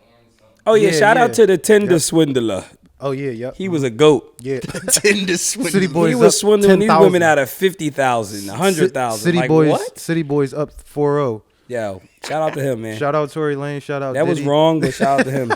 S1: Oh yeah, shout out to the Tinder swindler.
S2: Oh yeah, yep.
S1: He was a goat.
S2: Yeah,
S3: Tinder swindler.
S2: City Boys.
S1: He was swindling
S2: 10,
S1: these women out of 50,000, 100,000.
S2: City
S1: like,
S2: Boys.
S1: what?
S2: City Boys up 4-0.
S1: Yo, shout out to him, man.
S2: Shout out Tory Lane. Shout out.
S1: That
S2: Diddy.
S1: was wrong, but shout out to him.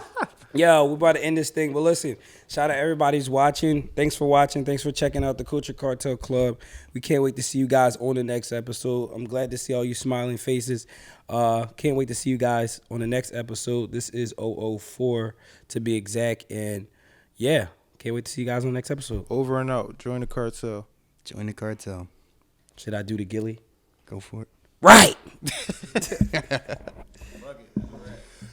S1: Yo, we're about to end this thing. But listen, shout out everybody's watching. Thanks for watching. Thanks for checking out the Culture Cartel Club. We can't wait to see you guys on the next episode. I'm glad to see all you smiling faces. Can't wait to see you guys on the next episode. This is 004 to be exact. And yeah, can't wait to see you guys on the next episode.
S2: Over and out. Join the cartel.
S3: Join the cartel.
S1: Should I do the Gilly?
S3: Go for it.
S1: Right.